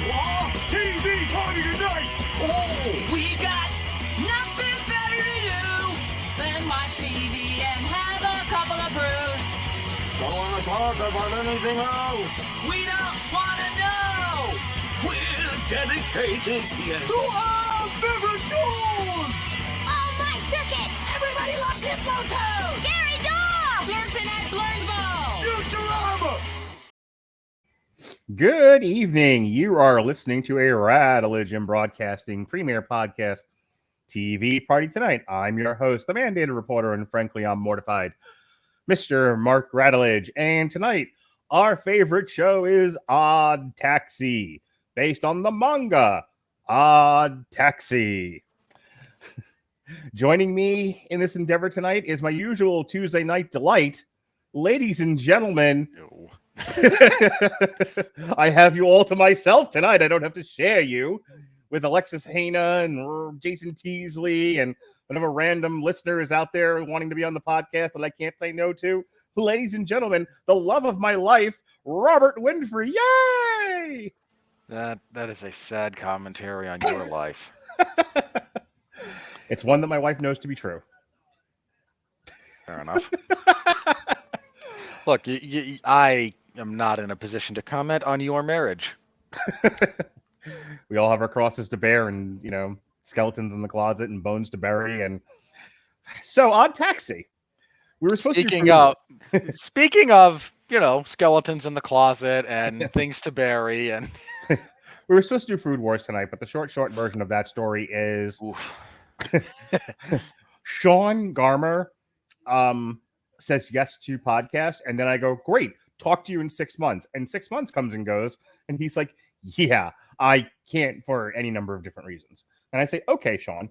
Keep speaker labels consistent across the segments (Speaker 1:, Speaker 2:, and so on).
Speaker 1: what? TV party tonight! Oh!
Speaker 2: We got nothing better to do than watch TV and have a couple of brews.
Speaker 1: Don't want to talk about anything else.
Speaker 2: We don't want to know.
Speaker 1: We're dedicated
Speaker 2: To our favorite shows.
Speaker 3: Oh, my circuit!
Speaker 2: Everybody loves Hypnotoad.
Speaker 3: Scary dog!
Speaker 2: Flirtin' at Blurnsville.
Speaker 1: Futurama!
Speaker 4: Good evening. You are listening to a Radulich and Broadcasting premier podcast TV party tonight. I'm your host, the mandated reporter, and frankly, I'm mortified, Mr. Mark Radulich. And tonight, our favorite show is Odd Taxi, based on the manga Odd Taxi. Joining me in this endeavor tonight is my usual Tuesday night delight. Ladies and gentlemen, I have you all to myself tonight. I don't have to share you with Alexis Haina and Jason Teasley and whatever random listener is out there wanting to be on the podcast that I can't say no to. Ladies and gentlemen, the love of my life, Robert Winfree. Yay!
Speaker 5: That is a sad commentary on your life.
Speaker 4: It's one that my wife knows to be true.
Speaker 5: Fair enough. Look, I am not in a position to comment on your marriage.
Speaker 4: We all have our crosses to bear and, you know, skeletons in the closet and bones to bury. And so, Odd Taxi. We were supposed
Speaker 5: Speaking of, you know, skeletons in the closet and things to bury, and
Speaker 4: we were supposed to do Food Wars tonight, but the short version of that story is Sean Garmer says yes to podcast, and then I go, great, talk to you in 6 months. And 6 months comes and goes, and he's like, yeah, I can't for any number of different reasons. And I say, okay, Sean.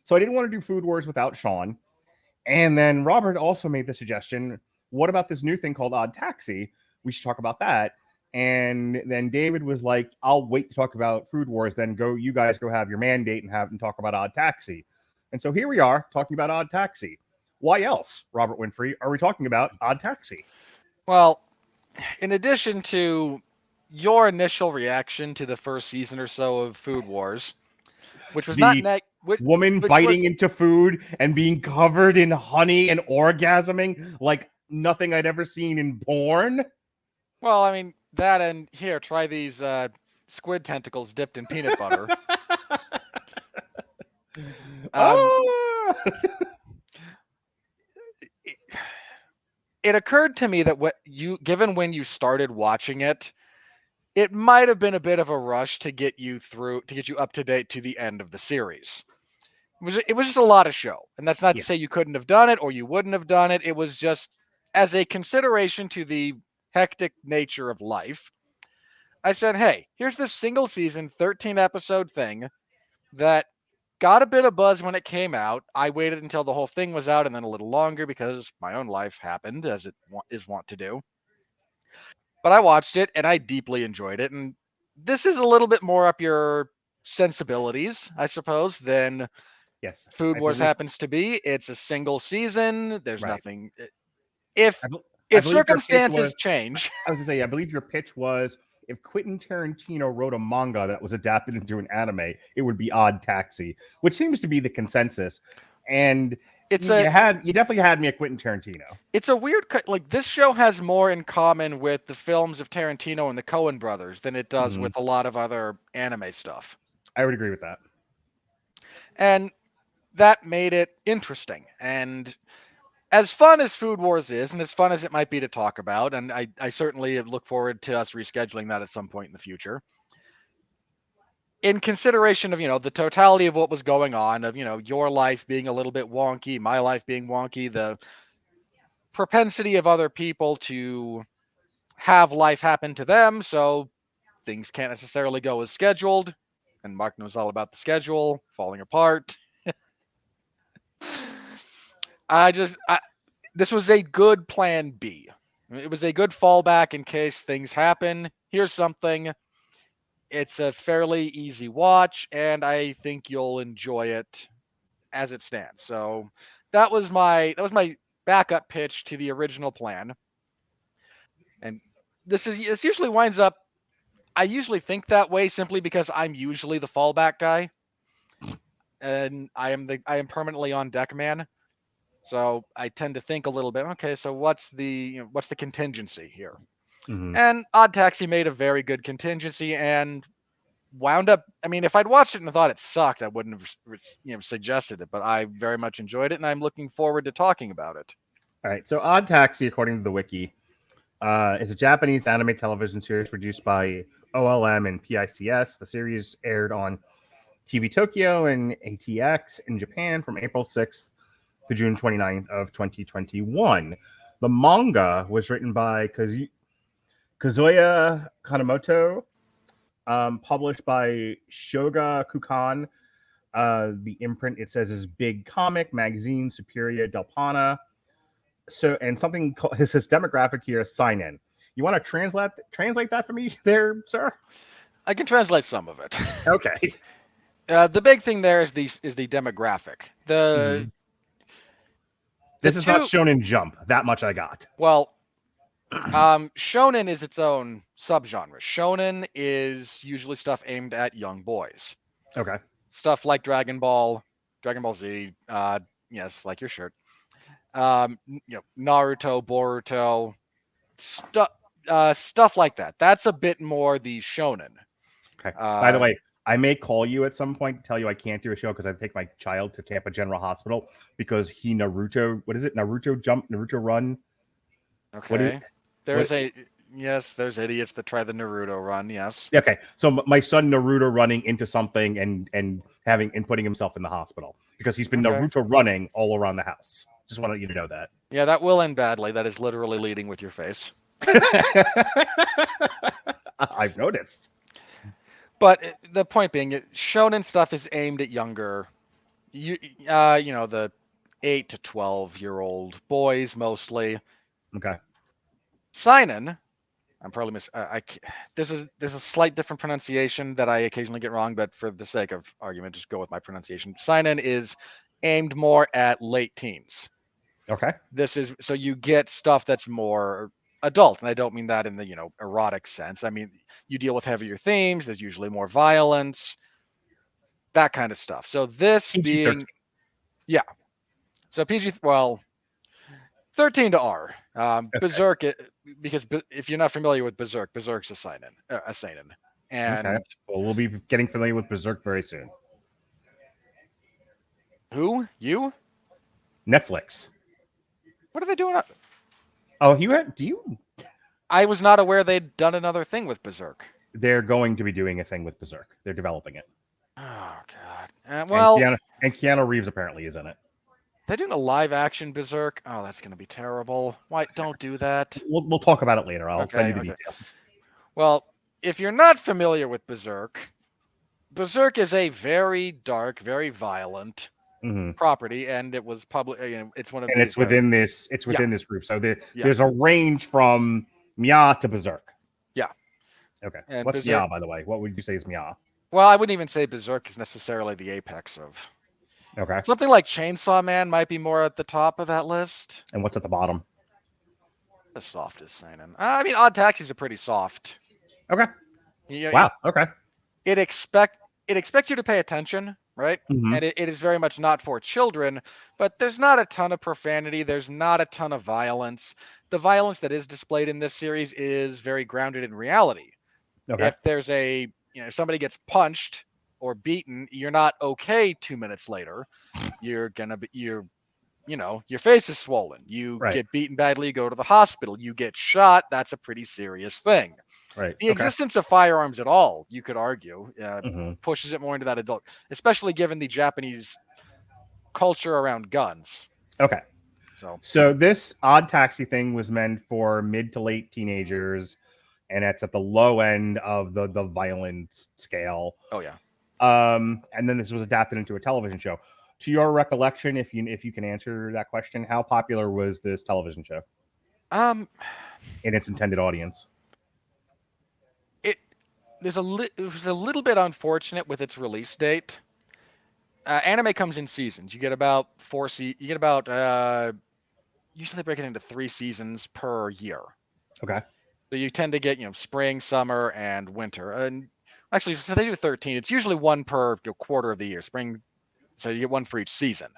Speaker 4: So I didn't want to do Food Wars without Sean. And then Robert also made the suggestion, what about this new thing called Odd Taxi? We should talk about that. And then David was like, I'll wait to talk about Food Wars, then you guys go have your mandate and talk about Odd Taxi. And so here we are talking about Odd Taxi. Why else, Robert Winfree, are we talking about Odd Taxi?
Speaker 5: Well, in addition to your initial reaction to the first season or so of Food Wars, which was
Speaker 4: woman biting into food and being covered in honey and orgasming like nothing I'd ever seen in porn.
Speaker 5: Well, I mean, that and here, try these squid tentacles dipped in peanut butter. It occurred to me that given when you started watching it, it might have been a bit of a rush to get you up to date to the end of the series. It was just a lot of show, and that's not to say you couldn't have done it or you wouldn't have done it. It was just as a consideration to the hectic nature of life. I said, hey, here's this single season, 13 episode thing that got a bit of buzz when it came out. I waited until the whole thing was out and then a little longer because my own life happened, as it is wont to do. But I watched it and I deeply enjoyed it. And this is a little bit more up your sensibilities, I suppose, than Food Wars happens to be. It's a single season. There's nothing. If circumstances change.
Speaker 4: I was going to say, I believe your pitch was, if Quentin Tarantino wrote a manga that was adapted into an anime, it would be Odd Taxi, which seems to be the consensus. And you definitely had me at Quentin Tarantino.
Speaker 5: It's a weird, like, this show has more in common with the films of Tarantino and the Coen brothers than it does with a lot of other anime stuff.
Speaker 4: I would agree with that.
Speaker 5: And that made it interesting. And as fun as Food Wars is, and as fun as it might be to talk about, and I certainly look forward to us rescheduling that at some point in the future, in consideration of, you know, the totality of what was going on, of, you know, your life being a little bit wonky, my life being wonky, the propensity of other people to have life happen to them, so things can't necessarily go as scheduled, and Mark knows all about the schedule falling apart. This was a good plan B. It was a good fallback in case things happen. Here's something. It's a fairly easy watch, and I think you'll enjoy it as it stands. So that was my backup pitch to the original plan. And this usually winds up I usually think that way simply because I'm usually the fallback guy, and I am permanently on deck man. So I tend to think a little bit. Okay, so what's the contingency here?
Speaker 4: Mhm.
Speaker 5: And Odd Taxi made a very good contingency and wound up. I mean, if I'd watched it and thought it sucked, I wouldn't have suggested it. But I very much enjoyed it, and I'm looking forward to talking about it.
Speaker 4: All right. So Odd Taxi, according to the wiki, is a Japanese anime television series produced by OLM and P.I.C.S. The series aired on TV Tokyo and ATX in Japan from April 6th to June 29th of 2021. The manga was written by Kazuya Kanemoto, published by Shoga Kukan. The imprint, it says, is Big Comic Magazine Superior del Pana. So, and something it says demographic here, sign in. You want to translate that for me there, sir?
Speaker 5: I can translate some of it.
Speaker 4: Okay.
Speaker 5: The big thing there is the demographic.
Speaker 4: Mhm. This is not Shonen Jump. That much I got.
Speaker 5: Well, shonen is its own subgenre. Shonen is usually stuff aimed at young boys.
Speaker 4: Okay.
Speaker 5: Stuff like Dragon Ball Z, yes, like your shirt. Naruto, Boruto, stuff like that. That's a bit more the shonen.
Speaker 4: Okay. By the way, I may call you at some point to tell you I can't do a show because I take my child to Tampa General Hospital because he Naruto. What is it? Naruto jump, Naruto run.
Speaker 5: Okay. There's idiots that try the Naruto run. Yes.
Speaker 4: Okay. So my son Naruto running into something and putting himself in the hospital because he's been Naruto running all around the house. Just wanted you to know that.
Speaker 5: Yeah, that will end badly. That is literally leading with your face.
Speaker 4: I've noticed.
Speaker 5: But the point being, shonen stuff is aimed at younger, the 8 to 12-year-old boys mostly.
Speaker 4: Okay.
Speaker 5: Seinen, I'm probably there's a slight different pronunciation that I occasionally get wrong, but for the sake of argument, just go with my pronunciation. Seinen is aimed more at late teens.
Speaker 4: Okay.
Speaker 5: This is so you get stuff that's more adult, and I don't mean that in the erotic sense. I mean you deal with heavier themes. There's usually more violence, that kind of stuff. So this
Speaker 4: PG-13.
Speaker 5: being, yeah, so PG, well, 13 to R. Okay. Berserk, because if you're not familiar with Berserk's a seinen, and
Speaker 4: okay. Well, we'll be getting familiar with Berserk very soon.
Speaker 5: Who? You?
Speaker 4: Netflix.
Speaker 5: What are they doing?
Speaker 4: Oh, do you?
Speaker 5: I was not aware they'd done another thing with Berserk.
Speaker 4: They're going to be doing a thing with Berserk. They're developing it.
Speaker 5: Oh God.
Speaker 4: And Keanu Reeves apparently is in it.
Speaker 5: They're doing a live action Berserk. Oh, that's going to be terrible. Why? Don't do that.
Speaker 4: We'll talk about it later. I'll send you the details.
Speaker 5: Well, if you're not familiar with Berserk, Berserk is a very dark, very violent property, and it was public. It's one of
Speaker 4: and it's within this. It's within this group. So there's a range from Mia to Berserk.
Speaker 5: Yeah.
Speaker 4: Okay. And what's Berserk, Mia, by the way? What would you say is Mia?
Speaker 5: Well, I wouldn't even say Berserk is necessarily the apex of.
Speaker 4: Okay.
Speaker 5: Something like Chainsaw Man might be more at the top of that list.
Speaker 4: And what's at the bottom?
Speaker 5: The softest seinen. I mean, Odd Taxis are pretty soft.
Speaker 4: Okay. Wow. Okay.
Speaker 5: It expects you to pay attention, right? Mm-hmm. And it is very much not for children, but there's not a ton of profanity. There's not a ton of violence. The violence that is displayed in this series is very grounded in reality. Okay. If there's somebody gets punched or beaten, you're not okay 2 minutes later. You're gonna be your face is swollen. You get beaten badly, you go to the hospital. You get shot. That's a pretty serious thing.
Speaker 4: Right.
Speaker 5: The existence of firearms at all, you could argue, pushes it more into that adult, especially given the Japanese culture around guns.
Speaker 4: Okay. So this Odd Taxi thing was meant for mid to late teenagers, and it's at the low end of the violence scale.
Speaker 5: Oh yeah.
Speaker 4: And then this was adapted into a television show. To your recollection, if you can answer that question, how popular was this television show? In its intended audience.
Speaker 5: It was a little bit unfortunate with its release date. Anime comes in seasons. You get about 4 seasons. You get about usually they break it into 3 seasons per year.
Speaker 4: Okay.
Speaker 5: So you tend to get, spring, summer, and winter. And actually, so they do 13. It's usually one per quarter of the year. Spring, so you get one for each season.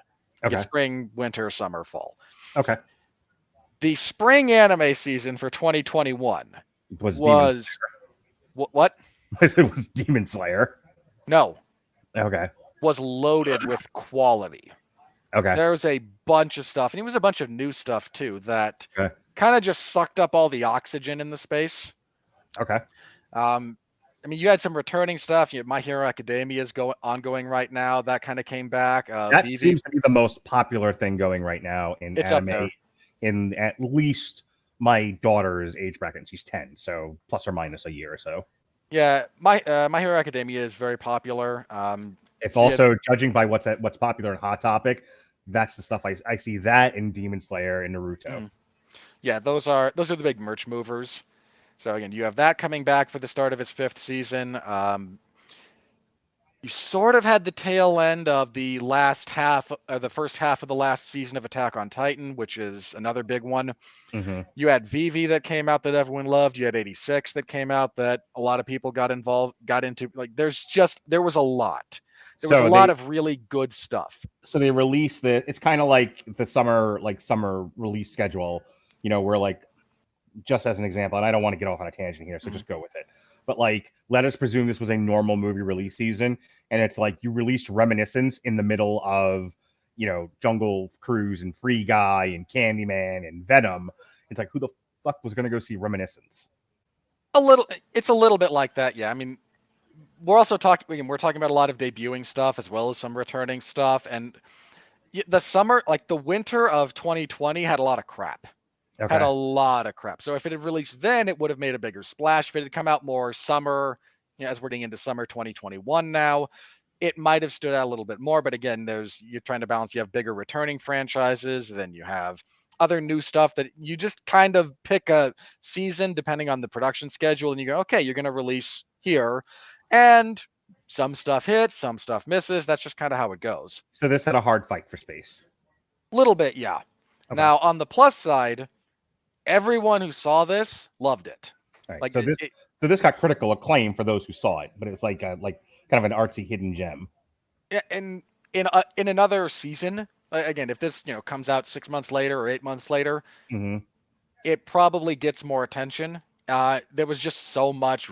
Speaker 5: You get
Speaker 4: Okay.
Speaker 5: spring, winter, summer, fall.
Speaker 4: Okay.
Speaker 5: The spring anime season for 2021
Speaker 4: Was Demon
Speaker 5: was what?
Speaker 4: Slayer. It was Demon Slayer.
Speaker 5: No,
Speaker 4: Okay.
Speaker 5: was loaded with quality.
Speaker 4: Okay.
Speaker 5: There was a bunch of stuff, and it was a bunch of new stuff too that
Speaker 4: Okay.
Speaker 5: kind of just sucked up all the oxygen in the space.
Speaker 4: Okay.
Speaker 5: I mean, you had some returning stuff. My Hero Academia is ongoing right now. That kind of came back.
Speaker 4: That
Speaker 5: VV,
Speaker 4: seems to be the most popular thing going right now in
Speaker 5: it's up
Speaker 4: anime,
Speaker 5: there.
Speaker 4: in at least my daughter's age bracket. And she's 10, so plus or minus a year or so.
Speaker 5: Yeah, my Hero Academia is very popular.
Speaker 4: If
Speaker 5: So you had-
Speaker 4: also judging by what's popular in Hot Topic, that's the stuff I see that in Demon Slayer and Naruto.
Speaker 5: yeah, those are the big merch movers. So again, you have that coming back for the start of its 5th season. You sort of had the tail end of the last half, or the first half of the last season of Attack on Titan, which is another big one.
Speaker 4: Mm-hmm.
Speaker 5: You had VV that came out that everyone loved. You had 86 that came out that a lot of people got into. Like, there was a lot. There was a lot of really good stuff.
Speaker 4: So they release it's kind of like the summer release schedule, where like, just as an example, and I don't want to get off on a tangent here, so just go with it. But like, let us presume this was a normal movie release season, and it's like you released Reminiscence in the middle of, Jungle Cruise and Free Guy and Candyman and Venom. It's like, who the fuck was going to go see Reminiscence?
Speaker 5: It's a little bit like that, yeah. I mean, we're talking about a lot of debuting stuff as well as some returning stuff, and the summer, like the winter of 2020, had a lot of crap.
Speaker 4: Okay.
Speaker 5: Had a lot of crap. So if it had released then, it would have made a bigger splash. If it had come out more summer, as we're getting into summer 2021 now, it might have stood out a little bit more. But again, you're trying to balance. You have bigger returning franchises, then you have other new stuff that you just kind of pick a season depending on the production schedule, and you go, okay, you're going to release here, and some stuff hits, some stuff misses. That's just kind of how it goes.
Speaker 4: So this had a hard fight for space.
Speaker 5: A little bit, yeah. Okay. Now on the plus side, everyone who saw this loved it.
Speaker 4: Right. Like, so this got critical acclaim for those who saw it, but it's like kind of an artsy hidden gem.
Speaker 5: Yeah, and in another season, again, if this comes out 6 months later or 8 months later, it probably gets more attention. There was just so much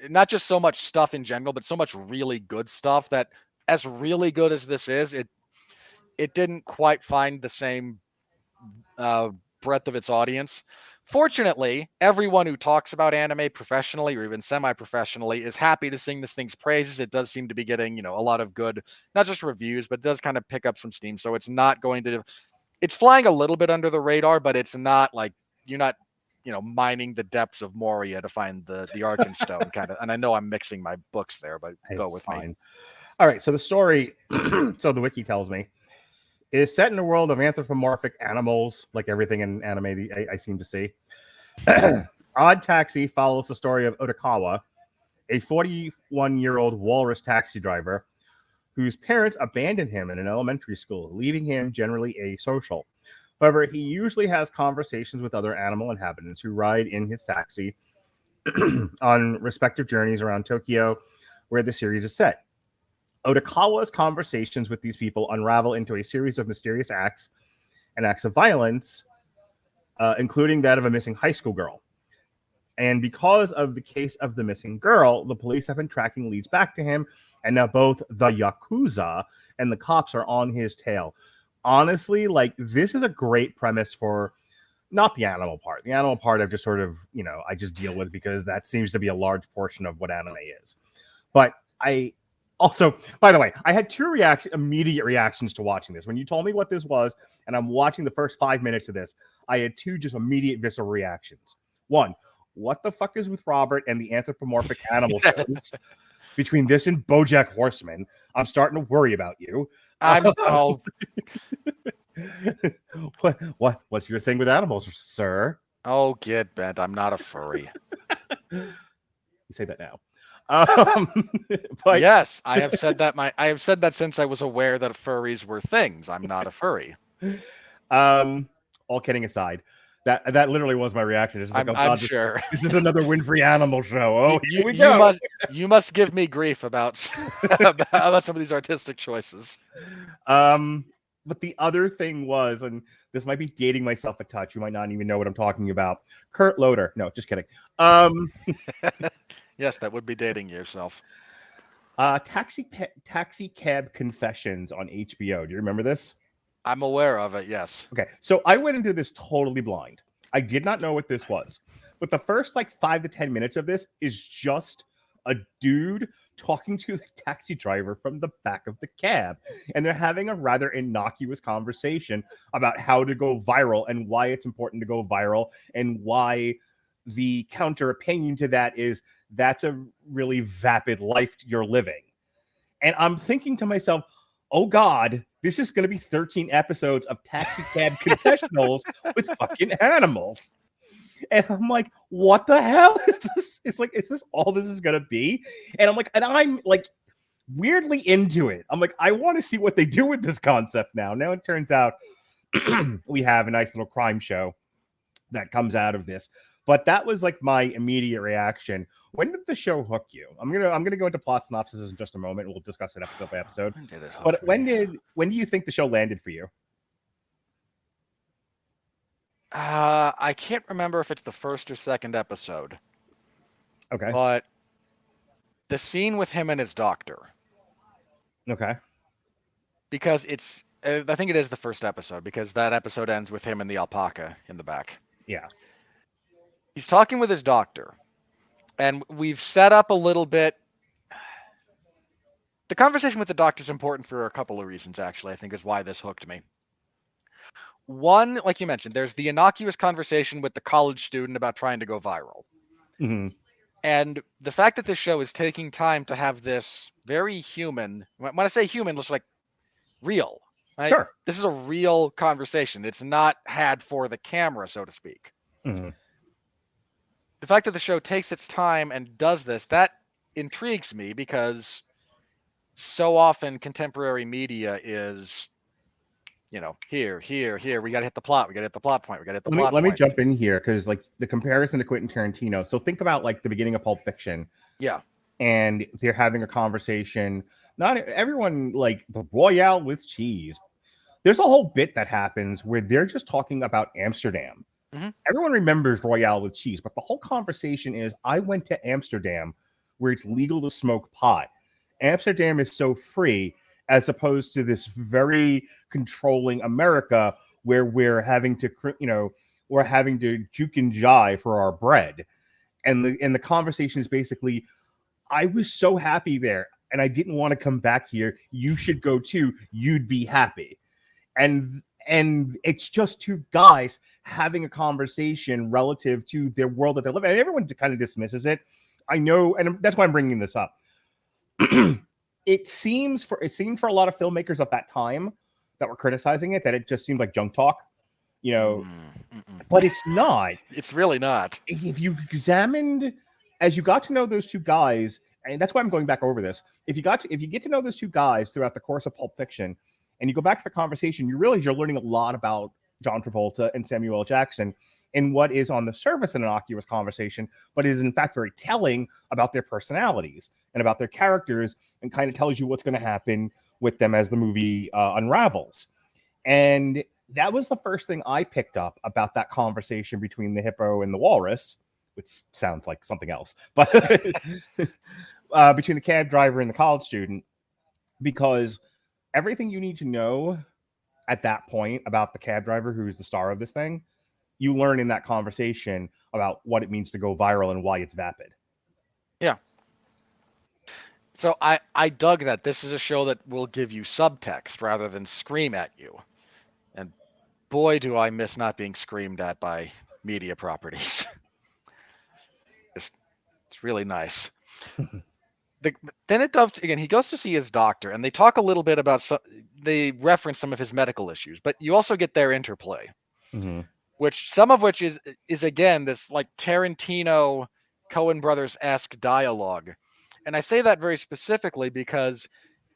Speaker 5: not just so much stuff in general, but so much really good stuff that, as really good as this is, it didn't quite find the same breadth of its audience. Fortunately, everyone who talks about anime professionally or even semi-professionally is happy to sing this thing's praises. It does seem to be getting, a lot of good, not just reviews, but does kind of pick up some steam. So it's flying a little bit under the radar, but it's not like you're not, mining the depths of Moria to find the Arkenstone kind of. And I know I'm mixing my books there, but go with me.
Speaker 4: All right. So the story, so the wiki tells me, is set in a world of anthropomorphic animals, like everything in anime I seem to see. Odd Taxi follows the story of Odokawa, a 41-year-old walrus taxi driver whose parents abandoned him in an elementary school, leaving him generally asocial. However, he usually has conversations with other animal inhabitants who ride in his taxi on respective journeys around Tokyo, where the series is set. Odokawa's conversations with these people unravel into a series of mysterious acts of violence, including that of a missing high school girl. And because of the case of the missing girl, the police have been tracking leads back to him, and now both the yakuza and the cops are on his tail. Honestly, like, this is a great premise for not the animal part. The animal part I've just sort of, I just deal with because that seems to be a large portion of what anime is. But I also, by the way, I had two immediate reactions to watching this. When you told me what this was, and I'm watching the first 5 minutes of this, I had two just immediate visceral reactions. One, what the fuck is with Robert and the anthropomorphic animal shows? Between this and BoJack Horseman, I'm starting to worry about you. What's your thing with animals, sir?
Speaker 5: Oh, get bent. I'm not a furry.
Speaker 4: You say that now. But
Speaker 5: yes, I have said that. I have said that since I was aware that furries were things. I'm not a furry.
Speaker 4: All kidding aside, That literally was my reaction. It's like,
Speaker 5: I'm sure.
Speaker 4: this is another Winfree animal show. Oh, here we
Speaker 5: you
Speaker 4: go.
Speaker 5: must give me grief about about some of these artistic choices.
Speaker 4: But the other thing was, and this might be dating myself a touch. You might not even know what I'm talking about. Kurt Loder. No, just kidding.
Speaker 5: Yes, that would be dating yourself.
Speaker 4: Taxi Cab Confessions on HBO. Do you remember this?
Speaker 5: I'm aware of it, yes.
Speaker 4: Okay, so I went into this totally blind. I did not know what this was. But the first 5 to 10 minutes of this is just a dude talking to the taxi driver from the back of the cab. And they're having a rather innocuous conversation about how to go viral and why it's important to go viral and why the counter opinion to that is that's a really vapid life you're living. And I'm thinking to myself, oh God, this is going to be 13 episodes of Taxi Cab Confessionals with fucking animals. And I'm like, what the hell is this? It's like, is this all this is going to be? And I'm weirdly into it. I'm like, I want to see what they do with this concept now. Now it turns out we have a nice little crime show that comes out of this. But that was my immediate reaction. When did the show hook you? I'm gonna go into plot synopsis in just a moment. We'll discuss it episode by episode. But when do you think the show landed for you?
Speaker 5: I can't remember if it's the first or second episode.
Speaker 4: Okay.
Speaker 5: But the scene with him and his doctor.
Speaker 4: Okay.
Speaker 5: Because I think it is the first episode, because that episode ends with him and the alpaca in the back.
Speaker 4: Yeah.
Speaker 5: He's talking with his doctor, and we've set up a little bit. The conversation with the doctor is important for a couple of reasons, actually, I think is why this hooked me. One, like you mentioned, there's the innocuous conversation with the college student about trying to go viral.
Speaker 4: Mm-hmm.
Speaker 5: And the fact that this show is taking time to have this very human, when I say human, it's like real. Right?
Speaker 4: Sure.
Speaker 5: This is a real conversation. It's not had for the camera, so to speak.
Speaker 4: Mm-hmm.
Speaker 5: The fact that the show takes its time and does this, that intrigues me, because so often contemporary media is, here, we got to hit the plot. We got to hit the plot point.
Speaker 4: Let me jump in here, because the comparison to Quentin Tarantino. So think about the beginning of Pulp Fiction.
Speaker 5: Yeah.
Speaker 4: And they're having a conversation. Not everyone the Royale with cheese. There's a whole bit that happens where they're just talking about Amsterdam. Mm-hmm. Everyone remembers Royale with cheese, but the whole conversation is, I went to Amsterdam where it's legal to smoke pot. Amsterdam is so free, as opposed to this very controlling America where we're having to juke and jive for our bread. And the conversation is basically, I was so happy there and I didn't want to come back here. You should go too. You'd be happy. And it's just two guys having a conversation relative to their world that they live in. And everyone kind of dismisses it. I know, and that's why I'm bringing this up. It seemed for a lot of filmmakers of that time that were criticizing it that it just seemed like junk talk, but it's not.
Speaker 5: It's really not.
Speaker 4: If you examined, as you got to know those two guys, and that's why I'm going back over this. If you get to know those two guys throughout the course of Pulp Fiction, and you go back to the conversation, you realize you're learning a lot about John Travolta and Samuel L. Jackson in what is on the surface an innocuous conversation, but is in fact very telling about their personalities and about their characters, and kind of tells you what's going to happen with them as the movie unravels. And that was the first thing I picked up about that conversation between the hippo and the walrus, which sounds like something else, but between the cab driver and the college student, because everything you need to know at that point about the cab driver, who is the star of this thing, you learn in that conversation about what it means to go viral and why it's vapid.
Speaker 5: Yeah. So I dug that. This is a show that will give you subtext rather than scream at you. And boy, do I miss not being screamed at by media properties. It's really nice. Then it does again. He goes to see his doctor, and they talk a little bit about they reference some of his medical issues, but you also get their interplay, which some of which is again this Tarantino, Coen Brothers-esque dialogue, and I say that very specifically because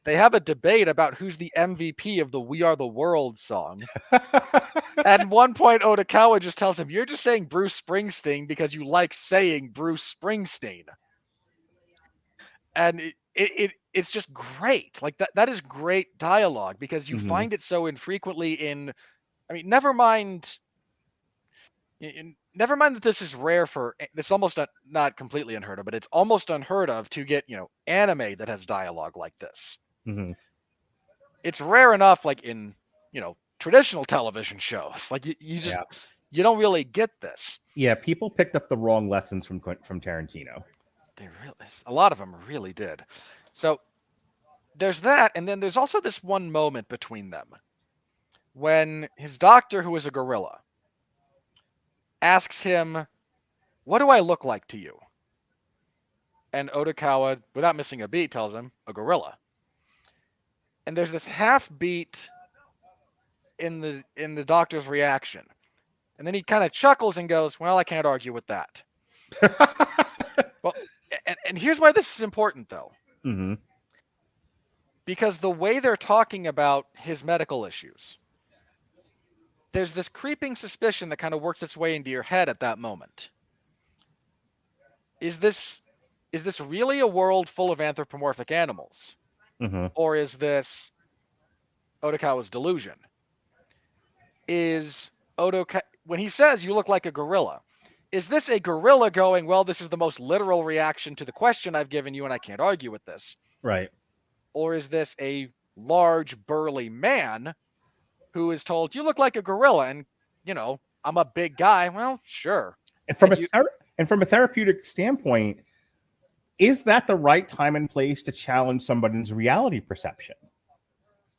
Speaker 5: they have a debate about who's the MVP of the We Are the World song. At one point, Odokawa just tells him, "You're just saying Bruce Springsteen because you like saying Bruce Springsteen." And it's just great. Like that is great dialogue because you find it so infrequently in. I mean, never mind that this is rare for. It's almost not completely unheard of, but it's almost unheard of to get anime that has dialogue like this. It's rare enough, like in traditional television shows. Like you just you don't really get this.
Speaker 4: Yeah, people picked up the wrong lessons from Tarantino.
Speaker 5: A lot of them really did. So there's that, and then there's also this one moment between them when his doctor, who is a gorilla, asks him, "What do I look like to you?" And Odokawa, without missing a beat, tells him, "A gorilla." And there's this half beat in the doctor's reaction. And then he kind of chuckles and goes, "Well, I can't argue with that." Well, and here's why this is important, though. Because the way they're talking about his medical issues, there's this creeping suspicion that kind of works its way into your head at that moment. Is this really a world full of anthropomorphic animals? Or is this Odokawa's delusion? When he says you look like a gorilla, is this a gorilla going, "Well, this is the most literal reaction to the question I've given you and I can't argue with this"?
Speaker 4: Right.
Speaker 5: Or is this a large burly man who is told, "You look like a gorilla," and I'm a big guy? Well, sure.
Speaker 4: And from a therapeutic standpoint, is that the right time and place to challenge somebody's reality perception?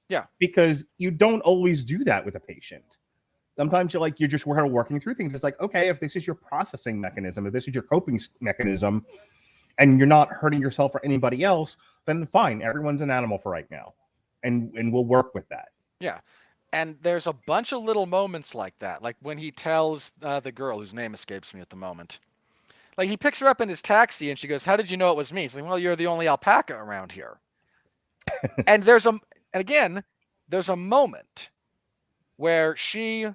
Speaker 5: Yeah.
Speaker 4: Because you don't always do that with a patient. Sometimes you're just working through things. It's like, okay, if this is your processing mechanism, if this is your coping mechanism, and you're not hurting yourself or anybody else, then fine. Everyone's an animal for right now. And we'll work with that.
Speaker 5: Yeah. And there's a bunch of little moments like that. Like when he tells the girl, whose name escapes me at the moment, like he picks her up in his taxi and she goes, "How did you know it was me?" He's like, "Well, you're the only alpaca around here." And there's a moment where she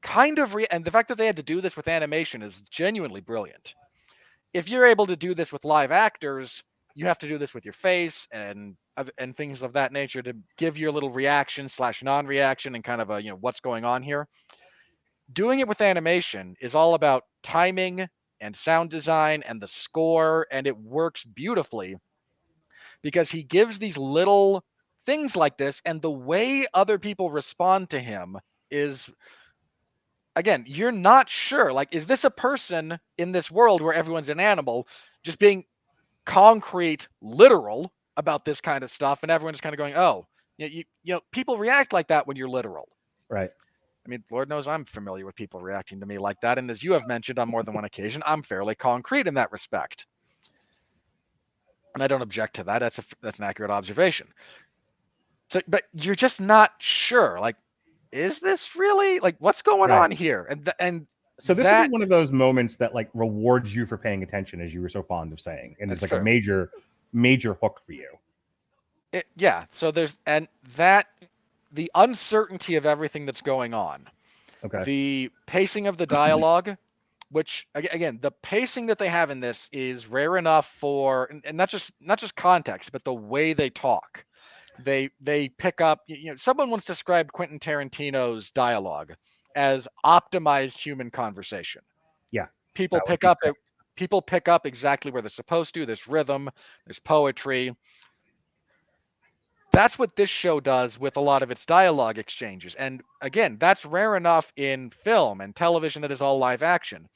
Speaker 5: kind of and the fact that they had to do this with animation is genuinely brilliant. If you're able to do this with live actors, you have to do this with your face and things of that nature to give your little reaction / non-reaction and kind of a what's going on here. Doing it with animation is all about timing and sound design and the score, and it works beautifully because he gives these little things like this, and the way other people respond to him is, again, you're not sure. Like, is this a person in this world where everyone's an animal just being concrete, literal about this kind of stuff, and everyone's kind of going, "Oh, people react like that when you're literal."
Speaker 4: Right.
Speaker 5: I mean, Lord knows I'm familiar with people reacting to me like that, and as you have mentioned on more than one occasion, I'm fairly concrete in that respect, and I don't object to that. That's an accurate observation. So, but you're just not sure. Like, is this really, like, what's going on here? And
Speaker 4: so this is one of those moments that rewards you for paying attention, as you were so fond of saying, and it's like a major hook for you.
Speaker 5: So there's the uncertainty of everything that's going on.
Speaker 4: Okay.
Speaker 5: The pacing of the dialogue, which again, the pacing that they have in this is rare enough for, and not just context, but the way they talk. They pick up. Someone once described Quentin Tarantino's dialogue as optimized human conversation.
Speaker 4: Yeah.
Speaker 5: People pick up exactly where they're supposed to. There's rhythm. There's poetry. That's what this show does with a lot of its dialogue exchanges. And again, that's rare enough in film and television that is all live action.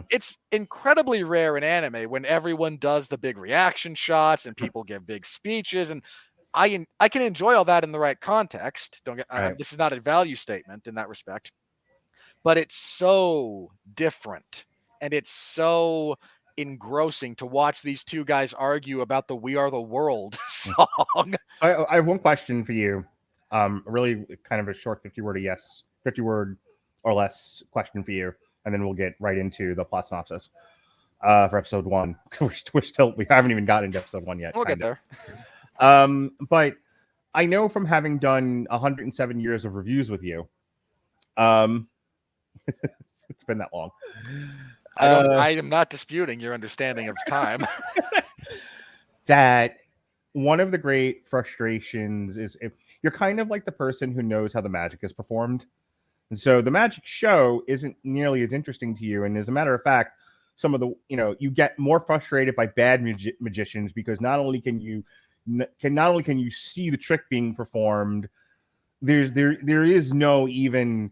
Speaker 5: It's incredibly rare in anime when everyone does the big reaction shots and people give big speeches. And I can enjoy all that in the right context. This is not a value statement in that respect, but it's so different and it's so engrossing to watch these two guys argue about the "We Are the World" song.
Speaker 4: I have one question for you. Really kind of a short 50 word or less question for you, and then we'll get right into the plot synopsis for episode 1. We haven't even gotten into episode 1 yet.
Speaker 5: We'll get there.
Speaker 4: But I know from having done 107 years of reviews with you, it's been that long.
Speaker 5: I am not disputing your understanding of time.
Speaker 4: That one of the great frustrations is if you're kind of like the person who knows how the magic is performed. And so the magic show isn't nearly as interesting to you. And as a matter of fact, some of the, you get more frustrated by bad magicians because not only can you see the trick being performed, there is no even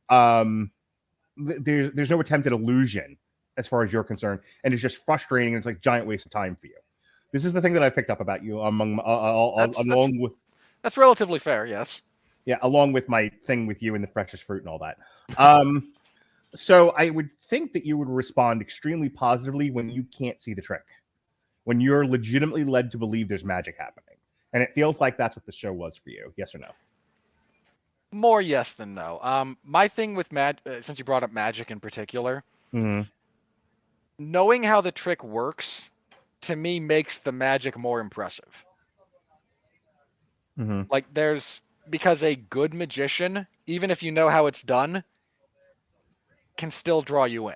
Speaker 4: there's no attempted illusion as far as you're concerned, and it's just frustrating. And it's like a giant waste of time for you. This is the thing that I picked up about you
Speaker 5: That's relatively fair, yes.
Speaker 4: Yeah, along with my thing with you and the freshest fruit and all that. So I would think that you would respond extremely positively when you can't see the trick, when you're legitimately led to believe there's magic happening. And it feels like that's what the show was for you. Yes or no?
Speaker 5: More yes than no. My thing with since you brought up magic in particular, knowing how the trick works, to me, makes the magic more impressive. Like because a good magician, even if you know how it's done, can still draw you in.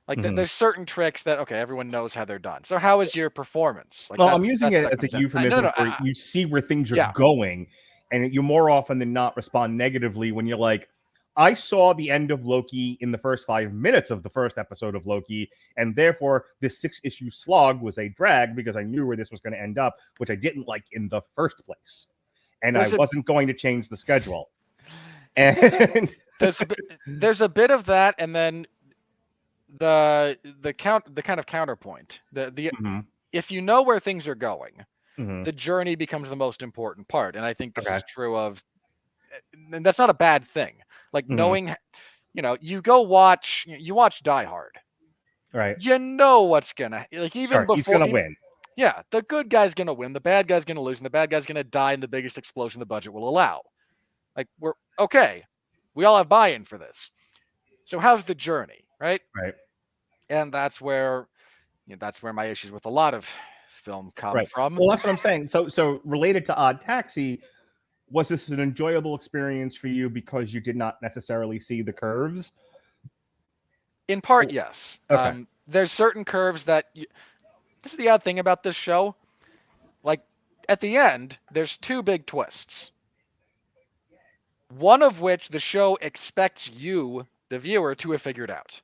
Speaker 5: Like there's certain tricks that, okay, everyone knows how they're done. So how is your performance? Like,
Speaker 4: I'm using it as a euphemism for you see where things are going, and you more often than not respond negatively when you're like, I saw the end of Loki in the first 5 minutes of the first episode of Loki, and therefore this 6-issue slog was a drag because I knew where this was going to end up, which I didn't like in the first place. And I wasn't going to change the schedule. And
Speaker 5: there's a bit of that, and then the kind of counterpoint. If you know where things are going, the journey becomes the most important part. And I think this is true of, and that's not a bad thing. Like knowing, you watch Die Hard,
Speaker 4: right?
Speaker 5: You know what's gonna, like, even before
Speaker 4: he's gonna win.
Speaker 5: Yeah, the good guy's gonna win, the bad guy's gonna lose, and the bad guy's gonna die in the biggest explosion the budget will allow. Like, we're okay. We all have buy-in for this. So how's the journey, right?
Speaker 4: Right.
Speaker 5: And that's where my issues with a lot of film come from.
Speaker 4: Well, that's what I'm saying. So related to Odd Taxi, was this an enjoyable experience for you because you did not necessarily see the curves?
Speaker 5: In part, yes.
Speaker 4: Okay.
Speaker 5: There's certain curves that this is the odd thing about this show. Like, at the end, there's 2 big twists. One of which the show expects you, the viewer, to have figured out.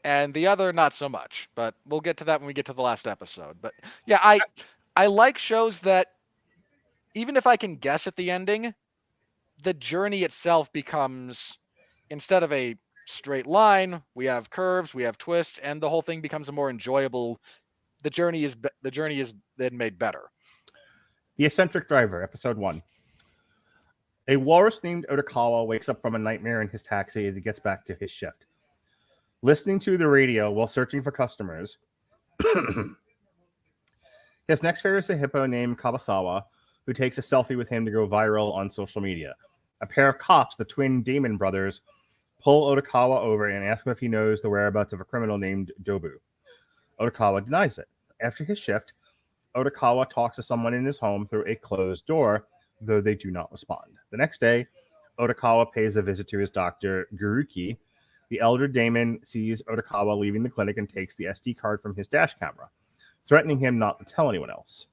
Speaker 5: And the other, not so much. But we'll get to that when we get to the last episode. But yeah, I like shows that, even if I can guess at the ending, the journey itself becomes, instead of a straight line, we have curves, we have twists, and the whole thing becomes a more enjoyable. The journey is then made better.
Speaker 4: The Eccentric Driver, episode 1. A walrus named Odokawa wakes up from a nightmare in his taxi as he gets back to his shift. Listening to the radio while searching for customers, his next favorite is a hippo named Kabasawa, who takes a selfie with him to go viral on social media. A pair of cops, the twin Damon brothers, pull Odokawa over and ask him if he knows the whereabouts of a criminal named Dobu. Odokawa denies it. After his shift, Odokawa talks to someone in his home through a closed door, though they do not respond. The next day, Odokawa pays a visit to his doctor, Guruki. The elder Damon sees Odokawa leaving the clinic and takes the SD card from his dash camera, threatening him not to tell anyone else.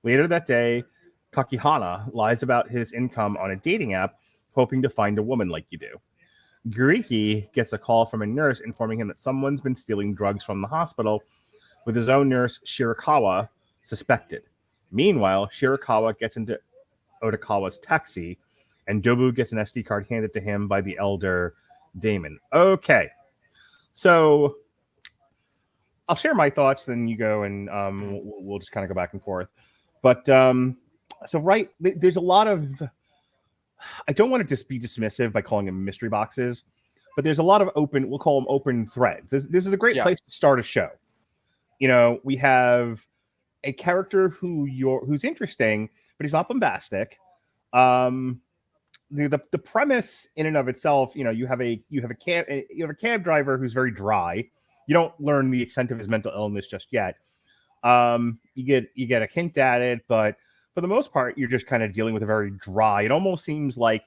Speaker 4: Later that day, Kakihana lies about his income on a dating app, hoping to find a woman like you do. Guruki gets a call from a nurse informing him that someone's been stealing drugs from the hospital, with his own nurse, Shirakawa, suspected. Meanwhile, Shirakawa gets into Odokawa's taxi, and Dobu gets an SD card handed to him by the elder Damon. Okay. So I'll share my thoughts, then you go, and we'll just kind of go back and forth. But there's a lot of, I don't want to just be dismissive by calling them mystery boxes, but there's a lot of open, we'll call them open threads. This is a great place to start a show. We have a character who's interesting, but he's not bombastic. The premise in and of itself, you have a cab driver who's very dry. You don't learn the extent of his mental illness just yet, You get a hint at it, but for the most part, you're just kind of dealing with a very dry. It almost seems like,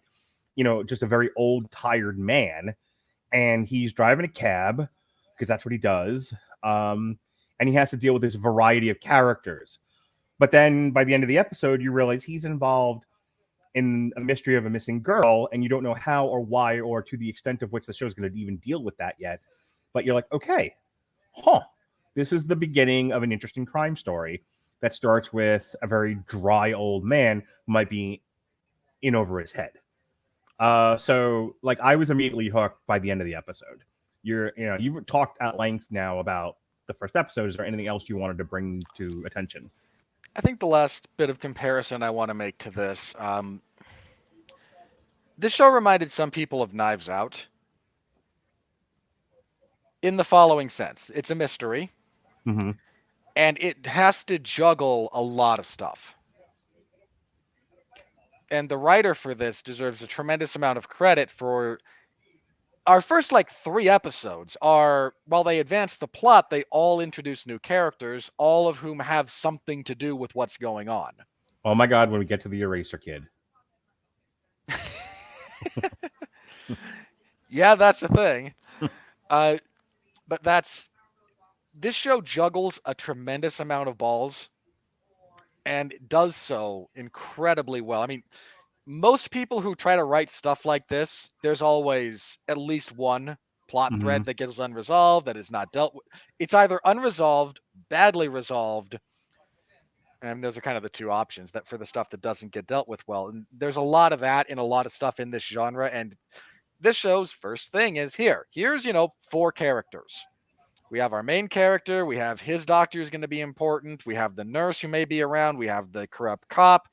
Speaker 4: just a very old, tired man, and he's driving a cab because that's what he does. And he has to deal with this variety of characters. But then by the end of the episode, you realize he's involved in a mystery of a missing girl, and you don't know how or why or to the extent of which the show is going to even deal with that yet. But you're like, okay, this is the beginning of an interesting crime story that starts with a very dry old man who might be in over his head. So like I was immediately hooked by the end of the episode. You've talked at length now about the first episode. Is there anything else you wanted to bring to attention?
Speaker 5: I think the last bit of comparison I want to make to this, this show reminded some people of Knives Out in the following sense. It's a mystery,
Speaker 4: Mm-hmm.
Speaker 5: and it has to juggle a lot of stuff. And the writer for this deserves a tremendous amount of credit for our first 3 episodes while they advance the plot, they all introduce new characters, all of whom have something to do with what's going on.
Speaker 4: Oh my God, when we get to the Eraser Kid.
Speaker 5: Yeah, that's the thing. But this show juggles a tremendous amount of balls and does so incredibly well. I mean, most people who try to write stuff like this, there's always at least one plot thread that gets unresolved, that is not dealt with. It's either unresolved, badly resolved, and those are kind of the two options that for the stuff that doesn't get dealt with well. And there's a lot of that in a lot of stuff in this genre. And this show's first thing is here's 4 characters. We have our main character. We have his doctor who's going to be important. We have the nurse who may be around. We have the corrupt cop.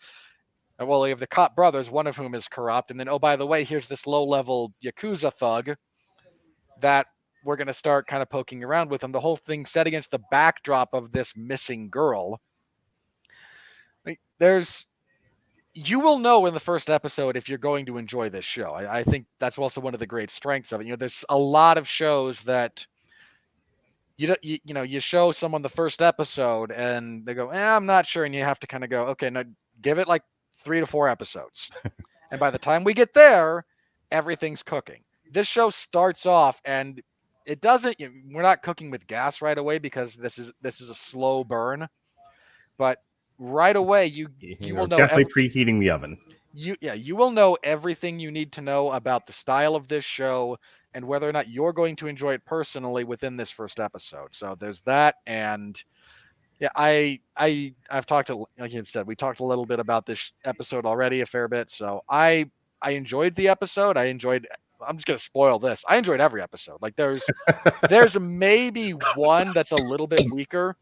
Speaker 5: Well, we have the cop brothers, one of whom is corrupt. And then, oh, by the way, here's this low-level yakuza thug that we're going to start kind of poking around with. And the whole thing set against the backdrop of this missing girl. You will know in the first episode if you're going to enjoy this show. I think that's also one of the great strengths of it. There's a lot of shows that you show someone the first episode and they go, I'm not sure, and you have to kind of go, okay, now give it 3 to 4 episodes, and by the time we get there, everything's cooking. This show starts off and it doesn't. We're not cooking with gas right away because this is a slow burn, but right away you will know
Speaker 4: definitely preheating the oven.
Speaker 5: You will know everything you need to know about the style of this show and whether or not you're going to enjoy it personally within this first episode. So there's that. And yeah, I've talked to, like you said, we talked a little bit about this episode already, a fair bit. So I enjoyed the episode. I'm just going to spoil this. I enjoyed every episode. There's maybe one that's a little bit weaker,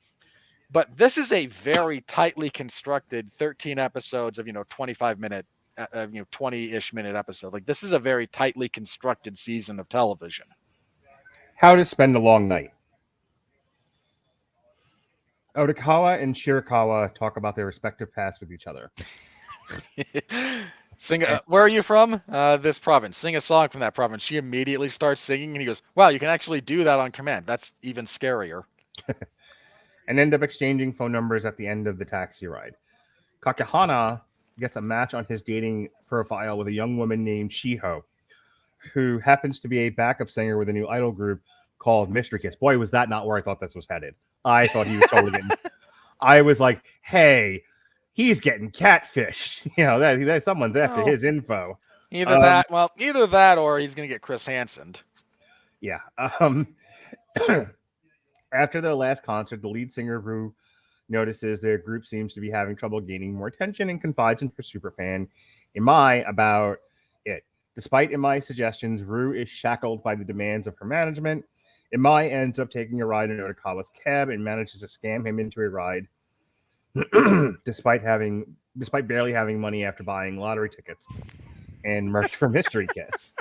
Speaker 5: but this is a very tightly constructed 13 episodes of 25-minute 20-ish minute episode. This is a very tightly constructed season of television.
Speaker 4: How to spend a long night. Odokawa and Shirakawa talk about their respective pasts with each other.
Speaker 5: Where are you from? This province. Sing a song from that province. She immediately starts singing and he goes, wow, you can actually do that on command. That's even scarier.
Speaker 4: And end up exchanging phone numbers at the end of the taxi ride. Kakehana gets a match on his dating profile with a young woman named Shiho, who happens to be a backup singer with a new idol group called Mystery Kiss. Boy, was that not where I thought this was headed. I thought he was totally getting... I was like, hey, he's getting catfished. That someone's after his info.
Speaker 5: Either that or he's going to get Chris Hansen.
Speaker 4: Yeah. After their last concert, the lead singer, Rue, notices their group seems to be having trouble gaining more attention and confides in her superfan, Imai, about it. Despite Imai's suggestions, Rue is shackled by the demands of her management. Imai ends up taking a ride in Odokawa's cab and manages to scam him into a ride, despite barely having money after buying lottery tickets and merch for Mystery Kiss.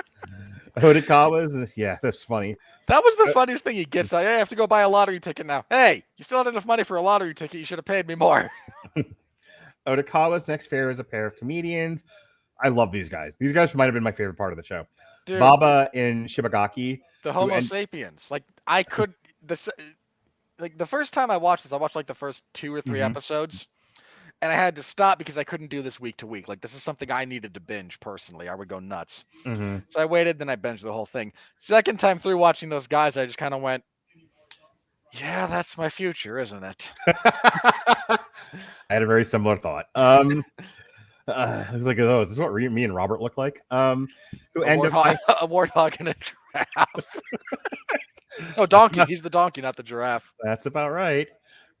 Speaker 4: Odokawa's, yeah, that's funny.
Speaker 5: That was the funniest thing he gets. I have to go buy a lottery ticket now. Hey, you still had enough money for a lottery ticket. You should have paid me more.
Speaker 4: Odokawa's next fare is a pair of comedians. I love these guys. These guys might have been my favorite part of the show.
Speaker 5: Dude,
Speaker 4: Baba and Shibagaki.
Speaker 5: the Homo sapiens. like the first time I watched this, I watched like the first 2 or 3 episodes, and I had to stop because I couldn't do this week to week. Like this is something I needed to binge personally. I would go nuts.
Speaker 4: Mm-hmm.
Speaker 5: So I waited, then I binged the whole thing. Second time through watching those guys, I just kind of went, yeah, that's my future, isn't it?
Speaker 4: I had a very similar thought. I was like, oh, is this what me and Robert look like? Who
Speaker 5: A
Speaker 4: end
Speaker 5: warthog,
Speaker 4: up
Speaker 5: a warthog and a giraffe. No, donkey. He's the donkey, not the giraffe.
Speaker 4: That's about right.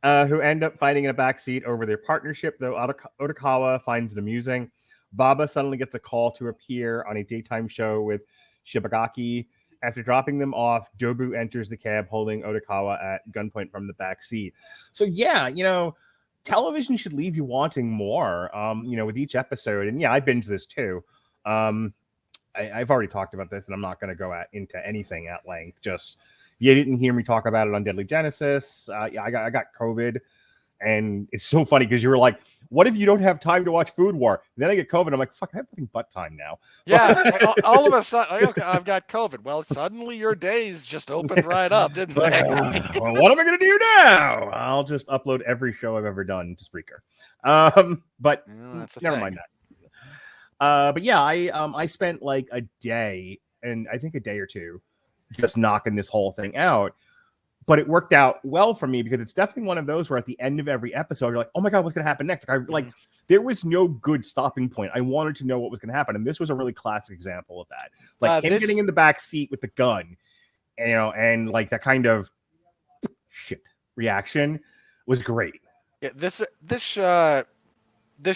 Speaker 4: Who end up fighting in a backseat over their partnership, though Odokawa finds it amusing. Baba suddenly gets a call to appear on a daytime show with Shibagaki. After dropping them off, Dobu enters the cab holding Odokawa at gunpoint from the back seat. So yeah, television should leave you wanting more, with each episode. And yeah, I binged this too. I've already talked about this, and I'm not going to go into anything at length. Just you didn't hear me talk about it on Deadly Genesis. I got COVID, and it's so funny because you were like, "What if you don't have time to watch Food War?" And then I get COVID. I'm like, "Fuck, I have nothing but time now."
Speaker 5: Yeah, all of a sudden, like, okay, I've got COVID. Well, suddenly your days just opened right up, didn't they?
Speaker 4: Well, what am I going to do now? I'll just upload every show I've ever done to Spreaker. But never mind that. But yeah, I spent like a day, and I think a day or two, just knocking this whole thing out. But it worked out well for me because it's definitely one of those where at the end of every episode, you're like, oh my God, what's going to happen next? There was no good stopping point. I wanted to know what was going to happen. And this was a really classic example of that. Like him getting in the back seat with the gun, and like that kind of shit reaction was great.
Speaker 5: Yeah, this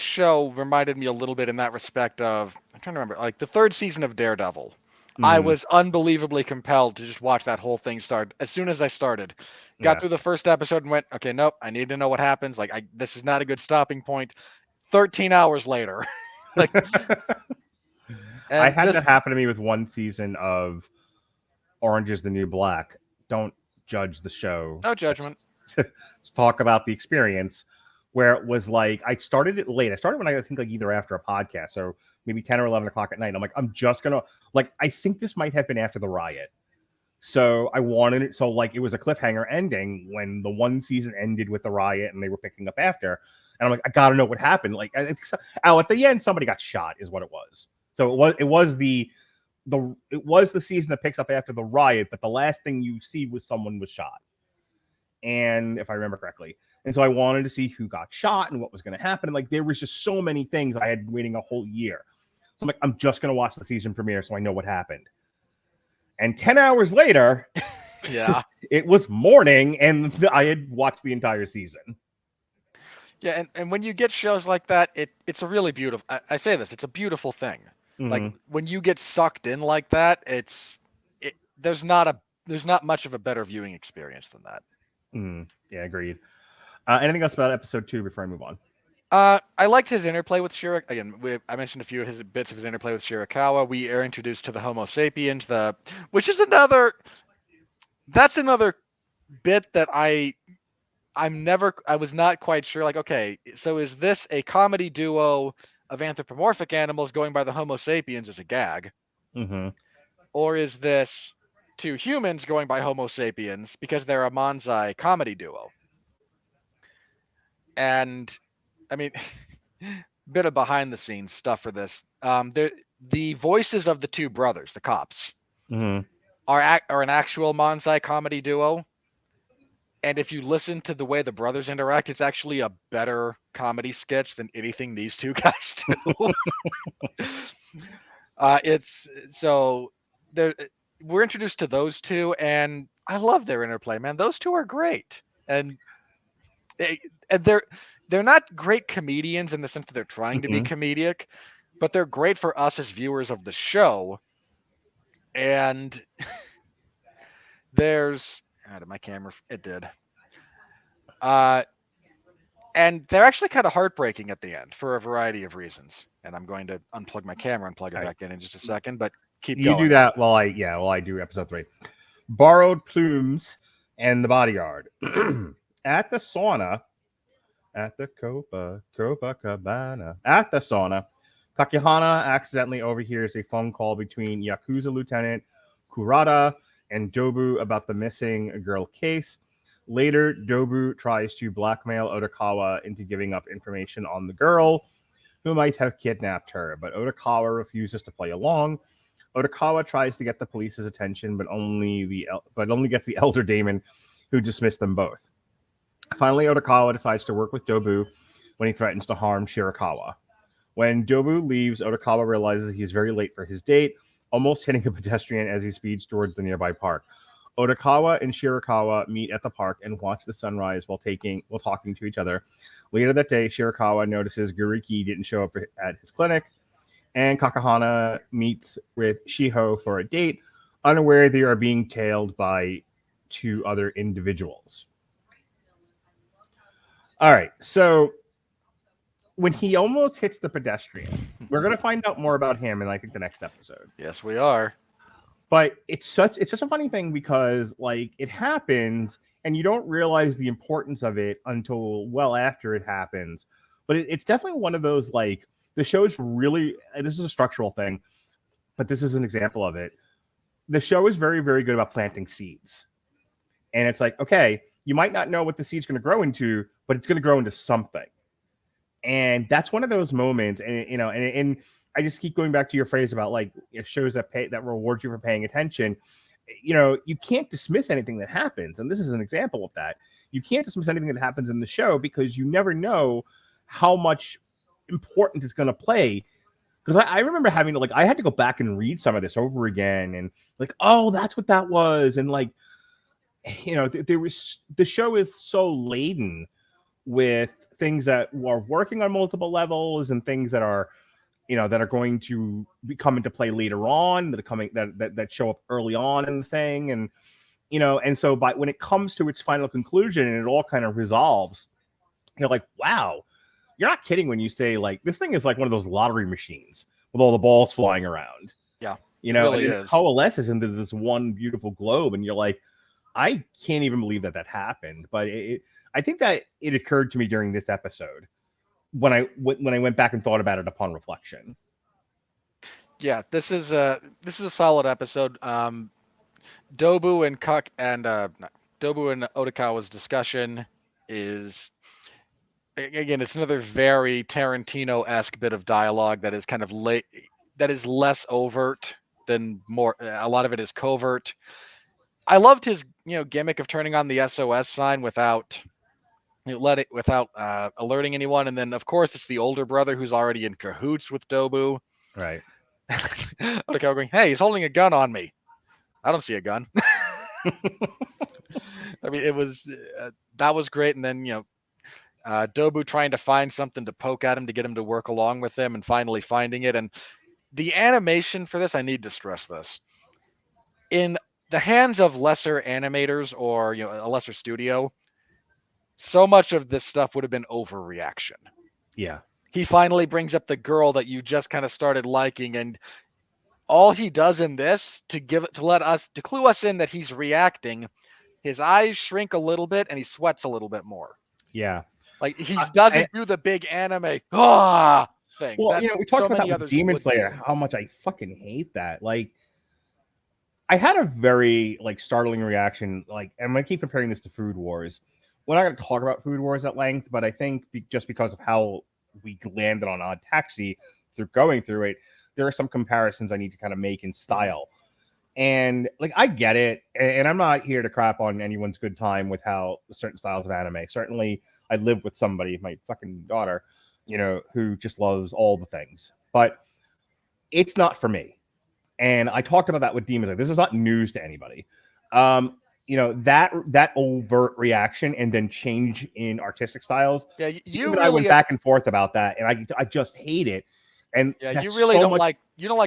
Speaker 5: show reminded me a little bit in that respect of, I'm trying to remember, like the 3rd season of Daredevil. I was unbelievably compelled to just watch that whole thing start. As soon as I started, got through the first episode and went, okay, nope, I need to know what happens. Like, this is not a good stopping point. 13 hours later.
Speaker 4: I had that happen to me with one season of Orange is the New Black. Don't judge the show.
Speaker 5: No judgment.
Speaker 4: Let's talk about the experience. Where it was like, I started it late. I started when I think like either after a podcast, so maybe 10 or 11 o'clock at night. I'm like, I'm just going to, like, I think this might have been after the riot. So I wanted it. So like, it was a cliffhanger ending when the one season ended with the riot and they were picking up after. And I'm like, I got to know what happened. Like, at the end, somebody got shot is what it was. So it was the season that picks up after the riot, but the last thing you see was someone was shot. And if I remember correctly. And so I wanted to see who got shot and what was going to happen. And like, there was just so many things I had been waiting a whole year. So I'm like, I'm just going to watch the season premiere so I know what happened. And 10 hours later,
Speaker 5: yeah,
Speaker 4: it was morning and I had watched the entire season.
Speaker 5: Yeah. And when you get shows like that, it's a really beautiful, I say this, it's a beautiful thing. Mm-hmm. Like when you get sucked in like that, there's not much of a better viewing experience than that.
Speaker 4: Yeah, agreed. Anything else about episode 2 before I move on?
Speaker 5: I liked his interplay with Shirakawa. Again, I mentioned a few of his bits of his interplay with Shirakawa. We are introduced to the Homo sapiens, which is another bit that I was not quite sure. Like, okay, so is this a comedy duo of anthropomorphic animals going by the Homo sapiens as a gag?
Speaker 4: Mm-hmm.
Speaker 5: Or is this 2 humans going by Homo sapiens because they're a Manzai comedy duo? And I mean, bit of behind the scenes stuff for this. The voices of the 2 brothers, the cops, are an actual Manzai comedy duo. And if you listen to the way the brothers interact, it's actually a better comedy sketch than anything these 2 guys do. We're introduced to those 2, and I love their interplay, man. Those 2 are great, and they're not great comedians in the sense that they're trying to be comedic, but they're great for us as viewers of the show. And did my camera? It did. And they're actually kind of heartbreaking at the end for a variety of reasons. And I'm going to unplug my camera and plug it back in just a second, but keep going.
Speaker 4: You do that while I do episode 3. Borrowed plumes and the bodyguard. At the sauna, at the Copacabana, at the sauna, Kakihana accidentally overhears a phone call between Yakuza Lieutenant Kurata and Dobu about the missing girl case. Later, Dobu tries to blackmail Odokawa into giving up information on the girl who might have kidnapped her, but Odokawa refuses to play along. Odokawa tries to get the police's attention, but only gets the elder daemon, who dismissed them both. Finally, Odokawa decides to work with Dobu when he threatens to harm Shirakawa. When Dobu leaves, Odokawa realizes he is very late for his date, almost hitting a pedestrian as he speeds towards the nearby park. Odokawa and Shirakawa meet at the park and watch the sunrise while talking to each other. Later that day, Shirakawa notices Guriki didn't show up at his clinic, and Kakahana meets with Shiho for a date, unaware they are being tailed by 2 other individuals. All right, so when he almost hits the pedestrian, we're going to find out more about him in, I think, the next episode.
Speaker 5: Yes, we are.
Speaker 4: But it's such a funny thing because, like, it happens and you don't realize the importance of it until well after it happens. But it's definitely one of those, like, the show's really, this is a structural thing, but this is an example of it. The show is very, very good about planting seeds. And it's like, okay, you might not know what the seed's going to grow into, but it's going to grow into something. And that's one of those moments, and and I just keep going back to your phrase about, like, shows that reward you for paying attention. You can't dismiss anything that happens, and this is an example of that. You can't dismiss anything that happens in the show because you never know how much important it's going to play. Because I remember having to, like, I had to go back and read some of this over again, and like, oh, that's what that was, and like, the show is so laden with things that are working on multiple levels and things that are, that are going to come into play later on, that show up early on in the thing, and and so when it comes to its final conclusion and it all kind of resolves, you're like, wow, you're not kidding when you say, like, this thing is like one of those lottery machines with all the balls flying around.
Speaker 5: Yeah,
Speaker 4: it really is. It coalesces into this one beautiful globe, and you're like, I can't even believe that happened. But I think that it occurred to me during this episode when I went back and thought about it upon reflection.
Speaker 5: Yeah, this is a solid episode. Dobu and Odokawa's discussion is, again, it's another very Tarantino-esque bit of dialogue that is kind of that is less overt than more. A lot of it is covert. I loved his gimmick of turning on the SOS sign without alerting anyone, and then of course it's the older brother who's already in cahoots with Dobu.
Speaker 4: Right.
Speaker 5: Odokawa going, hey, he's holding a gun on me. I don't see a gun. I mean, it was that was great, and then Dobu trying to find something to poke at him to get him to work along with him, and finally finding it. And the animation for this, I need to stress this, in the hands of lesser animators or a lesser studio, so much of this stuff would have been overreaction.
Speaker 4: Yeah.
Speaker 5: He finally brings up the girl that you just kind of started liking, and all he does in this to clue us in that he's reacting, his eyes shrink a little bit and he sweats a little bit more.
Speaker 4: Yeah.
Speaker 5: Like, he doesn't do the big anime thing.
Speaker 4: Well, we talked about that with Demon Slayer, how much I fucking hate that. Like, I had a very, like, startling reaction. Like, and I'm going to keep comparing this to Food Wars. We're not going to talk about Food Wars at length, but I think just because of how we landed on Odd Taxi through going through it, there are some comparisons I need to kind of make in style. And, like, I get it. And I'm not here to crap on anyone's good time with how certain styles of anime. Certainly, I live with somebody, my fucking daughter, who just loves all the things. But it's not for me. And I talked about that with Demon Slayer. This is not news to anybody. That overt reaction and then change in artistic styles.
Speaker 5: Yeah,
Speaker 4: I went back and forth about that, and I just hate it. And
Speaker 5: yeah, you really don't like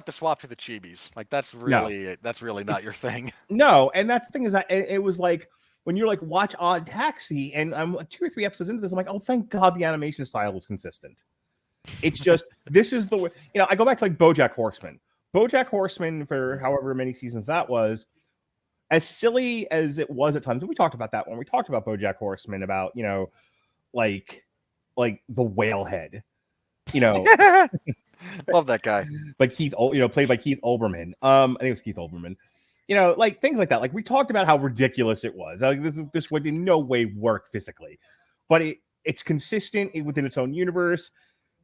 Speaker 5: the swap to the chibis. Like, that's really not your thing.
Speaker 4: No, and that's the thing, is that it was like when you're like, watch Odd Taxi, and I'm 2 or 3 episodes into this, I'm like, oh, thank God the animation style is consistent. It's just this is the way. I go back to, like, BoJack Horseman. BoJack Horseman, for however many seasons that was, as silly as it was at times, and we talked about that when we talked about BoJack Horseman, about like the whale head,
Speaker 5: Love that guy.
Speaker 4: like Keith, played by Keith Olbermann. I think it was Keith Olbermann. You know, like things like that. Like we talked about how ridiculous it was. Like this would in no way work physically, but it's consistent within its own universe.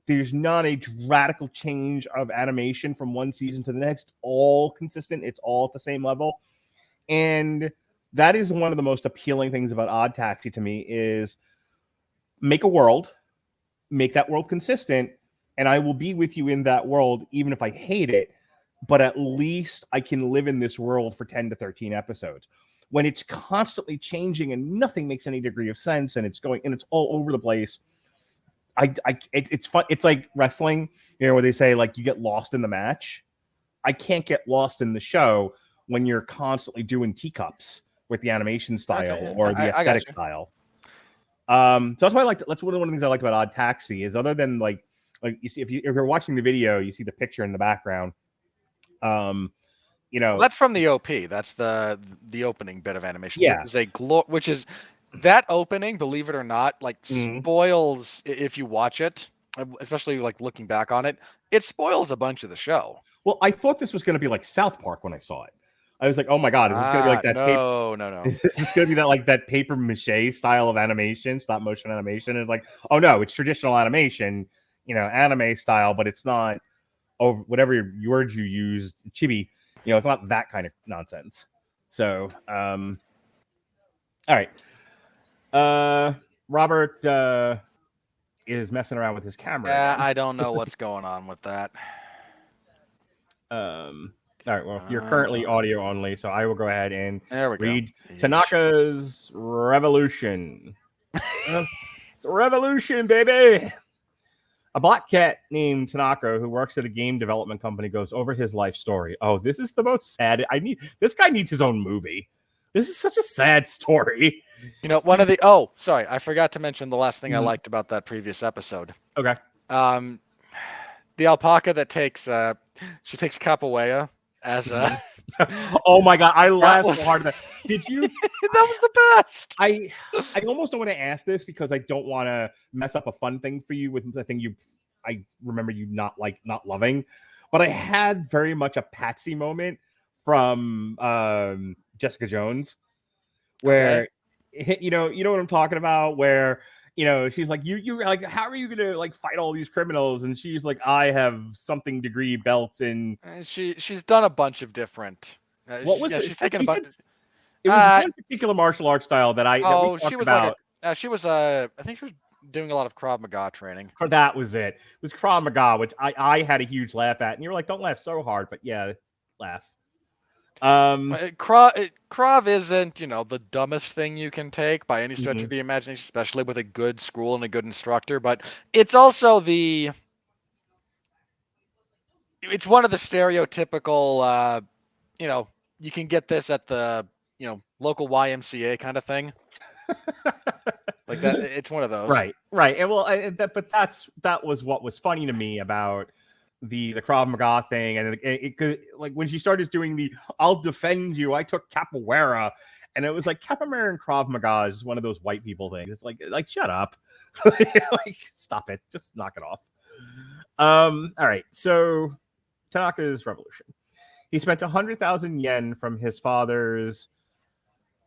Speaker 4: There's not a radical change of animation from one season to the next. It's all consistent. It's all at the same level. And that is one of the most appealing things about Odd Taxi to me is make a world, make that world consistent, and I will be with you in that world, even if I hate it. But at least I can live in this world for 10 to 13 episodes. When it's constantly changing and nothing makes any degree of sense and it's going and it's all over the place, it's fun. It's like wrestling, you know, where they say like you get lost in the match. I can't get lost in the show when you're constantly doing teacups with the animation style or the aesthetic style. So that's why that's one of the things I liked about Odd Taxi is other than like you see if you're watching the video, you see the picture in the background. You know,
Speaker 5: that's from the OP. That's the opening bit of animation.
Speaker 4: Yeah,
Speaker 5: which is that opening. Believe it or not, like spoils if you watch it, especially like looking back on it. It spoils a bunch of the show.
Speaker 4: Well, I thought this was going to be like South Park when I saw it. I was like, oh my god, is this going to be like that?
Speaker 5: No.
Speaker 4: Is this going to be that like that paper mache style of animation, stop motion animation? It's like, oh no, it's traditional animation, you know, anime style, but it's not over whatever words you use, chibi. You know, it's not that kind of nonsense. So, all right. Robert is messing around with his camera.
Speaker 5: Yeah, I don't know what's going on with that.
Speaker 4: All right, well, you're currently audio only, so I will go ahead and read
Speaker 5: go.
Speaker 4: Tanaka's Revolution. It's a revolution, baby. A black cat named Tanaka, who works at a game development company, goes over his life story. Oh, this is the most sad. This guy needs his own movie. This is such a sad story.
Speaker 5: You know, one of the sorry, I forgot to mention the last thing I liked about that previous episode.
Speaker 4: Okay.
Speaker 5: The alpaca that takes she takes capoeira as a
Speaker 4: oh my god, I laughed so hard at that. Did you?
Speaker 5: That was the best.
Speaker 4: I almost don't want to ask this because I don't want to mess up a fun thing for you with the thing I remember you not loving, but I had very much a Patsy moment from Jessica Jones, where you know what I'm talking about, where you know she's like you like how are you gonna like fight all these criminals, and she's like I have something degree belts in.
Speaker 5: She's done a bunch of different.
Speaker 4: What was it?
Speaker 5: She's taken a bunch.
Speaker 4: It was one particular martial arts style that
Speaker 5: she was about. I think she was doing a lot of Krav Maga training.
Speaker 4: Or that was it. It was Krav Maga, which I had a huge laugh at, and you were like, "Don't laugh so hard," but yeah, laugh.
Speaker 5: Krav isn't, you know, the dumbest thing you can take by any stretch of the imagination, especially with a good school and a good instructor. But it's also it's one of the stereotypical, you know, you can get this at the, you know, local YMCA kind of thing. Like that, it's one of those.
Speaker 4: Right. And well, that was what was funny to me about the Krav Maga thing, and it could, like when she started doing the "I'll defend you," I took capoeira, and it was like capoeira and Krav Maga is one of those white people things. It's like shut up, like stop it, just knock it off. All right, so Tanaka's Revolution. He spent 100,000 yen from his father's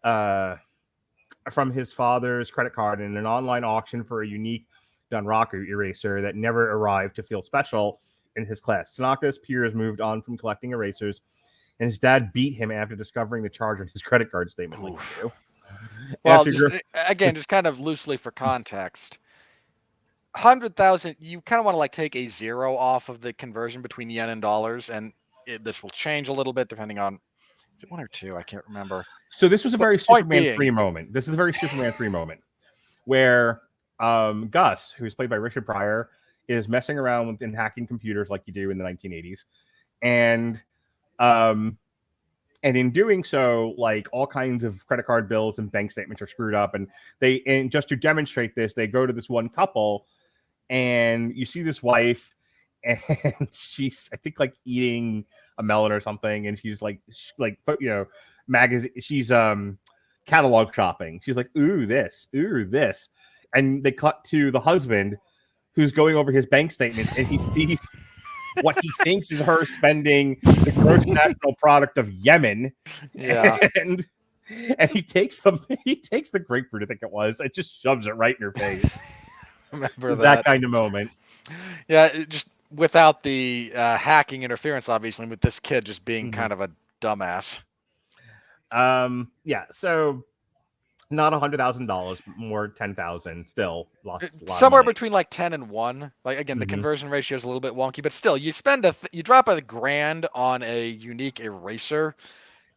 Speaker 4: credit card in an online auction for a unique Dunraku eraser that never arrived to feel special in his class. Tanaka's peers moved on from collecting erasers, and his dad beat him after discovering the charge on his credit card statement. Like you do.
Speaker 5: Well, just kind of loosely for context, 100,000. You kind of want to like take a zero off of the conversion between yen and dollars, and this will change a little bit depending on. Is it 1 or 2? I can't remember.
Speaker 4: So this was a very Superman 3 moment. This is a very Superman 3 moment where Gus, who's played by Richard Pryor, is messing around with and hacking computers like you do in the 1980s. And in doing so, like all kinds of credit card bills and bank statements are screwed up. And just to demonstrate this, they go to this one couple and you see this wife and she's, I think, like eating a melon or something. And she's like, you know, magazine. She's catalog shopping. She's like, ooh, this. And they cut to the husband who's going over his bank statements, and he sees what he thinks is her spending the gross national product of Yemen.
Speaker 5: Yeah.
Speaker 4: And he takes the grapefruit, I think it was, and just shoves it right in her face.
Speaker 5: Remember
Speaker 4: that kind of moment.
Speaker 5: Yeah, just without the hacking interference, obviously, with this kid just being kind of a dumbass.
Speaker 4: Yeah, so not $100,000, more 10,000. Still, lots.
Speaker 5: Somewhere between like 10 and 1. Like again, the conversion ratio is a little bit wonky, but still, you spend you drop $1,000 on a unique eraser,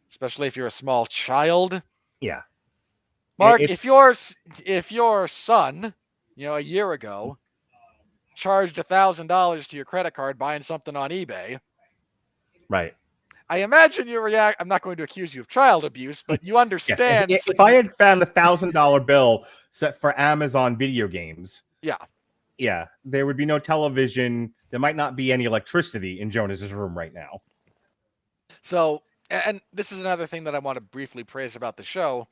Speaker 5: especially if you're a small child.
Speaker 4: Yeah,
Speaker 5: Mark, if your son, a year ago, charged $1,000 to your credit card buying something on eBay,
Speaker 4: right?
Speaker 5: I imagine you react. I'm not going to accuse you of child abuse, but you understand.
Speaker 4: Yes, if I had found $1,000 bill set for Amazon video games, yeah, there would be no television. There might not be any electricity in Jonas's room right now.
Speaker 5: So, and this is another thing that I want to briefly praise about the show.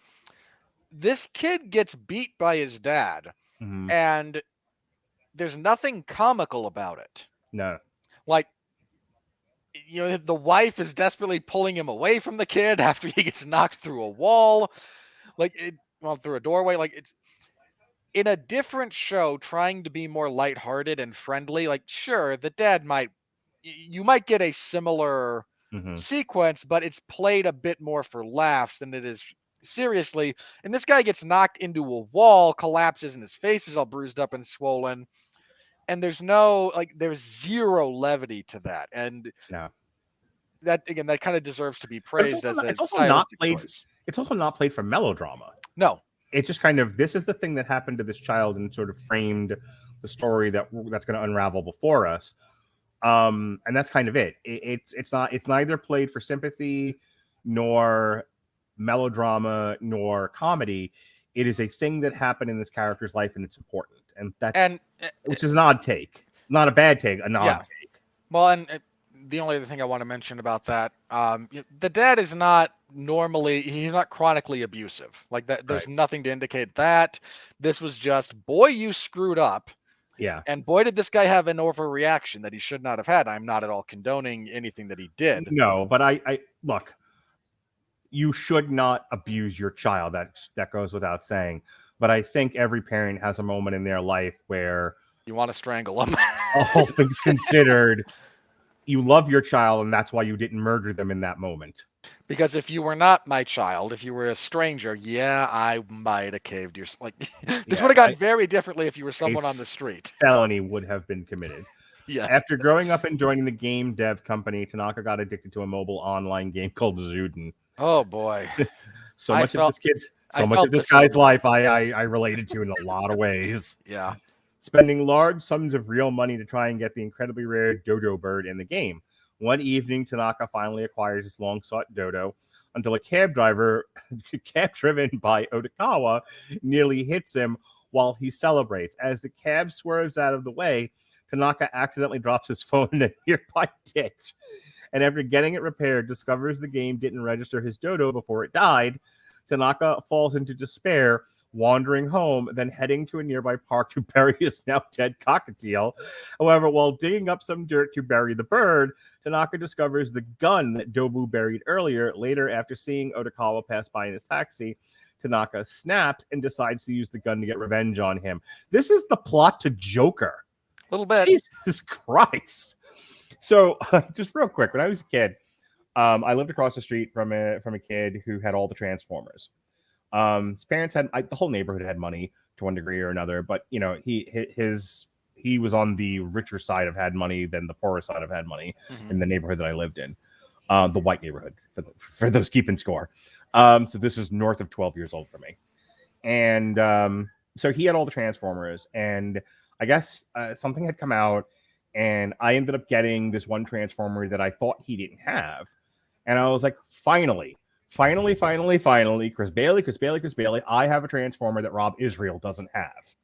Speaker 5: This kid gets beat by his dad, and there's nothing comical about it.
Speaker 4: No.
Speaker 5: Like, the wife is desperately pulling him away from the kid after he gets knocked through a wall, through a doorway. Like, it's in a different show trying to be more lighthearted and friendly. Like, sure, the dad you might get a similar sequence, but it's played a bit more for laughs than it is seriously. And this guy gets knocked into a wall, collapses, and his face is all bruised up and swollen. And there's zero levity to that. And that kind of deserves to be praised
Speaker 4: it's also not played. It's also not played for melodrama.
Speaker 5: No.
Speaker 4: It just kind of, this is the thing that happened to this child and sort of framed the story that's going to unravel before us. And that's kind of it. It's neither played for sympathy nor melodrama nor comedy. It is a thing that happened in this character's life, and it's important, which is an odd take, not a bad take, an odd take.
Speaker 5: Well, and the only other thing I want to mention about that, the dad is not he's not chronically abusive. Like that, there's nothing to indicate that. This was just, boy, you screwed up.
Speaker 4: Yeah.
Speaker 5: And boy, did this guy have an overreaction that he should not have had. I'm not at all condoning anything that he did.
Speaker 4: No, but I look. You should not abuse your child. That goes without saying. But I think every parent has a moment in their life where
Speaker 5: you want to strangle them.
Speaker 4: All things considered, you love your child, and that's why you didn't murder them in that moment.
Speaker 5: Because if you were not my child, if you were a stranger, I might have caved your this would have gone very differently if you were someone on the street.
Speaker 4: Felony would have been committed.
Speaker 5: Yeah.
Speaker 4: After growing up and joining the game dev company, Tanaka got addicted to a mobile online game called Zuden.
Speaker 5: Oh boy.
Speaker 4: So much of this guy's life I related to in a lot of ways.
Speaker 5: Yeah.
Speaker 4: Spending large sums of real money to try and get the incredibly rare dodo bird in the game. One evening, Tanaka finally acquires his long-sought dodo until a cab driven by Odokawa nearly hits him while he celebrates. As the cab swerves out of the way, Tanaka accidentally drops his phone in a nearby ditch. And after getting it repaired, discovers the game didn't register his dodo before it died. Tanaka falls into despair, wandering home, then heading to a nearby park to bury his now dead cockatiel. However, while digging up some dirt to bury the bird, Tanaka discovers the gun that Dobu buried earlier. Later, after seeing Odokawa pass by in his taxi, Tanaka snaps and decides to use the gun to get revenge on him. This is the plot to Joker.
Speaker 5: A little bit.
Speaker 4: Jesus Christ. So, just real quick, when I was a kid, I lived across the street from a kid who had all the Transformers. His parents had the whole neighborhood had money to one degree or another, but he was on the richer side of had money than the poorer side of had money in the neighborhood that I lived in, the white neighborhood for those keeping score. So this is north of 12 years old for me, and so he had all the Transformers, and I guess something had come out. And I ended up getting this one Transformer that I thought he didn't have. And I was like, finally, Chris Bailey, I have a Transformer that Rob Israel doesn't have.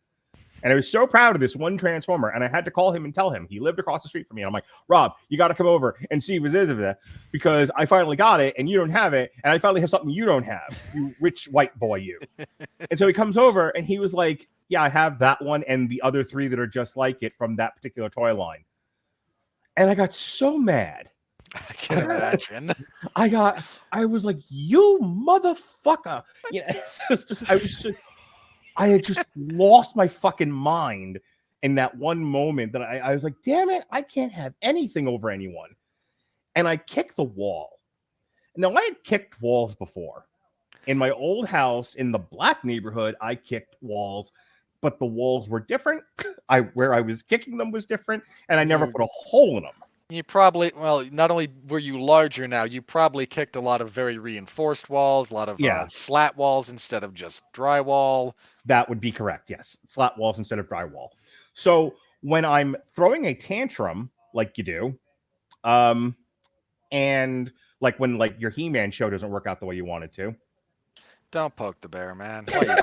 Speaker 4: And I was so proud of this one Transformer. And I had to call him and tell him. He lived across the street from me. And I'm like, Rob, you got to come over and see what it is, because I finally got it and you don't have it. And I finally have something you don't have, you rich white boy, you. And so he comes over and he was like, yeah, I have that one and the other three that are just like it from that particular toy line. And I got so mad.
Speaker 5: I can imagine.
Speaker 4: I was like, you motherfucker. You know, it's just, I had just lost my fucking mind in that one moment that I was like, damn it, I can't have anything over anyone. And I kicked the wall. Now, I had kicked walls before. In my old house in the black neighborhood, I kicked walls, but the walls were different. Where I was kicking them was different, and I never put a hole in them.
Speaker 5: You probably, well, not only were you larger now, you probably kicked a lot of very reinforced walls, a lot of slat walls instead of just drywall.
Speaker 4: That would be correct, yes. Slat walls instead of drywall. So when I'm throwing a tantrum, like you do, and like when like your He-Man show doesn't work out the way you want it to.
Speaker 5: Don't poke the bear, man. Why you doing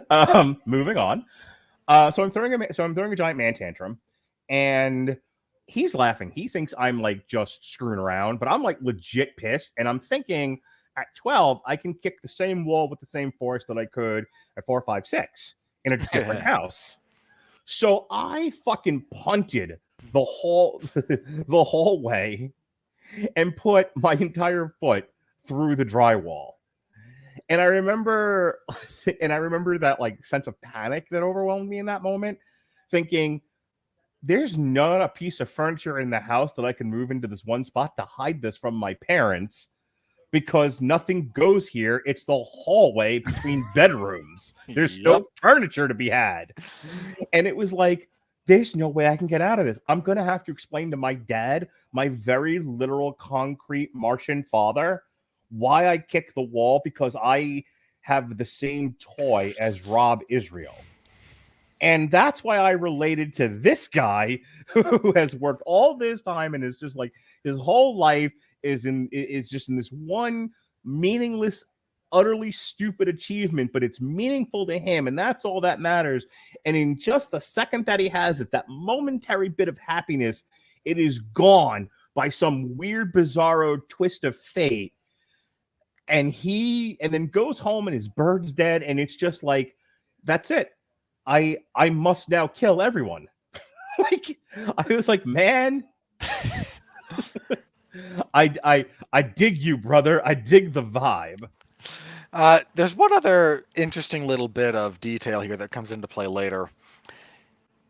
Speaker 4: that? Moving on. So I'm throwing a giant man tantrum, and he's laughing. He thinks I'm like just screwing around, but I'm like legit pissed. And I'm thinking at 12, I can kick the same wall with the same force that I could at 4, 5, 6 in a different house. So I fucking punted the hallway and put my entire foot through the drywall. And I remember that like sense of panic that overwhelmed me in that moment, thinking there's not a piece of furniture in the house that I can move into this one spot to hide this from my parents, because nothing goes here. It's the hallway between bedrooms. There's no furniture to be had. And it was like, there's no way I can get out of this. I'm going to have to explain to my dad, my very literal concrete Martian father, why I kick the wall, because I have the same toy as Rob Israel. And that's why I related to this guy who has worked all this time and is just like his whole life is just in this one meaningless, utterly stupid achievement, but it's meaningful to him, and that's all that matters. And in just the second that he has it, that momentary bit of happiness, it is gone by some weird, bizarro twist of fate. And then goes home and his bird's dead, and it's just like, that's it. I must now kill everyone. Like, I was like, man, I dig you, brother. I dig the vibe.
Speaker 5: There's one other interesting little bit of detail here that comes into play later.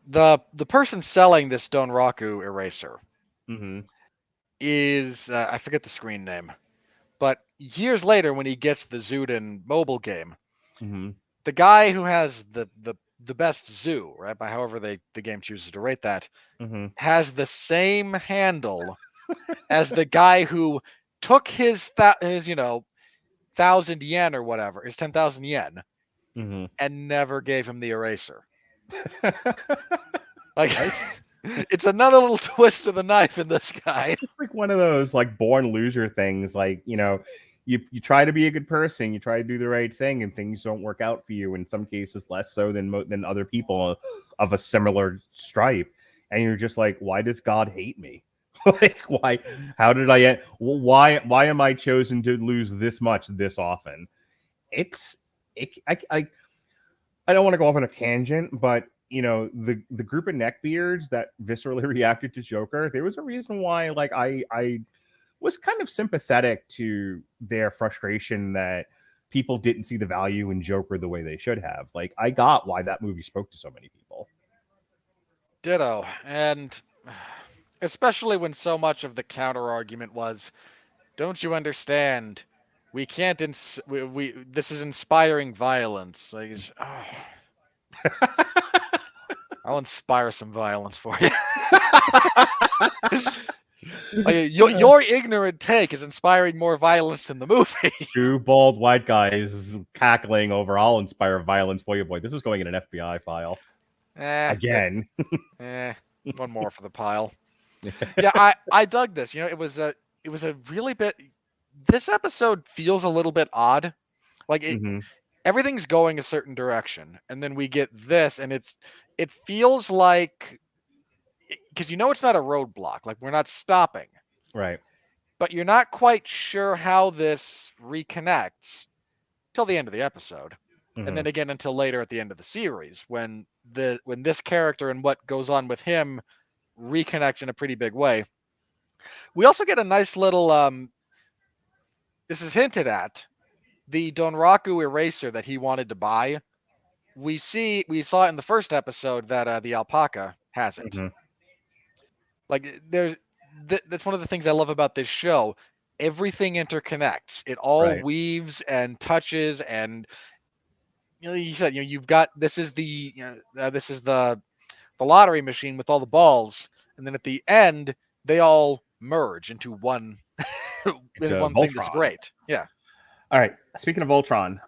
Speaker 5: The person selling this Donraku eraser is, I forget the screen name, but years later when he gets the Zuden mobile game, the guy who has the best zoo, right, by however the game chooses to rate that, has the same handle as the guy who took his 1,000 yen or whatever, his 10,000 yen, and never gave him the eraser. Like, it's another little twist of the knife in this guy.
Speaker 4: It's just like one of those like born loser things. Like, you know, you try to be a good person, you try to do the right thing, and things don't work out for you. In some cases, less so than other people of a similar stripe. And you're just like, why does God hate me? Like, why? How did I? Why am I chosen to lose this much this often? I don't want to go off on a tangent, but you know, the group of neckbeards that viscerally reacted to Joker, there was a reason why. Like, I was kind of sympathetic to their frustration that people didn't see the value in Joker the way they should have. Like, I got why that movie spoke to so many people.
Speaker 5: Ditto. And especially when so much of the counter argument was, don't you understand? We can't, this is inspiring violence. Like, I'll inspire some violence for you. Like, your ignorant take is inspiring more violence in the movie.
Speaker 4: Two bald white guys cackling over, I'll inspire violence for you, boy. This is going in an FBI file. Again.
Speaker 5: One more for the pile. Yeah, I dug this. You know, it was a really bit. This episode feels a little bit odd. Like, everything's going a certain direction, and then we get this, and it feels like, because you know it's not a roadblock. Like, we're not stopping.
Speaker 4: Right.
Speaker 5: But you're not quite sure how this reconnects till the end of the episode. And then again until later at the end of the series, when this character and what goes on with him reconnects in a pretty big way. We also get a nice little this is hinted at, the Donraku eraser that he wanted to buy. We saw it in the first episode that the alpaca has it.
Speaker 4: Mhm.
Speaker 5: Like that's one of the things I love about this show. Everything interconnects. It all
Speaker 4: Right.
Speaker 5: weaves and touches, and you said you've got this is the the lottery machine with all the balls, and then at the end they all merge into one
Speaker 4: It's a
Speaker 5: one thing that's
Speaker 4: Voltron.
Speaker 5: great. Yeah.
Speaker 4: All right. Speaking of Voltron,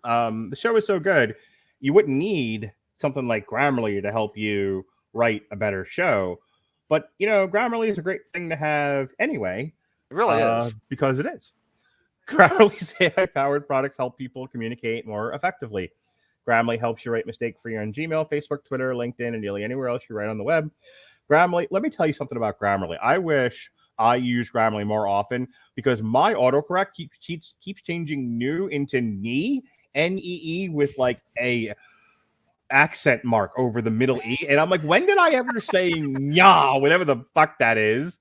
Speaker 4: the show is so good, you wouldn't need something like Grammarly to help you write a better show. But, Grammarly is a great thing to have anyway.
Speaker 5: It really is.
Speaker 4: Because it is. Grammarly's AI-powered products help people communicate more effectively. Grammarly helps you write mistake-free on Gmail, Facebook, Twitter, LinkedIn, and nearly anywhere else you write on the web. Grammarly, let me tell you something about Grammarly. I wish I use Grammarly more often because my autocorrect keeps changing new into knee, N-E-E, with like a accent mark over the middle E. And I'm like, when did I ever say nya, whatever the fuck that is?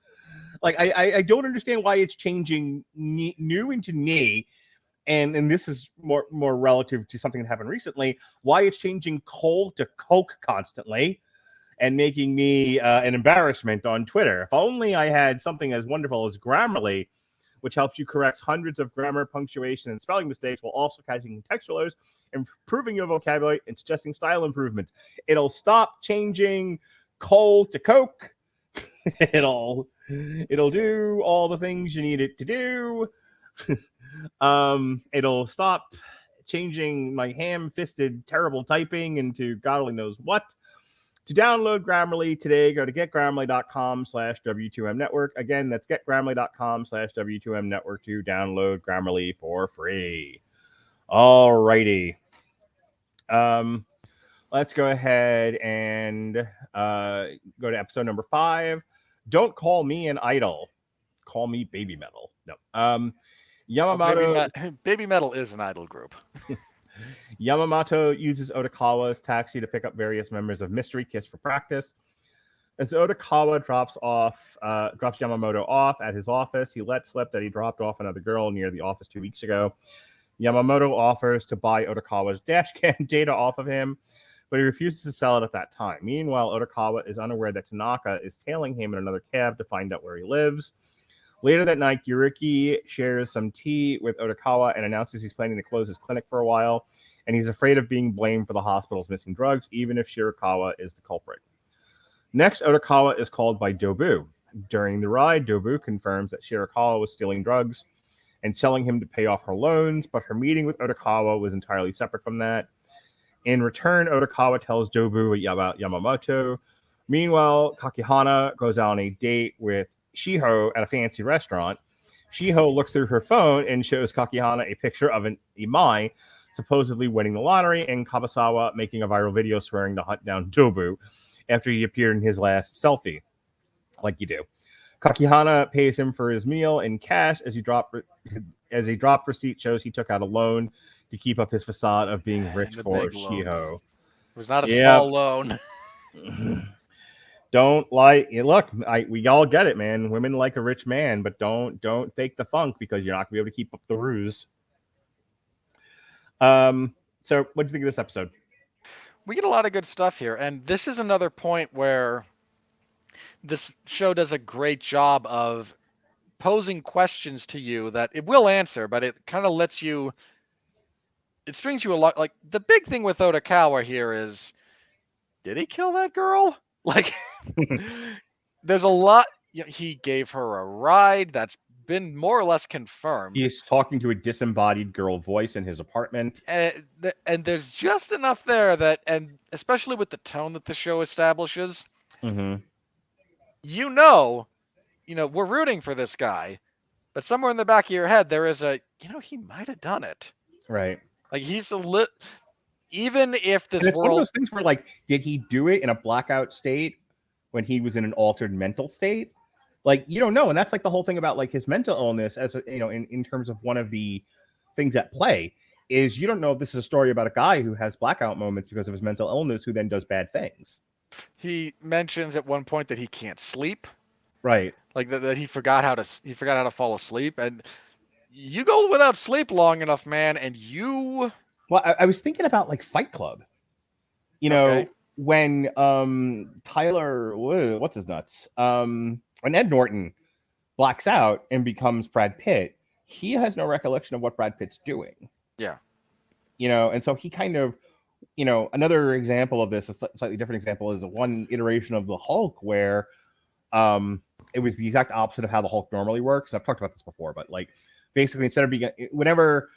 Speaker 4: Like, I don't understand why it's changing new into knee. And this is more relative to something that happened recently, why it's changing coal to coke constantly and making me an embarrassment on Twitter. If only I had something as wonderful as Grammarly, which helps you correct hundreds of grammar, punctuation, and spelling mistakes while also catching contextual errors, improving your vocabulary, and suggesting style improvements. It'll stop changing coal to coke. It'll do all the things you need it to do. It'll stop changing my ham-fisted terrible typing into God only knows what. To download Grammarly today, go to getgrammarly.com/W2M network. Again, that's getgrammarly.com/W2M network to download Grammarly for free. All righty. Let's go ahead and go to episode number 5. Don't call me an idol. Call me Baby Metal. No. Yamamoto.
Speaker 5: Baby Metal is an idol group.
Speaker 4: Yamamoto uses Odokawa's taxi to pick up various members of Mystery Kiss for practice. As Odokawa drops Yamamoto off at his office, he lets slip that he dropped off another girl near the office 2 weeks ago. Yamamoto offers to buy Odokawa's dashcam data off of him, but he refuses to sell it at that time. Meanwhile, Odokawa is unaware that Tanaka is tailing him in another cab to find out where he lives. Later that night, Yuriki shares some tea with Odokawa and announces he's planning to close his clinic for a while, and he's afraid of being blamed for the hospital's missing drugs, even if Shirakawa is the culprit. Next, Odokawa is called by Dobu. During the ride, Dobu confirms that Shirakawa was stealing drugs and selling him to pay off her loans, but her meeting with Odokawa was entirely separate from that. In return, Odokawa tells Dobu about Yamamoto. Meanwhile, Kakihana goes out on a date with Shiho at a fancy restaurant. Shiho looks through her phone and shows Kakihana a picture of an Imai supposedly winning the lottery, and Kabasawa making a viral video swearing to hunt down Dobu after he appeared in his last selfie, like you do. Kakihana pays him for his meal in cash as a dropped receipt shows he took out a loan to keep up his facade of being rich for Shiho.
Speaker 5: It was not a small loan.
Speaker 4: Don't like it. Look, we all get it, man. Women like a rich man, but don't fake the funk because you're not gonna be able to keep up the ruse. So what do you think of this episode?
Speaker 5: We get a lot of good stuff here, and this is another point where this show does a great job of posing questions to you that it will answer, but it kind of lets you, it strings you a lot. Like the big thing with Odokawa here is, did he kill that girl? Like, there's a lot. He gave her a ride. That's been more or less confirmed.
Speaker 4: He's talking to a disembodied girl voice in his apartment.
Speaker 5: And there's just enough there that, and especially with the tone that the show establishes, we're rooting for this guy, but somewhere in the back of your head, there is he might have done it.
Speaker 4: Right.
Speaker 5: Like he's even if this
Speaker 4: it's one of those things where, like, did he do it in a blackout state when he was in an altered mental state? Like, you don't know. And that's like the whole thing about like his mental illness as in terms of one of the things at play is you don't know if this is a story about a guy who has blackout moments because of his mental illness, who then does bad things.
Speaker 5: He mentions at one point that he can't sleep,
Speaker 4: Right.
Speaker 5: like that he forgot how to fall asleep, and you go without sleep long enough, man, and you
Speaker 4: Well, I was thinking about like Fight Club. You
Speaker 5: okay.
Speaker 4: know, when Tyler, what's his nuts? When Ed Norton blacks out and becomes Brad Pitt, he has no recollection of what Brad Pitt's doing.
Speaker 5: Yeah.
Speaker 4: You know, and so he kind of, you know, another example of this, a slightly different example, is one iteration of the Hulk where it was the exact opposite of how the Hulk normally works. I've talked about this before, but like basically instead of being whenever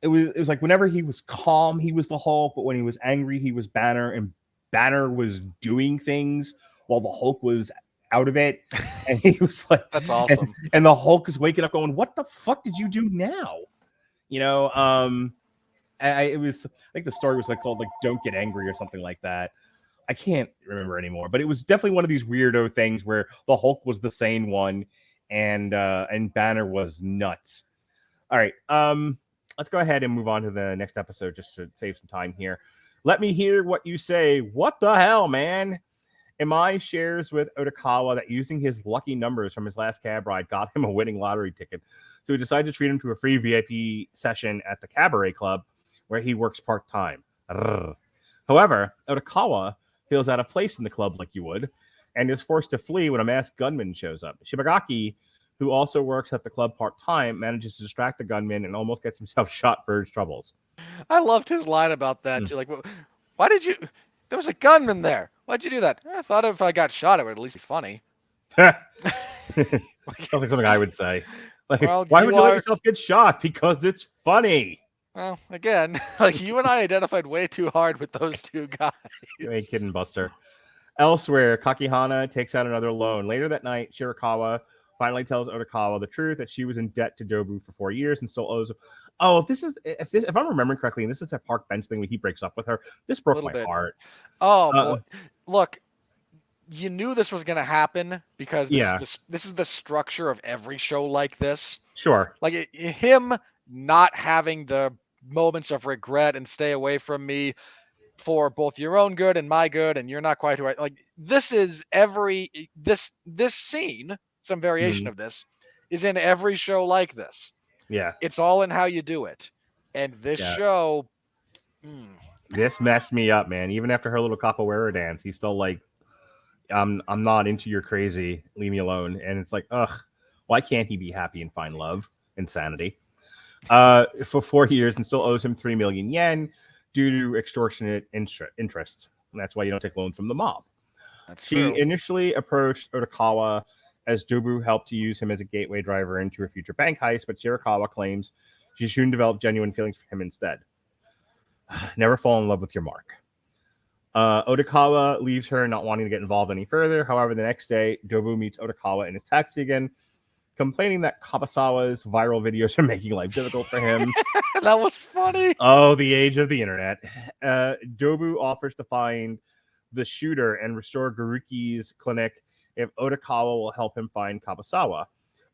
Speaker 4: it was like whenever he was calm, he was the Hulk, but when he was angry, he was Banner, and Banner was doing things while the Hulk was out of it, and he was like,
Speaker 5: That's awesome.
Speaker 4: and the Hulk is waking up going, "What the fuck did you do now?" You know, it was, I think the story was like called like "Don't Get Angry" or something like that. I can't remember anymore, but it was definitely one of these weirdo things where the Hulk was the sane one, and Banner was nuts. All right, let's go ahead and move on to the next episode just to save some time here. Let me hear what you say. What the hell, man? Imai shares with Odokawa that using his lucky numbers from his last cab ride got him a winning lottery ticket, so he decided to treat him to a free VIP session at the Cabaret Club, where he works part-time. However, Odokawa feels out of place in the club like you would, and is forced to flee when a masked gunman shows up. Shibagaki, who also works at the club part-time, manages to distract the gunman and almost gets himself shot for his troubles.
Speaker 5: I loved his line about that too. Like, why did you? There was a gunman there. Why'd you do that? I thought if I got shot, it would at least be funny.
Speaker 4: Sounds like something I would say. Like,
Speaker 5: Well,
Speaker 4: why
Speaker 5: you
Speaker 4: would you let
Speaker 5: are-
Speaker 4: yourself get shot? Because it's funny.
Speaker 5: Well, again, like you and I identified way too hard with those two guys.
Speaker 4: You ain't kidding, Buster. Elsewhere, Kakihana takes out another loan. Later that night, Shirakawa finally tells Odokawa the truth that she was in debt to Dobu for 4 years and still owes. Oh, if I'm remembering correctly, and this is that park bench thing where he breaks up with her, this broke my heart.
Speaker 5: Oh boy, look, you knew this was gonna happen because
Speaker 4: Yeah.
Speaker 5: this is the structure of every show like this.
Speaker 4: Sure.
Speaker 5: Like him not having the moments of regret and stay away from me for both your own good and my good, and you're not quite right. Like this is this scene, some variation of this, is in every show like this.
Speaker 4: Yeah.
Speaker 5: It's all in how you do it, and this show.
Speaker 4: This messed me up, man. Even after her little capoeira dance, he's still like, I'm not into your crazy. Leave me alone. And it's like, ugh, why can't he be happy and find love? Insanity. For 4 years and still owes him 3 million yen due to extortionate interest. And that's why you don't take loans from the mob. She initially approached Odokawa as Dobu helped to use him as a gateway driver into a future bank heist, but Shirakawa claims she soon developed genuine feelings for him instead. Never fall in love with your mark. Odokawa leaves her, not wanting to get involved any further. However, the next day, Dobu meets Odokawa in his taxi again, complaining that Kabasawa's viral videos are making life difficult for him.
Speaker 5: That was funny.
Speaker 4: Oh, the age of the internet. Dobu offers to find the shooter and restore Garuki's clinic if Odokawa will help him find Kabasawa.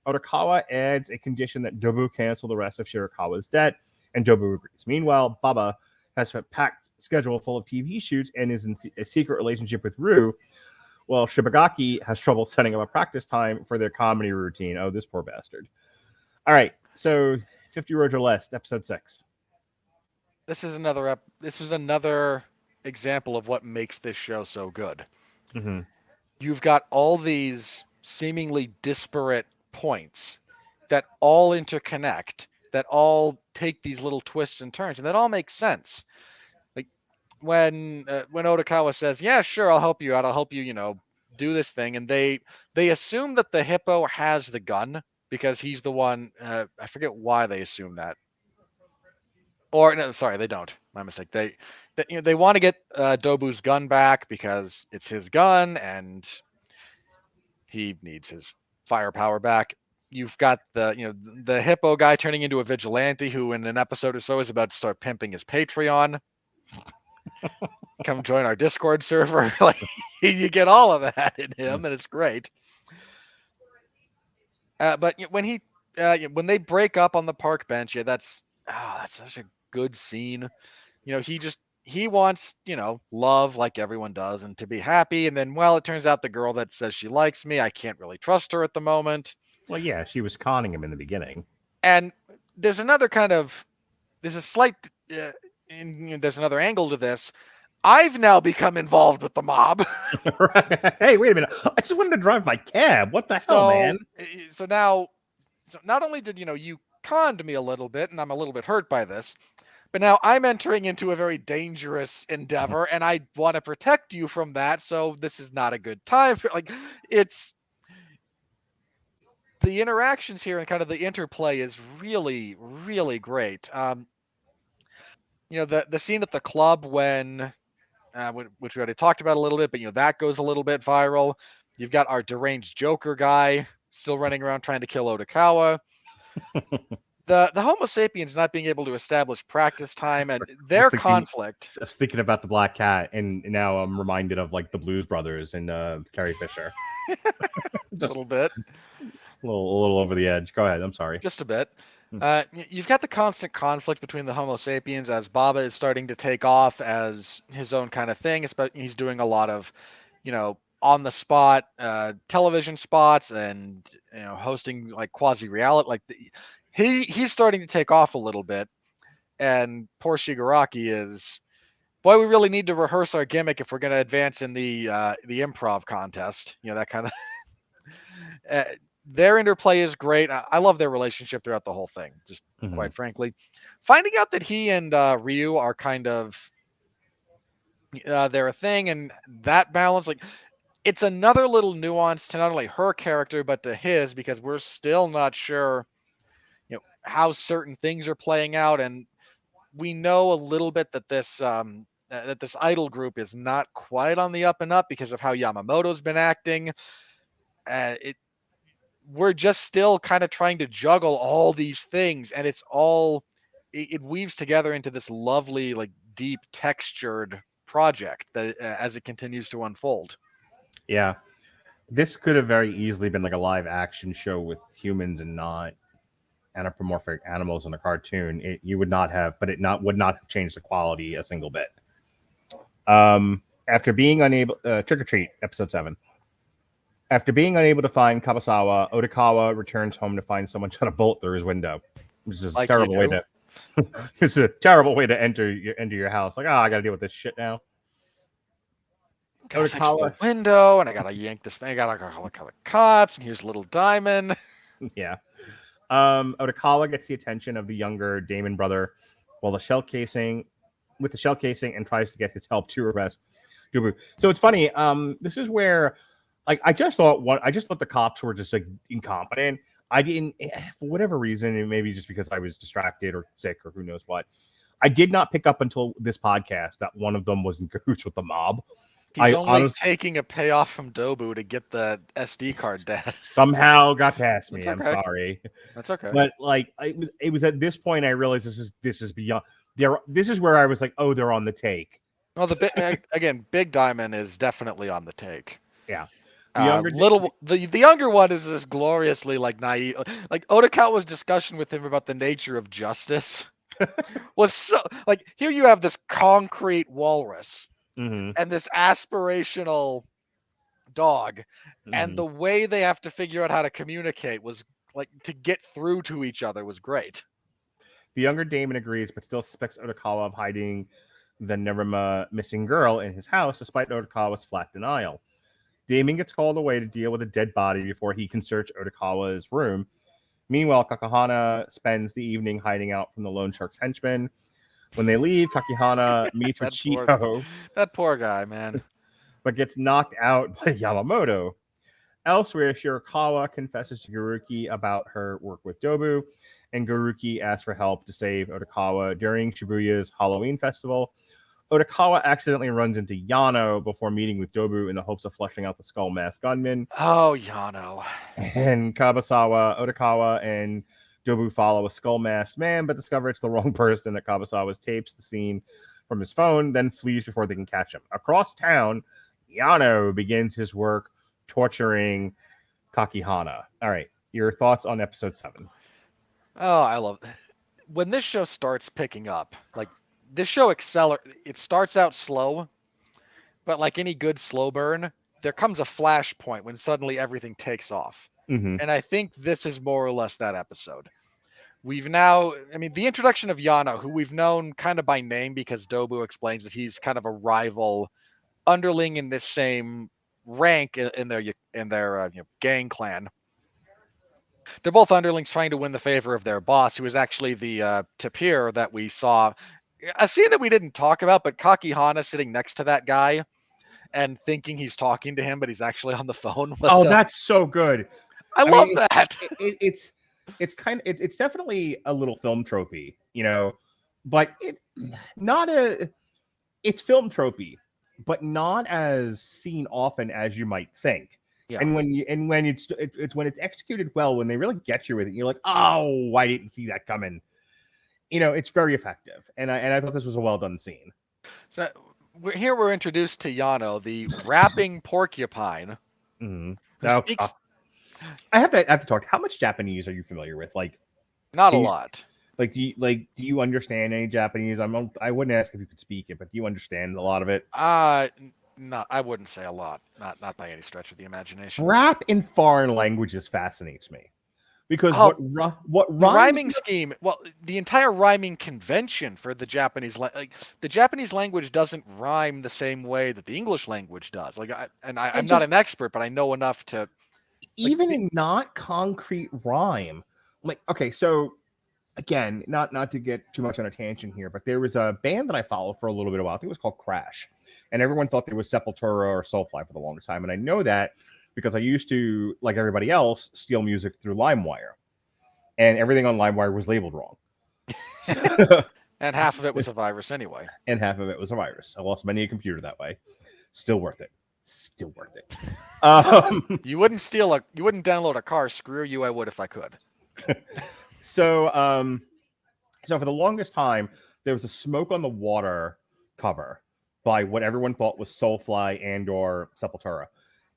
Speaker 4: Odokawa adds a condition that Dobu cancel the rest of Shirakawa's debt, and Dobu agrees. Meanwhile, Baba has a packed schedule full of TV shoots and is in a secret relationship with Ryu, while Shibagaki has trouble setting up a practice time for their comedy routine. Oh, this poor bastard. All right, so 50 Words or Less, episode 6.
Speaker 5: This is another example of what makes this show so good.
Speaker 4: Mm-hmm.
Speaker 5: You've got all these seemingly disparate points that all interconnect, that all take these little twists and turns, and that all makes sense. Like when Odokawa says, "Yeah, sure, I'll help you out. I'll help you, do this thing," and they assume that the hippo has the gun because he's the one. I forget why they assume that. Or no, sorry, they don't. My mistake. They want to get Dobu's gun back because it's his gun and he needs his firepower back. You've got the hippo guy turning into a vigilante who in an episode or so is about to start pimping his Patreon. Come join our Discord server. Like you get all of that in him, and it's great. But when they break up on the park bench, that's such a good scene. He he wants, love like everyone does and to be happy. And then, well, it turns out the girl that says she likes me, I can't really trust her at the moment.
Speaker 4: Well, yeah, she was conning him in the beginning.
Speaker 5: And there's another there's a slight, there's another angle to this. I've now become involved with the mob.
Speaker 4: Hey, wait a minute. I just wanted to drive my cab. What the hell, man?
Speaker 5: So now, not only did, you conned me a little bit, and I'm a little bit hurt by this, but now I'm entering into a very dangerous endeavor, and I want to protect you from that. So this is not a good time for it's the interactions here and kind of the interplay is really, really great. The scene at the club when, which we already talked about a little bit, but that goes a little bit viral. You've got our deranged Joker guy still running around trying to kill Odokawa. The Homo sapiens not being able to establish practice time and their conflict.
Speaker 4: I was thinking about the Black Cat, and now I'm reminded of the Blues Brothers and Carrie Fisher.
Speaker 5: Just a little bit.
Speaker 4: A little over the edge. Go ahead. I'm sorry.
Speaker 5: Just a bit. You've got the constant conflict between the Homo sapiens as Baba is starting to take off as his own kind of thing. He's doing a lot of, on the spot television spots and hosting quasi reality. He's starting to take off a little bit, and poor Shigaraki is. Boy, we really need to rehearse our gimmick if we're going to advance in the improv contest. That kind of. Their interplay is great. I love their relationship throughout the whole thing, just quite frankly. Finding out that he and Ryu are kind of they're a thing, and that balance, it's another little nuance to not only her character but to his, because we're still not sure, how certain things are playing out, and we know a little bit that this idol group is not quite on the up and up because of how Yamamoto's been acting. We're just still kind of trying to juggle all these things, and it weaves together into this lovely, deep textured project that as it continues to unfold.
Speaker 4: Yeah, this could have very easily been a live action show with humans and not anthropomorphic animals in a cartoon. You would not have, but would not have changed the quality a single bit. After being unable, Trick or Treat, episode 7. After being unable to find Kabasawa, Odokawa returns home to find someone shot a bolt through his window, which is a terrible way to. It's a terrible way to enter your house. I got to deal with this shit now.
Speaker 5: Odokawa window, and I gotta yank this thing. I gotta call the cops, and here's Little Diamond.
Speaker 4: Yeah. Odokawa gets the attention of the younger Damon brother with the shell casing, and tries to get his help to arrest Dubu. So it's funny. This is where. I just thought the cops were just incompetent. I didn't, for whatever reason, and maybe just because I was distracted or sick or who knows what. I did not pick up until this podcast that one of them was in cahoots with the mob.
Speaker 5: He's only taking a payoff from Dobu to get the SD card death.
Speaker 4: Somehow got past me.
Speaker 5: Okay.
Speaker 4: I'm sorry.
Speaker 5: That's okay.
Speaker 4: But it was at this point I realized this is beyond. This is where I was oh, they're on the take.
Speaker 5: Well, Big Diamond is definitely on the take.
Speaker 4: Yeah.
Speaker 5: The younger one is just gloriously naive. Odokawa's discussion with him about the nature of justice was so here you have this concrete walrus and this aspirational dog, and the way they have to figure out how to communicate was to get through to each other was great.
Speaker 4: The younger Damon agrees, but still suspects Odokawa of hiding the Nerima missing girl in his house, despite Odokawa's flat denial. Damon gets called away to deal with a dead body before he can search Odokawa's room. Meanwhile, Kakihana spends the evening hiding out from the loan shark's henchmen. When they leave, Kakihana meets with Chiho.
Speaker 5: That poor guy, man.
Speaker 4: But gets knocked out by Yamamoto. Elsewhere, Shirakawa confesses to Garuki about her work with Dobu, and Garuki asks for help to save Odokawa during Shibuya's Halloween festival. Odokawa accidentally runs into Yano before meeting with Dobu in the hopes of flushing out the skull mask gunman.
Speaker 5: Oh, Yano.
Speaker 4: And Kabasawa, Odokawa, and Dobu follow a skull masked man, but discover it's the wrong person. That Kabasawa tapes the scene from his phone, then flees before they can catch him. Across town, Yano begins his work torturing Kakihana. All right, your thoughts on episode 7?
Speaker 5: Oh, I love it. When this show starts picking up, this show it starts out slow, but like any good slow burn, there comes a flashpoint when suddenly everything takes off.
Speaker 4: Mm-hmm.
Speaker 5: And I think this is more or less that episode. We've now, I mean, the introduction of Yano, who we've known kind of by name because Dobu explains that he's kind of a rival underling in this same rank in their gang clan. They're both underlings trying to win the favor of their boss, who is actually the tapir that we saw. A scene that we didn't talk about, but Kakihana sitting next to that guy and thinking he's talking to him, but he's actually on the phone.
Speaker 4: Oh, that's so good.
Speaker 5: I love that.
Speaker 4: It's definitely a little film tropey, but it's film tropey, but not as seen often as you might think.
Speaker 5: Yeah.
Speaker 4: And when it's executed well, when they really get you with it, you're like, oh, I didn't see that coming. It's very effective, and I thought this was a well done scene.
Speaker 5: So we're introduced to Yano, the rapping porcupine.
Speaker 4: Mm-hmm. Now, I have to talk. How much Japanese are you familiar with? Like,
Speaker 5: not a lot.
Speaker 4: Like, do you understand any Japanese? I wouldn't ask if you could speak it, but do you understand a lot of it?
Speaker 5: No, I wouldn't say a lot. Not by any stretch of the imagination.
Speaker 4: Rap in foreign languages fascinates me because what
Speaker 5: rhyming scheme? Well, the entire rhyming convention for the Japanese the Japanese language doesn't rhyme the same way that the English language does. I'm not an expert, but I know enough to.
Speaker 4: Even in not concrete rhyme, like, okay, so again, not to get too much on a tangent here, but there was a band that I followed for a little bit of a while. I think it was called Crash, and everyone thought they was Sepultura or Soulfly for the longest time, and I know that because I used to, like everybody else, steal music through LimeWire, and everything on LimeWire was labeled wrong.
Speaker 5: And half of it was a virus anyway.
Speaker 4: And half of it was a virus. I lost many a computer that way. Still worth it.
Speaker 5: You wouldn't download a car. Screw you, I would if I could.
Speaker 4: So for the longest time, there was a Smoke on the Water cover by what everyone thought was Soulfly and or Sepultura,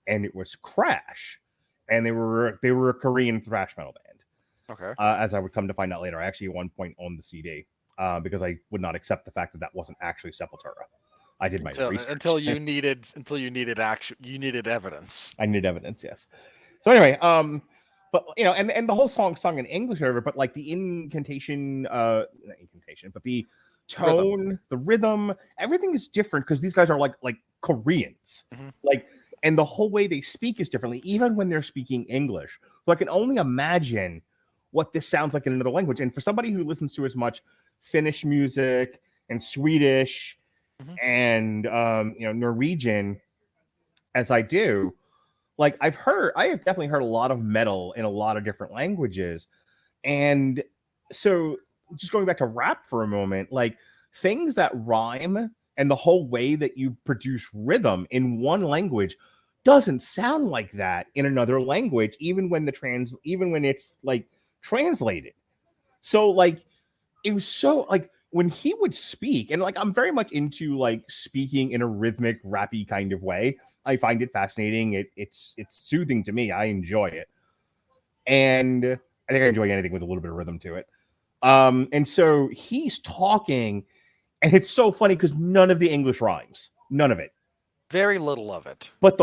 Speaker 4: and it was Crash, and they were a Korean thrash metal band.
Speaker 5: Okay.
Speaker 4: As I would come to find out later, I actually at one point owned the CD because I would not accept the fact that wasn't actually Sepultura. I did my research
Speaker 5: until you needed evidence.
Speaker 4: I needed evidence, yes. So anyway, but and the whole song sung in English or whatever, but like the incantation, not incantation, but the tone, the rhythm, everything is different because these guys are like Koreans, and the whole way they speak is differently, even when they're speaking English. So I can only imagine what this sounds like in another language. And for somebody who listens to as much Finnish music and Swedish and Norwegian as I do, like I have definitely heard a lot of metal in a lot of different languages. And so just going back to rap for a moment, like things that rhyme and the whole way that you produce rhythm in one language doesn't sound like that in another language, even when it's like translated. So like it was so like when he would speak, and like I'm very much into like speaking in a rhythmic, rappy kind of way. I find it fascinating. It's soothing to me. I enjoy it, and I think I enjoy anything with a little bit of rhythm to it. And so he's talking, and it's so funny because none of the English rhymes, none of it,
Speaker 5: very little of it.
Speaker 4: But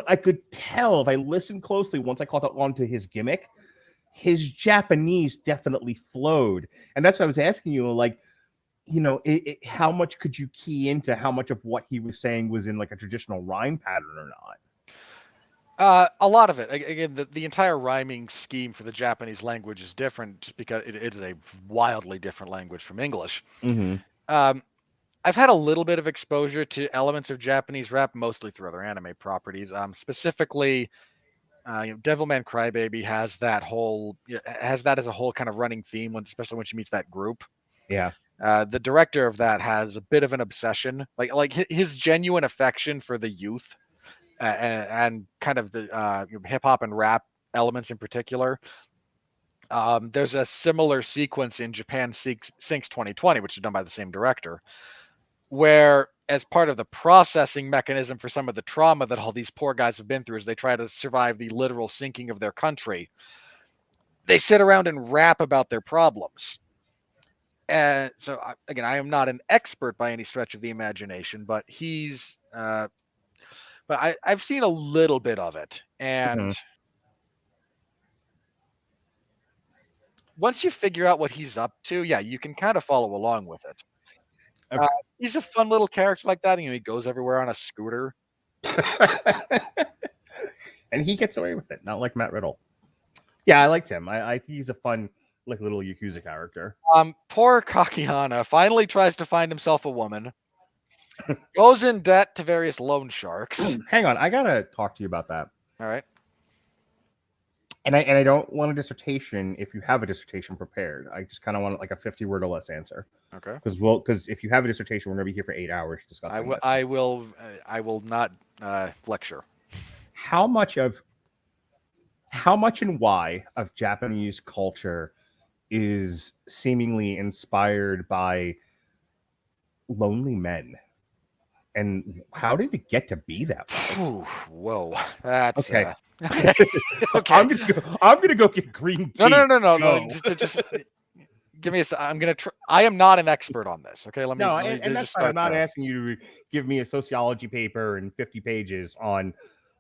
Speaker 4: I could tell if I listened closely once I caught on to his gimmick, his Japanese definitely flowed, and that's what I was asking you, like. How much could you key into how much of what he was saying was in like a traditional rhyme pattern or
Speaker 5: not? A lot of it. Again, the entire rhyming scheme for the Japanese language is different just because it is a wildly different language from English.
Speaker 4: Mm-hmm.
Speaker 5: I've had a little bit of exposure to elements of Japanese rap, mostly through other anime properties. Specifically, Devilman Crybaby has that as a whole kind of running theme, especially when she meets that group.
Speaker 4: Yeah.
Speaker 5: The director of that has a bit of an obsession, like his genuine affection for the youth, and kind of the hip hop and rap elements in particular. There's a similar sequence in Japan Sinks 2020, which is done by the same director, where as part of the processing mechanism for some of the trauma that all these poor guys have been through as they try to survive the literal sinking of their country, they sit around and rap about their problems. So again, I am not an expert by any stretch of the imagination, but I've seen a little bit of it, and once you figure out what he's up to, yeah, you can kind of follow along with it.
Speaker 4: Okay.
Speaker 5: He's a fun little character like that. He goes everywhere on a scooter.
Speaker 4: And he gets away with it, not like Matt Riddle. Yeah, I liked him. I think he's a fun, like, little Yakuza character.
Speaker 5: Poor Kakihana finally tries to find himself a woman, goes in debt to various loan sharks.
Speaker 4: Hang on, I gotta talk to you about that.
Speaker 5: All right.
Speaker 4: And I don't want a dissertation if you have a dissertation prepared. I just kind of want like a 50-word or less answer.
Speaker 5: Okay.
Speaker 4: Because if you have a dissertation, we're gonna be here for 8 hours discussing this.
Speaker 5: I will not lecture.
Speaker 4: How much and why of Japanese culture is seemingly inspired by lonely men? And how did it get to be that way?
Speaker 5: Ooh, whoa, that's
Speaker 4: okay.
Speaker 5: Okay.
Speaker 4: I'm gonna go get green tea.
Speaker 5: No. Just give me a. I'm gonna. I am not an expert on this. Okay, let me.
Speaker 4: No,
Speaker 5: let me
Speaker 4: and that's fine. I'm not asking you to give me a sociology paper and 50 pages on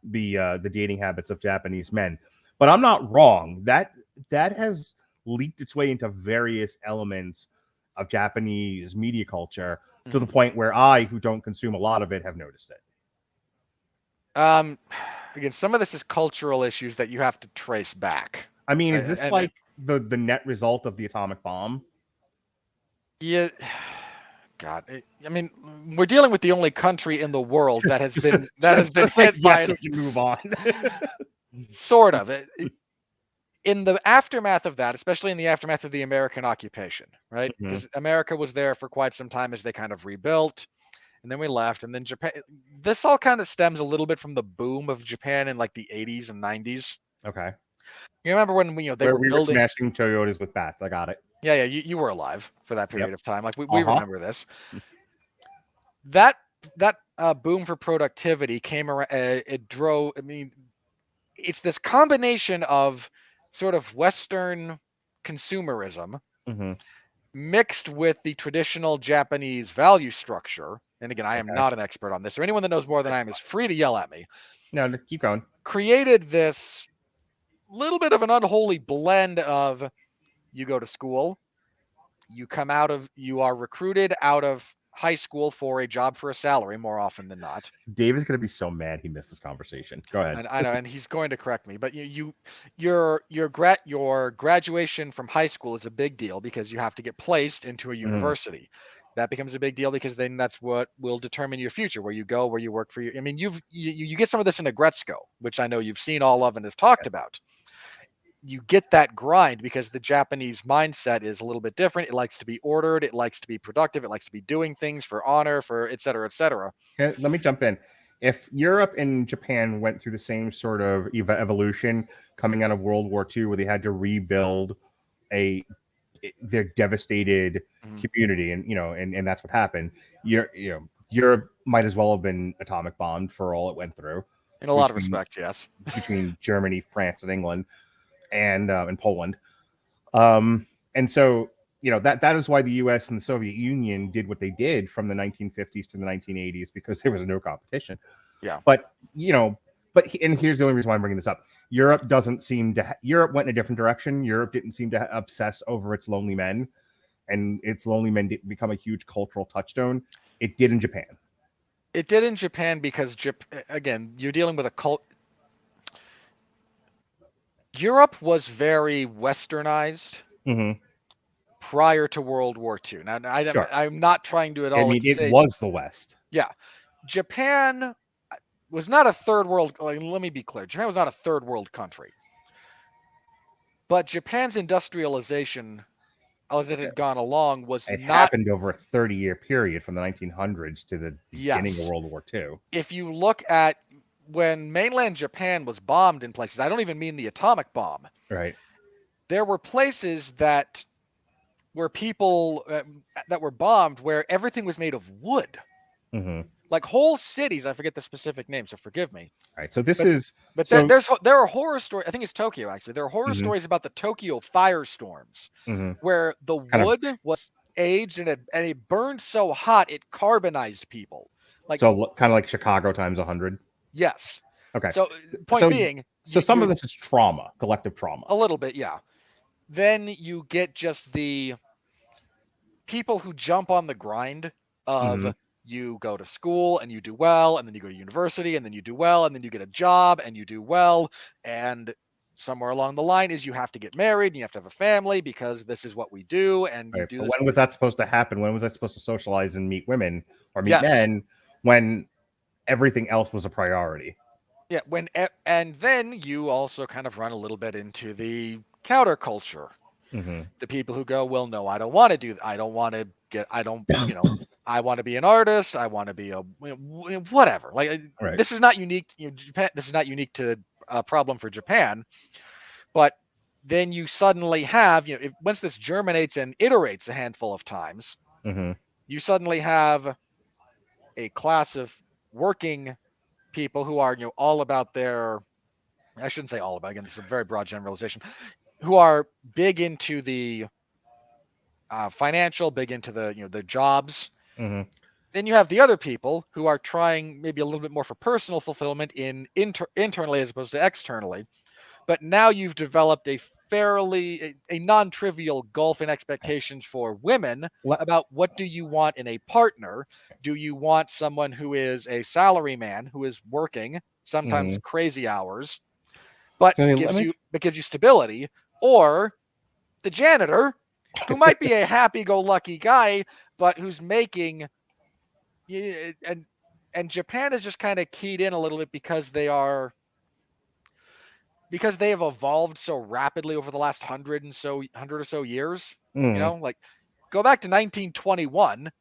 Speaker 4: the dating habits of Japanese men, but I'm not wrong. That has leaked its way into various elements of Japanese media culture to the point where I, who don't consume a lot of it, have noticed it.
Speaker 5: Again, some of this is cultural issues that you have to trace back.
Speaker 4: I mean, is this like the net result of the atomic bomb?
Speaker 5: Yeah. God, I mean, we're dealing with the only country in the world that has been hit by it.
Speaker 4: So we can move on.
Speaker 5: Sort of. In the aftermath of that, especially in the aftermath of the American occupation, right? Because America was there for quite some time as they kind of rebuilt, and then we left, and then Japan. This all kind of stems a little bit from the boom of Japan in like the 80s and 90s.
Speaker 4: Okay.
Speaker 5: You remember when they were building
Speaker 4: smashing Toyotas with bats? I got it.
Speaker 5: Yeah. You were alive for that period of time. Like we remember this. That boom for productivity came around. It drove. I mean, it's this combination of sort of Western consumerism mixed with the traditional Japanese value structure. And again, I am not an expert on this, or anyone that knows more than I am is free to yell at me.
Speaker 4: No, keep going.
Speaker 5: Created this little bit of an unholy blend of you go to school, you are recruited out of high school for a job for a salary more often than not.
Speaker 4: Dave is going to be so mad he missed this conversation. Go ahead.
Speaker 5: And I know, and he's going to correct me, but your graduation from high school is a big deal because you have to get placed into a university. That becomes a big deal because then that's what will determine your future, where you go, where you work for you. I mean, you get some of this in Agretzko, which I know you've seen all of and have talked about. You get that grind because the Japanese mindset is a little bit different. It likes to be ordered. It likes to be productive. It likes to be doing things for honor, for et cetera, et cetera.
Speaker 4: Let me jump in. If Europe and Japan went through the same sort of evolution coming out of World War II, where they had to rebuild their devastated community, and that's what happened. Europe might as well have been atomic bombed for all it went through.
Speaker 5: In a lot of respect, yes.
Speaker 4: Between Germany, France, and England. And Poland, and so that is why the U.S. and the Soviet Union did what they did from the 1950s to the 1980s, because there was no competition.
Speaker 5: Yeah.
Speaker 4: But and here's the only reason why I'm bringing this up: Europe doesn't seem to. Europe went in a different direction. Europe didn't seem to obsess over its lonely men, and its lonely men didn't become a huge cultural touchstone. It did in Japan.
Speaker 5: It did in Japan because again, you're dealing with a cult. Europe was very westernized prior to World War II. Now, I'm not trying to at all.
Speaker 4: I mean, it was the West.
Speaker 5: Yeah. Japan was not a third world. Let me be clear. Japan was not a third world country. But Japan's industrialization, as it had gone along,
Speaker 4: happened over a 30-year period from the 1900s to the beginning of World War II.
Speaker 5: If you look at when mainland Japan was bombed in places, I don't even mean the atomic bomb.
Speaker 4: Right.
Speaker 5: There were places that were people that were bombed where everything was made of wood. Like whole cities. I forget the specific name, so forgive me.
Speaker 4: All right. So
Speaker 5: there are horror stories. I think it's Tokyo, actually. There are horror stories about the Tokyo firestorms where the wood was aged and it burned so hot it carbonized people. Like,
Speaker 4: So kind of like Chicago times 100.
Speaker 5: yes.
Speaker 4: Okay.
Speaker 5: So point
Speaker 4: So
Speaker 5: being,
Speaker 4: some of
Speaker 5: you
Speaker 4: this is trauma, collective trauma.
Speaker 5: a little bit, yeah. Then you get just the people who jump on the grind of
Speaker 4: Mhm.
Speaker 5: you go to school and you do well, and then you go to university and then you do well, and then you get a job and you do well, and somewhere along the line is you have to get married and you have to have a family because this is what we do, and you
Speaker 4: Right.
Speaker 5: do
Speaker 4: But
Speaker 5: this.
Speaker 4: when was that supposed to happen? When was I supposed to socialize and meet women or meet
Speaker 5: Yes.
Speaker 4: men when everything else was a priority?
Speaker 5: Yeah, and then you also kind of run a little bit into the counterculture.
Speaker 4: Mm-hmm.
Speaker 5: The people who go, well, no, I don't want to do that. I don't want to get, I don't, I want to be an artist. I want to be a whatever. Like,
Speaker 4: Right.
Speaker 5: this is not unique. Japan. This is not unique to a problem for Japan. But then you suddenly have, once this germinates and iterates a handful of times,
Speaker 4: Mm-hmm.
Speaker 5: you suddenly have a class of working people who are, all about their. I shouldn't say all about. Again, this is a very broad generalization. Who are big into the financial, big into the jobs.
Speaker 4: Mm-hmm.
Speaker 5: Then you have the other people who are trying maybe a little bit more for personal fulfillment internally as opposed to externally. But now you've developed a non-trivial gulf in expectations for women about what do you want in a partner. Do you want someone who is a salary man who is working sometimes
Speaker 4: Mm-hmm.
Speaker 5: crazy hours, but
Speaker 4: So
Speaker 5: gives you stability, or the janitor who might be a happy-go-lucky guy but who's making and Japan is just kind of keyed in a little bit because they have evolved so rapidly over the last 100 or so years.
Speaker 4: mm-hmm.
Speaker 5: Like, go back to 1921,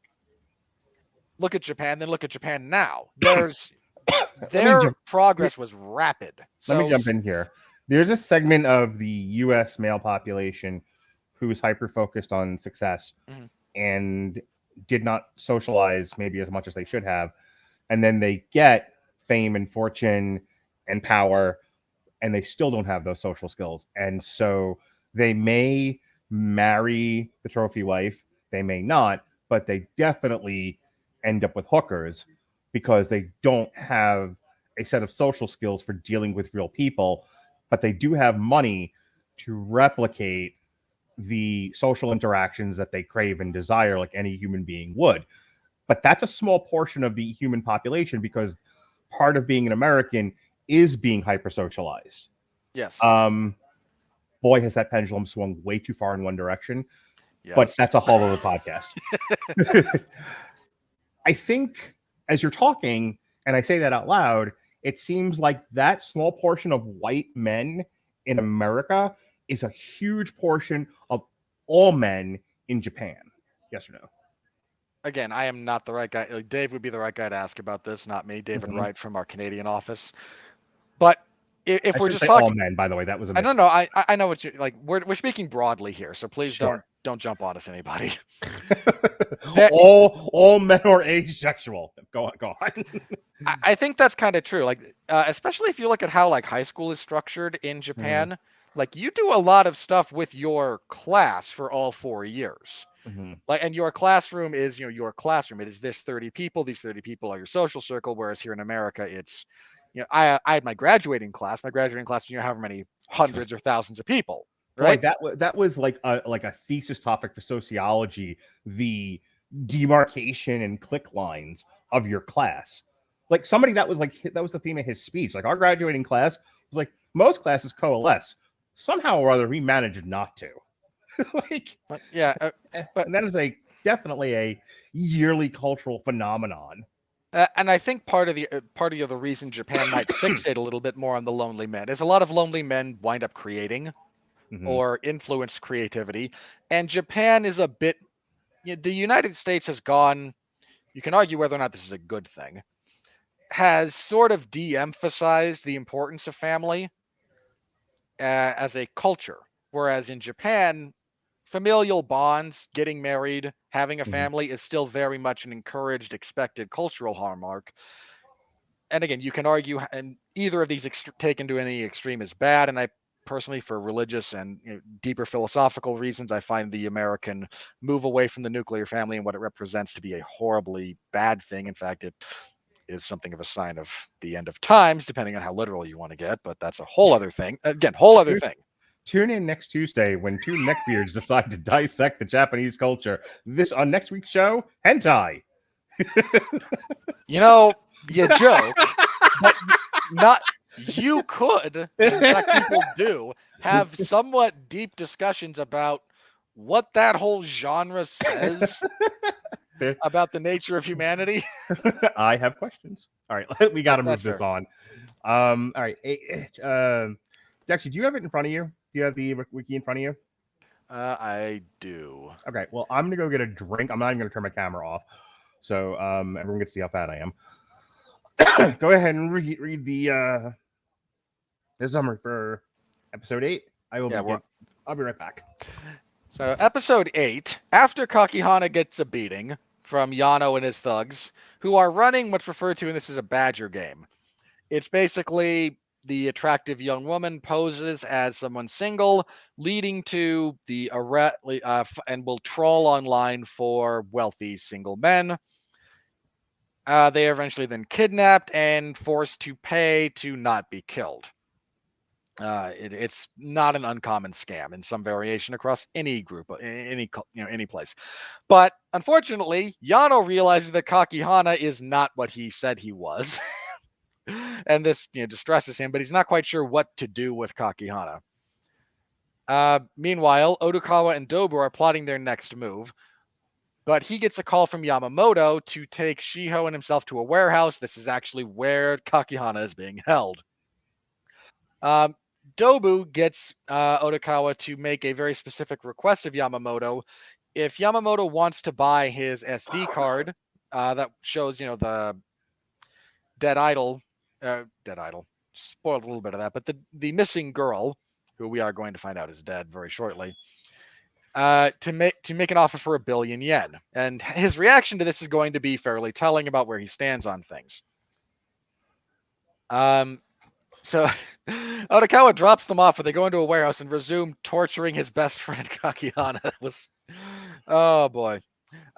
Speaker 5: look at Japan, then look at Japan now. Their progress was rapid.
Speaker 4: Let me
Speaker 5: So
Speaker 4: jump in here. There's a segment of the U.S. male population who is hyper focused on success
Speaker 5: Mhm.
Speaker 4: and did not socialize maybe as much as they should have, and then they get fame and fortune and power, and they still don't have those social skills, and so they may marry the trophy wife, they may not, but they definitely end up with hookers because they don't have a set of social skills for dealing with real people, but they do have money to replicate the social interactions that they crave and desire like any human being would. But that's a small portion of the human population because part of being an American is being hyper socialized.
Speaker 5: yes,
Speaker 4: Boy, has that pendulum swung way too far in one direction, but
Speaker 5: yes,
Speaker 4: that's a whole other podcast. I think as you're talking, and I say that out loud, it seems like that small portion of white men in America is a huge portion of all men in Japan. Yes or no?
Speaker 5: again, I am not the right guy. Dave would be the right guy to ask about this, not me, David
Speaker 4: Mhm.
Speaker 5: Wright from our Canadian office. But if
Speaker 4: I
Speaker 5: we're
Speaker 4: shouldn't
Speaker 5: just
Speaker 4: say all
Speaker 5: talking,
Speaker 4: men, by the way. That was a
Speaker 5: I don't
Speaker 4: mistake.
Speaker 5: know. I know what you like. We're speaking broadly here, so please
Speaker 4: Sure.
Speaker 5: don't jump on us, anybody. That
Speaker 4: all men are asexual. Go on.
Speaker 5: I think that's kind of true. Like, especially if you look at how like high school is structured in Japan. Like, you do a lot of stuff with your class for all 4 years.
Speaker 4: Mhm.
Speaker 5: Like, and your classroom is your classroom. It is this 30 people. These 30 people are your social circle. Whereas here in America, it's I had my graduating class. My graduating class, however many hundreds or thousands of people,
Speaker 4: Boy,
Speaker 5: right?
Speaker 4: that was like a thesis topic for sociology, the demarcation and click lines of your class. Like somebody that was the theme of his speech. Like our graduating class was like most classes coalesce. Somehow or other, we managed not to. like,
Speaker 5: But yeah, but
Speaker 4: and that is definitely a yearly cultural phenomenon.
Speaker 5: and I think part of the reason Japan might fixate a little bit more on the lonely men is a lot of lonely men wind up creating
Speaker 4: Mhm.
Speaker 5: or influence creativity, and Japan is a bit. The United States has gone. You can argue whether or not this is a good thing. Has sort of de-emphasized the importance of family as a culture, whereas in Japan, familial bonds, getting married, having a
Speaker 4: Mhm.
Speaker 5: family is still very much an encouraged, expected cultural hallmark. And again, you can argue, and either of these taken to any extreme is bad. And personally, for religious and deeper philosophical reasons, I find the American move away from the nuclear family and what it represents to be a horribly bad thing. In fact, it is something of a sign of the end of times, depending on how literal you want to get. But that's a whole other thing. Again, whole other thing.
Speaker 4: Tune in next Tuesday when two neckbeards decide to dissect the Japanese culture. This on next week's show, hentai.
Speaker 5: You joke, but not. You could, in fact, people do have somewhat deep discussions about what that whole genre says about the nature of humanity.
Speaker 4: I have questions. All right, we got to move
Speaker 5: That's
Speaker 4: this on. All right, Dexter, do you have it in front of you? Do you have the wiki in front of you?
Speaker 5: I do.
Speaker 4: Okay, well, I'm gonna go get a drink. I'm not even gonna turn my camera off, so everyone gets to see how fat I am. Go ahead and read the summary for episode 8. I'll be right back.
Speaker 5: So, episode 8, after Kakihana gets a beating from Yano and his thugs, who are running what's referred to in this as a badger game. It's basically the attractive young woman poses as someone single, leading to the and will troll online for wealthy single men. They are eventually then kidnapped and forced to pay to not be killed. It's not an uncommon scam in some variation across any group, any place. But unfortunately, Yano realizes that Kakihana is not what he said he was, and this distresses him. But he's not quite sure what to do with Kakihana. Meanwhile, Odokawa and Dobu are plotting their next move. But he gets a call from Yamamoto to take Shiho and himself to a warehouse. This is actually where Kakihana is being held. Dobu gets Odokawa to make a very specific request of Yamamoto. If Yamamoto wants to buy his SD card that shows, the dead idol, spoiled a little bit of that, but the missing girl, who we are going to find out is dead very shortly, to make an offer for 1 billion yen. And his reaction to this is going to be fairly telling about where he stands on things. So Odokawa drops them off, but they go into a warehouse and resume torturing his best friend Kakihana. Oh boy.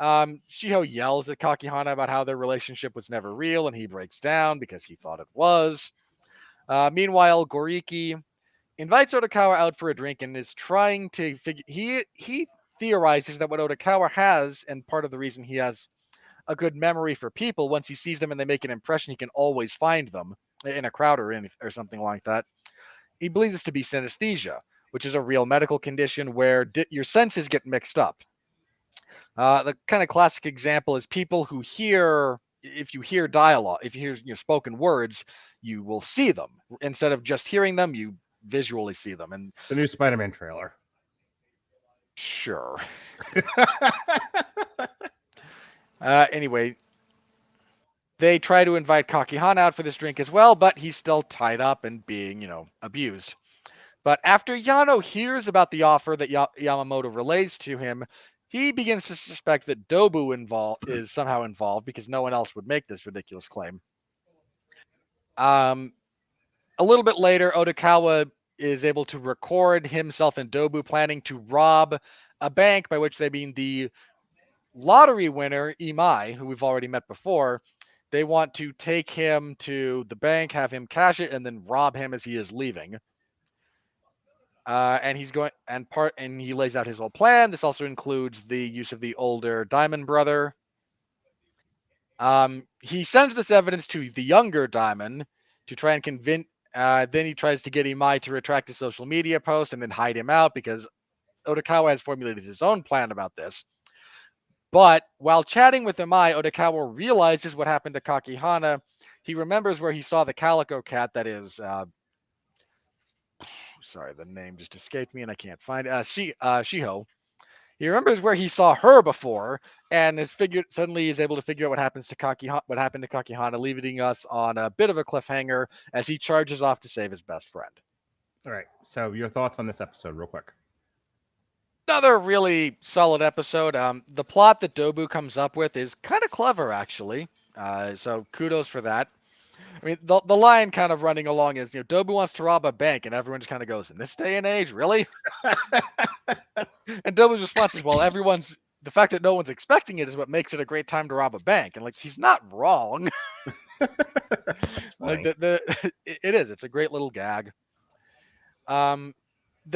Speaker 5: Shiho yells at Kakihana about how their relationship was never real, and he breaks down because he thought it was. Meanwhile, Goriki invites Odokawa out for a drink and is trying to figure. He theorizes that what Odokawa has, and part of the reason he has a good memory for people, once he sees them and they make an impression, he can always find them in a crowd or something like that. He believes this to be synesthesia, which is a real medical condition where your senses get mixed up. The kind of classic example is people who hear, if you hear dialogue, if you hear spoken words, you will see them. Instead of just hearing them, you visually see them. And
Speaker 4: the new Spider-Man trailer.
Speaker 5: Sure. Anyway, they try to invite Kakihana out for this drink as well, but he's still tied up and being, abused. But after Yano hears about the offer that Yamamoto relays to him, he begins to suspect that Dobu is somehow involved because no one else would make this ridiculous claim. A little bit later, Odokawa is able to record himself and Dobu planning to rob a bank, by which they mean the lottery winner, Imai, who we've already met before. They want to take him to the bank, have him cash it, and then rob him as he is leaving. And he's going and he lays out his whole plan. This also includes the use of the older Diamond brother. He sends this evidence to the younger Diamond to try and convince. Then he tries to get Imai to retract his social media post and then hide him out because Odokawa has formulated his own plan about this. But while chatting with Imai, Odokawa realizes what happened to Kakihana. He remembers where he saw the calico cat that is... sorry, the name just escaped me and I can't find it. Shiho. He remembers where he saw her before and suddenly is able to figure out what happened to Kakihana, leaving us on a bit of a cliffhanger as he charges off to save his best friend.
Speaker 4: All right, so your thoughts on this episode real quick.
Speaker 5: Another really solid episode. The plot that Dobu comes up with is kind of clever, actually. So kudos for that. I mean, the line kind of running along is, Dobu wants to rob a bank, and everyone just kind of goes, in this day and age, really? And Dobu's response is, well, the fact that no one's expecting it is what makes it a great time to rob a bank. And like, he's not wrong.
Speaker 4: That's
Speaker 5: Like
Speaker 4: funny.
Speaker 5: it is. It's a great little gag. The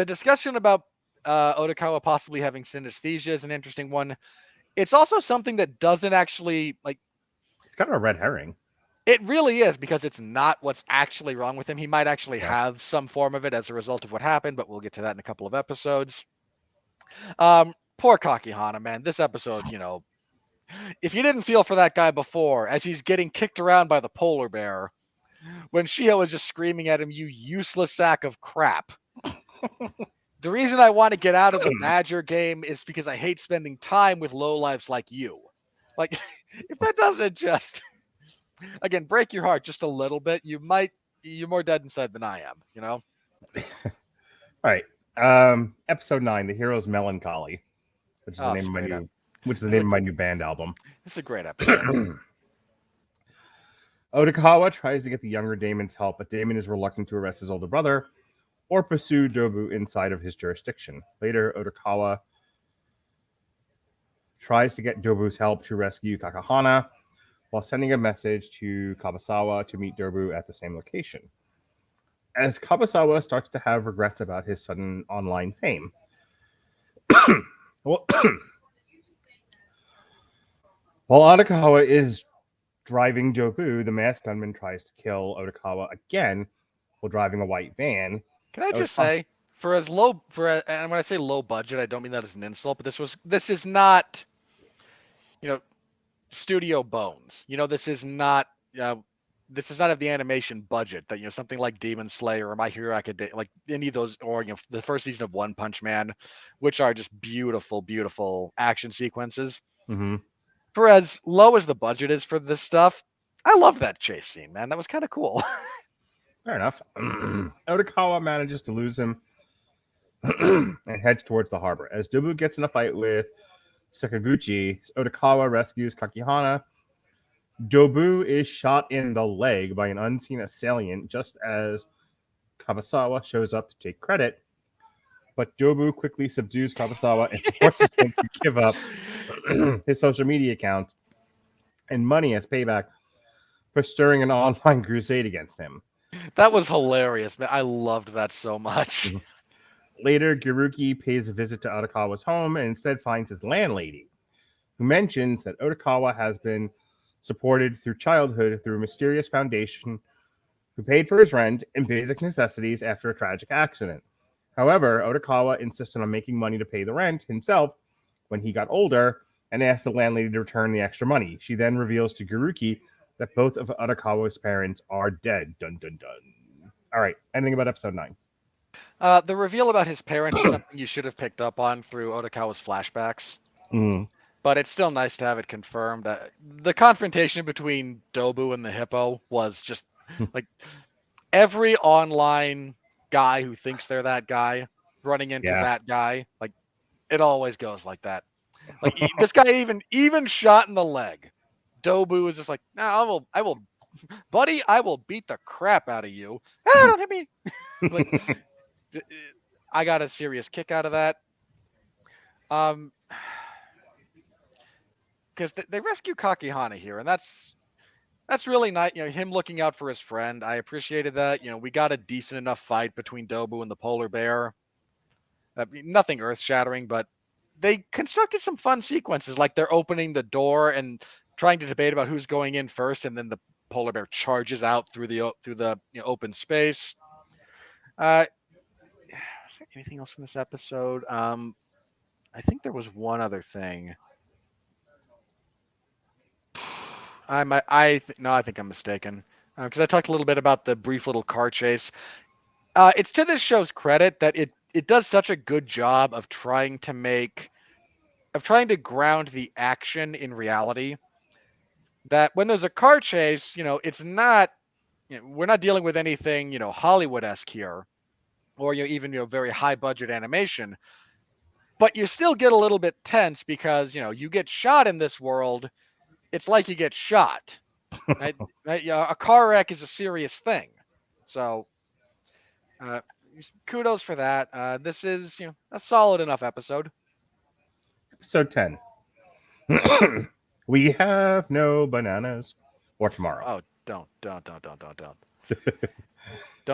Speaker 5: discussion about Odokawa possibly having synesthesia is an interesting one. It's also something that doesn't actually like.
Speaker 4: It's kind of a red herring.
Speaker 5: It really is, because it's not what's actually wrong with him. He might actually
Speaker 4: Yeah.
Speaker 5: have some form of it as a result of what happened, but we'll get to that in a couple of episodes. Poor Kakihana, man. This episode, if you didn't feel for that guy before, as he's getting kicked around by the polar bear, when Shiho was just screaming at him, "You useless sack of crap." The reason I want to get out of the Badger game is because I hate spending time with lowlifes like you. Like, if that doesn't just, again, break your heart just a little bit, you're more dead inside than I am,
Speaker 4: All right. Episode 9, The Hero's Melancholy, which is the name of my new band album.
Speaker 5: It's a great episode.
Speaker 4: Odokawa tries to get the younger Damon's help, but Damon is reluctant to arrest his older brother or pursue Dobu inside of his jurisdiction. Later, Odokawa tries to get Dobu's help to rescue Kakihana while sending a message to Kabasawa to meet Dobu at the same location. As Kabasawa starts to have regrets about his sudden online fame. While Odokawa is driving Dobu, the masked gunman tries to kill Odokawa again while driving a white van.
Speaker 5: Can I just say, and when I say low budget, I don't mean that as an insult, but this is not, studio bones. This is not of the animation budget that something like Demon Slayer or My Hero Academia, like any of those, or the first season of One Punch Man, which are just beautiful, beautiful action sequences.
Speaker 4: Mm-hmm.
Speaker 5: For as low as the budget is for this stuff, I love that chase scene, man. That was kind of cool.
Speaker 4: Fair enough. Odokawa manages to lose him and heads towards the harbor. As Dobu gets in a fight with Sakaguchi, Odokawa rescues Kakihana. Dobu is shot in the leg by an unseen assailant just as Kabasawa shows up to take credit. But Dobu quickly subdues Kabasawa and forces him to give up his social media account and money as payback for stirring an online crusade against him.
Speaker 5: That was hilarious, man. I loved that so much.
Speaker 4: Later, Giruki pays a visit to Odokawa's home and instead finds his landlady, who mentions that Odokawa has been supported through childhood through a mysterious foundation who paid for his rent and basic necessities after a tragic accident. However, Odokawa insisted on making money to pay the rent himself when he got older and asked the landlady to return the extra money. She then reveals to Giruki that both of Odokawa's parents are dead. Dun, dun, dun. All right. Anything about episode 9?
Speaker 5: The reveal about his parents is something you should have picked up on through Odokawa's flashbacks. But it's still nice to have it confirmed. The confrontation between Dobu and the hippo was just like every online guy who thinks they're that guy running into that guy. Like, it always goes like that. Like, this guy even shot in the leg. Dobu is just like, no, I will, buddy, I will beat the crap out of you. Don't hit me. Like, I got a serious kick out of that. Because they rescue Kakihana here, and that's really nice. Him looking out for his friend. I appreciated that. We got a decent enough fight between Dobu and the polar bear. Nothing earth-shattering, but they constructed some fun sequences, like they're opening the door and trying to debate about who's going in first, and then the polar bear charges out through the open space. Was there anything else from this episode? I think there was one other thing. I think I'm mistaken, because I talked a little bit about the brief little car chase. It's to this show's credit that it does such a good job of trying to ground the action in reality, that when there's a car chase, it's not, we're not dealing with anything, Hollywood-esque here, or even very high budget animation, but you still get a little bit tense because you get shot in this world. It's like you get shot. A car wreck is a serious thing. So, kudos for that. This is a solid enough episode.
Speaker 4: Episode 10. We have no bananas. Or tomorrow.
Speaker 5: Oh, don't don't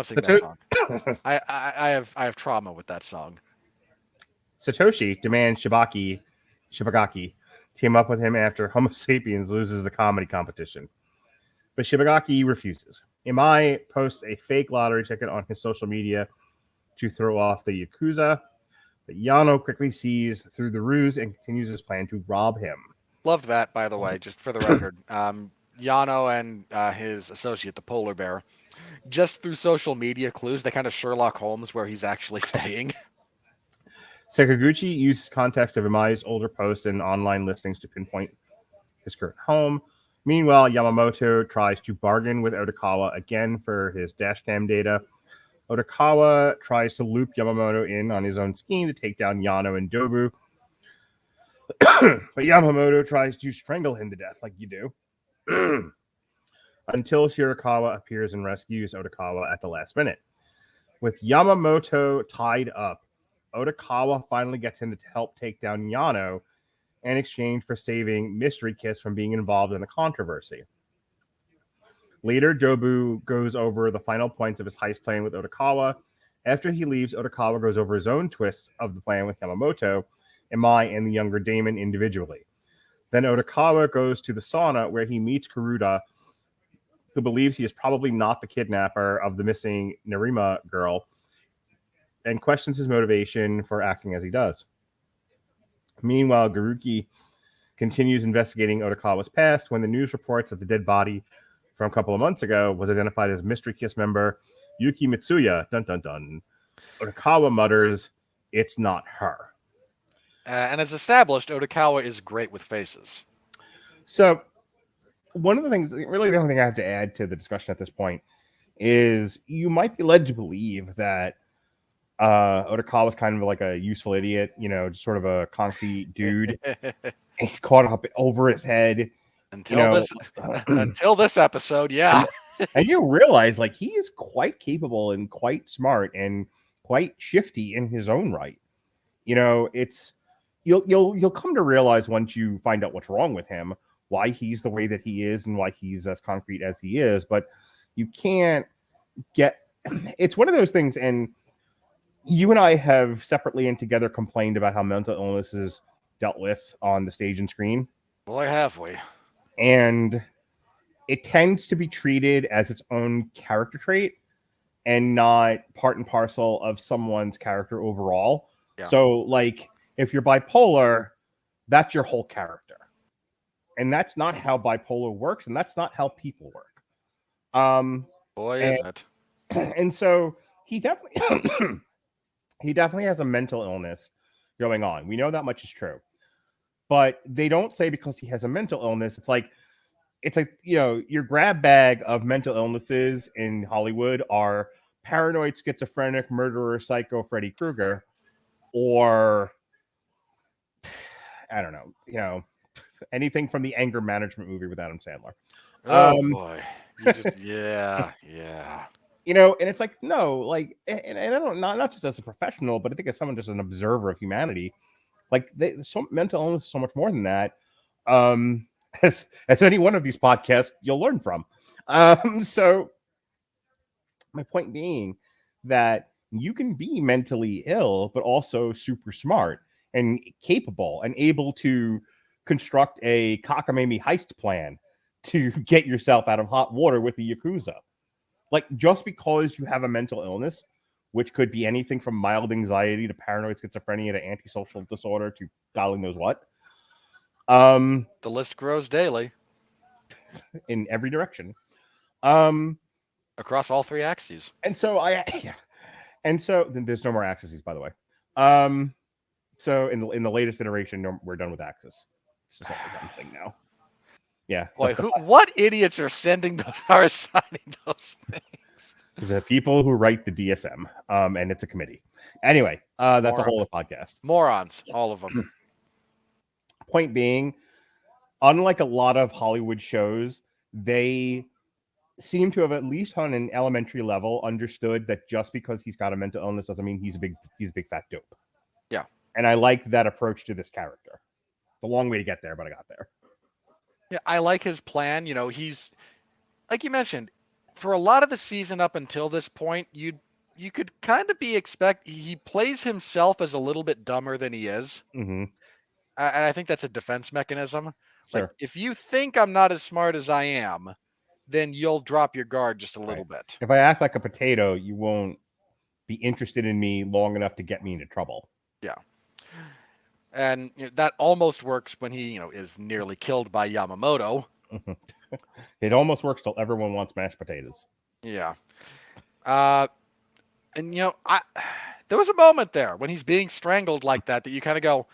Speaker 5: sing
Speaker 4: Sato-
Speaker 5: that song. I have trauma with that song.
Speaker 4: Satoshi demands Shibagaki team up with him after Homo sapiens loses the comedy competition. But Shibagaki refuses. Imai posts a fake lottery ticket on his social media to throw off the yakuza. But Yano quickly sees through the ruse and continues his plan to rob him.
Speaker 5: Loved that, by the way, just for the record. Yano and his associate, the polar bear, just through social media clues, they kind of Sherlock Holmes where he's actually staying.
Speaker 4: Sakaguchi uses context of Imai's older posts and online listings to pinpoint his current home. Meanwhile, Yamamoto tries to bargain with Odokawa again for his dashcam data. Odokawa tries to loop Yamamoto in on his own scheme to take down Yano and Dobu. But Yamamoto tries to strangle him to death like you do. Until Shirakawa appears and rescues Odokawa at the last minute. With Yamamoto tied up, Odokawa finally gets him to help take down Yano in exchange for saving Mystery Kiss from being involved in the controversy. Later, Dobu goes over the final points of his heist plan with Odokawa. After he leaves, Odokawa goes over his own twists of the plan with Yamamoto, Imai, and the younger Damon individually. Then Odokawa goes to the sauna where he meets Kuruda, who believes he is probably not the kidnapper of the missing Narima girl, and questions his motivation for acting as he does. Meanwhile, Garuki continues investigating Odokawa's past when the news reports that the dead body from a couple of months ago was identified as Mystery Kiss member Yuki Mitsuya. Dun dun dun. Odokawa mutters, "It's not her."
Speaker 5: And as established, Odokawa is great with faces.
Speaker 4: So, one of the things, really the only thing I have to add to the discussion at this point is you might be led to believe that Odokawa was kind of like a useful idiot, just sort of a concrete dude. He caught up over his head.
Speaker 5: Until this episode, yeah.
Speaker 4: And you realize like he is quite capable and quite smart and quite shifty in his own right. It's you'll come to realize once you find out what's wrong with him, why he's the way that he is and why he's as concrete as he is. But you can't it's one of those things, and you and I have separately and together complained about how mental illness is dealt with on the stage and screen.
Speaker 5: Boy, have we.
Speaker 4: And it tends to be treated as its own character trait and not part and parcel of someone's character overall.
Speaker 5: Yeah.
Speaker 4: So, like, if you're bipolar, that's your whole character. And that's not how bipolar works, and that's not how people work.
Speaker 5: Boy, is it.
Speaker 4: And so he definitely has a mental illness going on. We know that much is true. But they don't say because he has a mental illness. It's like your grab bag of mental illnesses in Hollywood are paranoid, schizophrenic, murderer, psycho Freddy Krueger, or I don't know, anything from the anger management movie with Adam Sandler.
Speaker 5: Oh boy. Yeah.
Speaker 4: And it's like, no, like, and I don't, not just as a professional, but I think as someone just an observer of humanity, like mental illness is so much more than that. As any one of these podcasts you'll learn from. So my point being that you can be mentally ill, but also super smart and capable and able to construct a cockamamie heist plan to get yourself out of hot water with the Yakuza. Like, just because you have a mental illness, which could be anything from mild anxiety to paranoid schizophrenia to antisocial disorder to God knows what.
Speaker 5: The list grows daily.
Speaker 4: In every direction.
Speaker 5: Across all three axes.
Speaker 4: And so then there's no more axes, by the way. So in the latest iteration, we're done with axis. It's just like a one thing now. Yeah.
Speaker 5: Boy, what idiots are assigning those things?
Speaker 4: The people who write the DSM, and it's a committee. Anyway, that's a whole other podcast.
Speaker 5: Morons, all of them.
Speaker 4: Point being, unlike a lot of Hollywood shows they seem to have, at least on an elementary level, understood that just because he's got a mental illness doesn't mean he's a big fat dope.
Speaker 5: Yeah.
Speaker 4: And I like that approach to this character. It's a long way to get there, but I got there.
Speaker 5: Yeah, I like his plan. He's, like you mentioned, for a lot of the season up until this point, you could kind of he plays himself as a little bit dumber than he is.
Speaker 4: Mm-hmm.
Speaker 5: And I think that's a defense mechanism.
Speaker 4: Sure.
Speaker 5: Like, if you think I'm not as smart as I am, then you'll drop your guard just a little bit.
Speaker 4: If I act like a potato, you won't be interested in me long enough to get me into trouble.
Speaker 5: Yeah. And that almost works when he, is nearly killed by Yamamoto.
Speaker 4: It almost works till everyone wants mashed potatoes.
Speaker 5: Yeah. And there was a moment there when he's being strangled like that you kind of go,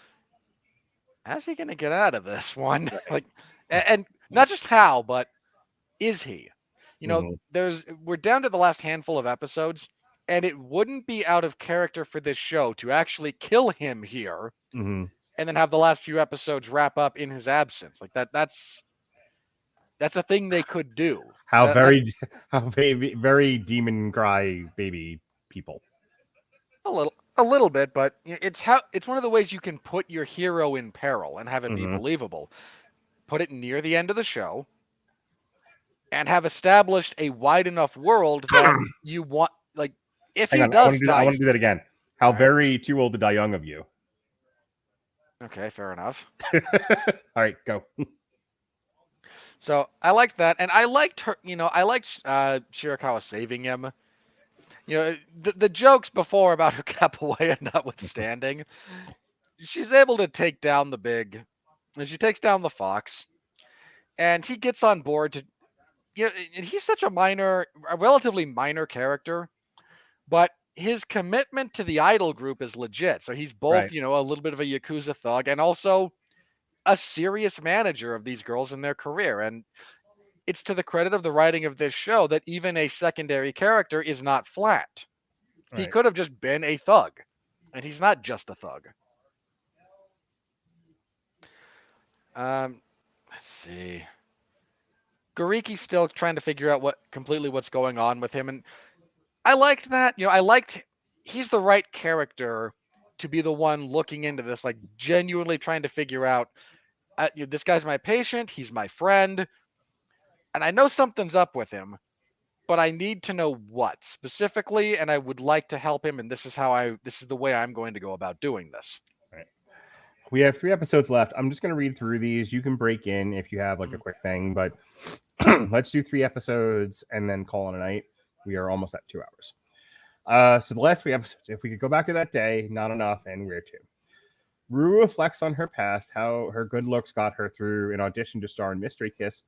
Speaker 5: how's he going to get out of this one? Like, and not just how, but is he? We're down to the last handful of episodes, and it wouldn't be out of character for this show to actually kill him here,
Speaker 4: mm-hmm.
Speaker 5: and then have the last few episodes wrap up in his absence. Like that's a thing they could do.
Speaker 4: How very demon cry baby people.
Speaker 5: A little bit, but it's one of the ways you can put your hero in peril and have it be believable. Put it near the end of the show, and have established a wide enough world that you want. Like, if he does die,
Speaker 4: I want to do that again. How very too old to die young of you.
Speaker 5: Okay, fair enough.
Speaker 4: All right, go.
Speaker 5: So I liked that, and I liked her. I liked Shirakawa saving him. The jokes before about her capoeira notwithstanding, she's able to take down the big. She takes down the fox, and he gets on board to. And he's such a relatively minor character, but his commitment to the idol group is legit. So he's both,
Speaker 4: Right.
Speaker 5: A little bit of a yakuza thug and also a serious manager of these girls in their career. And it's to the credit of the writing of this show that even a secondary character is not flat.
Speaker 4: Right.
Speaker 5: He could have just been a thug, and he's not just a thug. Let's see. Gariki's still trying to figure out what's going on with him, and I liked that. He's the right character to be the one looking into this, like genuinely trying to figure out, this guy's my patient, he's my friend, and I know something's up with him, but I need to know what specifically, and I would like to help him, and this is the way I'm going to go about doing this.
Speaker 4: Right. We have 3 episodes left. I'm just going to read through these. You can break in if you have like a quick thing, but let's do 3 episodes and then call it a night. We are almost at 2 hours. So the last 3 episodes, if we could go back to that day, not enough, and where to. Rue reflects on her past, how her good looks got her through an audition to star in Mystery Kiss,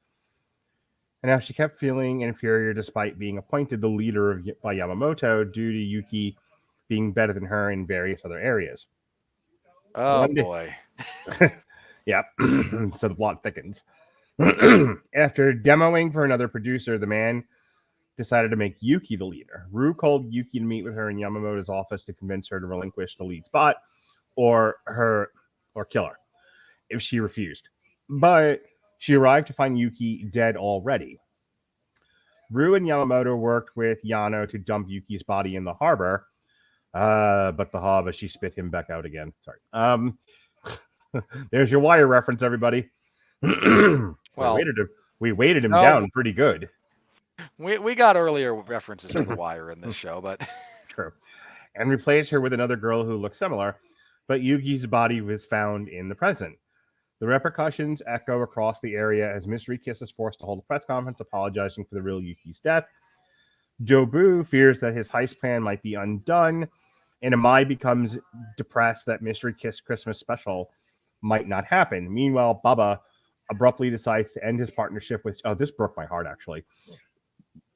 Speaker 4: and how she kept feeling inferior despite being appointed the leader by Yamamoto due to Yuki being better than her in various other areas.
Speaker 5: Oh, boy.
Speaker 4: Yeah. So the plot thickens. After demoing for another producer, the man decided to make Yuki the leader. Rue called Yuki to meet with her in Yamamoto's office to convince her to relinquish the lead spot or kill her if she refused. But she arrived to find Yuki dead already. Rue and Yamamoto worked with Yano to dump Yuki's body in the harbor. But she spit him back out again. Sorry. There's your Wire reference, everybody.
Speaker 5: Well,
Speaker 4: we weighted him down pretty good.
Speaker 5: We got earlier references to The Wire in this show, but
Speaker 4: true. And replaced her with another girl who looked similar, but Yuki's body was found in the present. The repercussions echo across the area as Mystery Kiss is forced to hold a press conference apologizing for the real Yuki's death. Jobu fears that his heist plan might be undone, and Amai becomes depressed that Mystery Kiss Christmas special might not happen. Meanwhile, Baba abruptly decides to end his partnership with, this broke my heart actually,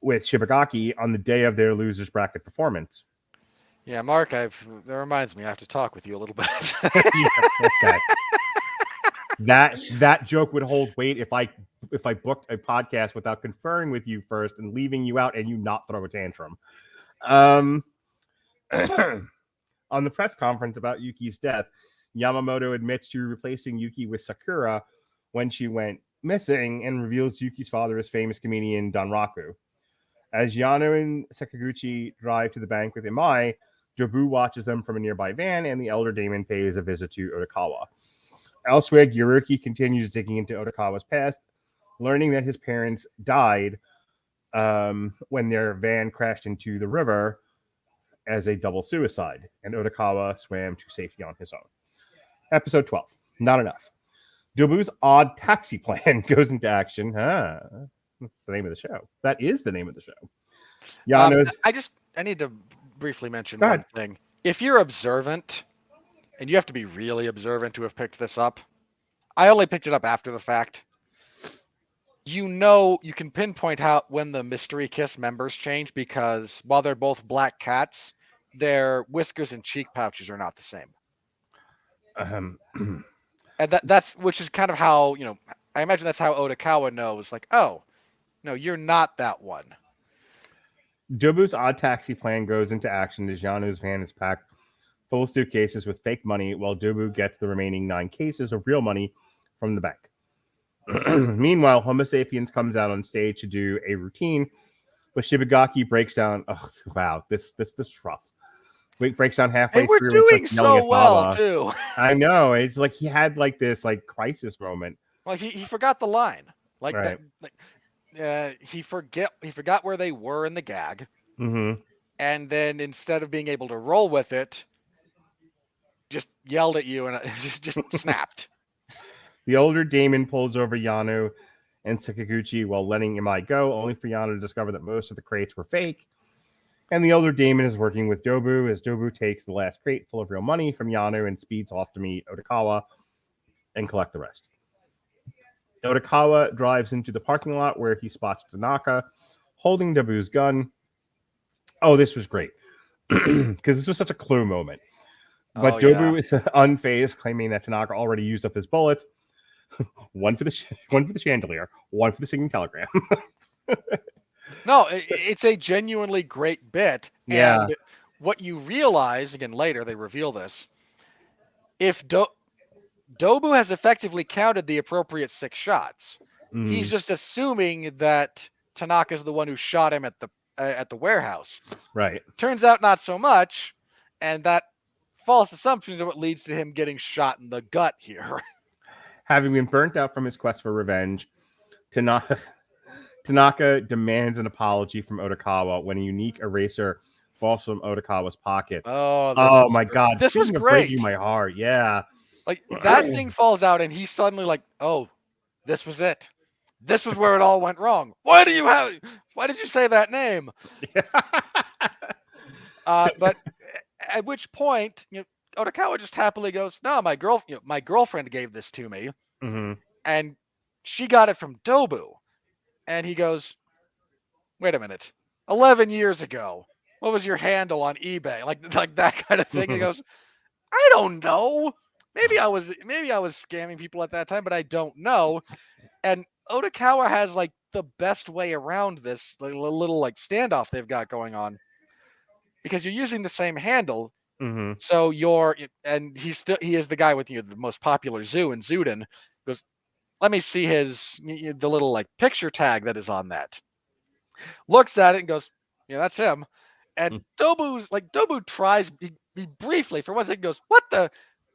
Speaker 4: with Shibagaki on the day of their losers bracket performance.
Speaker 5: Yeah, Mark, that reminds me, I have to talk with you a little bit.
Speaker 4: Okay. That joke would hold weight if I booked a podcast without conferring with you first and leaving you out and you not throw a tantrum. On the press conference about Yuki's death, Yamamoto admits to replacing Yuki with Sakura when she went missing and reveals Yuki's father is famous comedian Danraku. As Yano and Sakaguchi drive to the bank with Imai, Jobu watches them from a nearby van, and the elder Daemon pays a visit to Odokawa. Elsewhere, Yuruki continues digging into Odokawa's past, learning that his parents died when their van crashed into the river as a double suicide, and Odokawa swam to safety on his own. Episode 12. Not enough. Jobu's odd taxi plan goes into action. That's the name of the show. That is the name of the show. Yano's...
Speaker 5: I need to briefly mention one thing. If you're observant, and you have to be really observant to have picked this up, I only picked it up after the fact. You can pinpoint when the Mystery Kiss members change, because while they're both black cats, their whiskers and cheek pouches are not the same. And that's which is kind of how, I imagine that's how Odokawa knows, like, oh, no, you're not that one.
Speaker 4: Jobu's odd taxi plan goes into action as Yano's van is packed full of suitcases with fake money, while Jobu gets the remaining 9 cases of real money from the bank. Meanwhile, Homo sapiens comes out on stage to do a routine, but Shibagaki breaks down. Oh, wow, this is rough. Breaks down halfway
Speaker 5: through. We're doing so well, too.
Speaker 4: I know. It's like he had like this crisis moment.
Speaker 5: Well, he forgot the line. Like,
Speaker 4: right.
Speaker 5: He forgot where they were in the gag.
Speaker 4: Mm-hmm.
Speaker 5: And then instead of being able to roll with it, just yelled at you and just snapped.
Speaker 4: The older Daemon pulls over Yano and Sakaguchi while letting Imai go, only for Yano to discover that most of the crates were fake. And the older Daemon is working with Jobu as Jobu takes the last crate full of real money from Yano and speeds off to meet Odokawa and collect the rest. Odokawa drives into the parking lot where he spots Tanaka holding Jobu's gun. Oh, this was great. Because this was such a clue moment. But Jobu is unfazed, claiming that Tanaka already used up his bullets. one for the chandelier, one for the singing telegram.
Speaker 5: No, it's a genuinely great bit.
Speaker 4: Yeah.
Speaker 5: And what you realize, again, later they reveal this, if Jobu has effectively counted the appropriate 6 shots, he's just assuming that Tanaka's the one who shot him at the warehouse.
Speaker 4: Right.
Speaker 5: Turns out not so much, and that false assumption is what leads to him getting shot in the gut here.
Speaker 4: Having been burnt out from his quest for revenge, Tanaka demands an apology from Odokawa when a unique eraser falls from Odokawa's pocket.
Speaker 5: Oh
Speaker 4: my God.
Speaker 5: This was great.
Speaker 4: Breaking my heart. Yeah.
Speaker 5: Like, that thing falls out and he's suddenly like, oh, this was it. This was where it all went wrong. Why did you say that name? But at which point, Odokawa just happily goes, no, my girlfriend gave this to me.
Speaker 4: Mm-hmm.
Speaker 5: And she got it from Jobu. And he goes, wait a minute, 11 years ago, what was your handle on eBay? Like that kind of thing. He goes, I don't know. Maybe I was scamming people at that time, but I don't know. And Odokawa has like the best way around this little like standoff they've got going on, because you're using the same handle.
Speaker 4: Mm-hmm.
Speaker 5: So he is the guy with the most popular zoo in Zuden. Goes, let me see the little like picture tag that is on that. Looks at it and goes, yeah, that's him. And Jobu tries he briefly for 1 second goes, what the?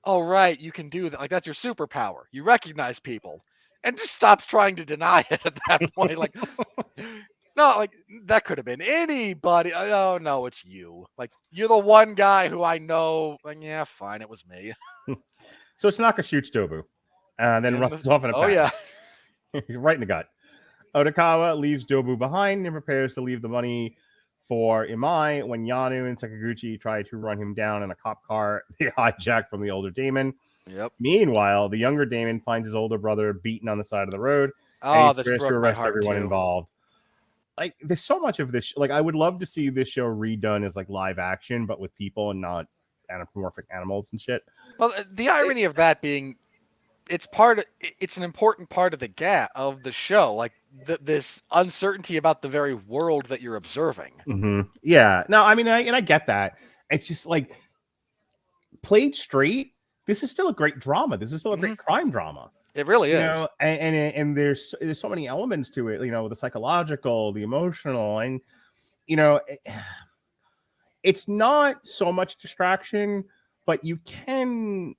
Speaker 5: Oh, right, you can do that. Like, that's your superpower. You recognize people. And just stops trying to deny it at that point. Like, no, like, that could have been anybody. Oh, no, it's you. Like, you're the one guy who I know. Like, yeah, fine, it was me.
Speaker 4: So Tanaka shoots Jobu and then runs off in a pack.
Speaker 5: Oh, yeah.
Speaker 4: Right in the gut. Odokawa leaves Jobu behind and prepares to leave the money for Imai when Yano and Sakaguchi try to run him down in a cop car they hijacked from the older Daemon.
Speaker 5: Yep.
Speaker 4: Meanwhile, the younger Daemon finds his older brother beaten on the side of the road.
Speaker 5: Oh,
Speaker 4: and
Speaker 5: this
Speaker 4: tries
Speaker 5: broke
Speaker 4: to arrest
Speaker 5: my heart
Speaker 4: everyone
Speaker 5: too.
Speaker 4: involved. Like, there's so much of this. Like, I would love to see this show redone as like live action, but with people and not anthropomorphic animals and shit.
Speaker 5: Well, the irony of that being, it's an important part of the show, like this uncertainty about the very world that you're observing.
Speaker 4: Mm-hmm. Yeah, no, I mean, I get that. It's just like, played straight, this is still a great drama. This is still a great crime drama.
Speaker 5: It really
Speaker 4: You
Speaker 5: is.
Speaker 4: know, and there's so many elements to it. You know, the psychological, the emotional, and you know, it's not so much distraction, but you can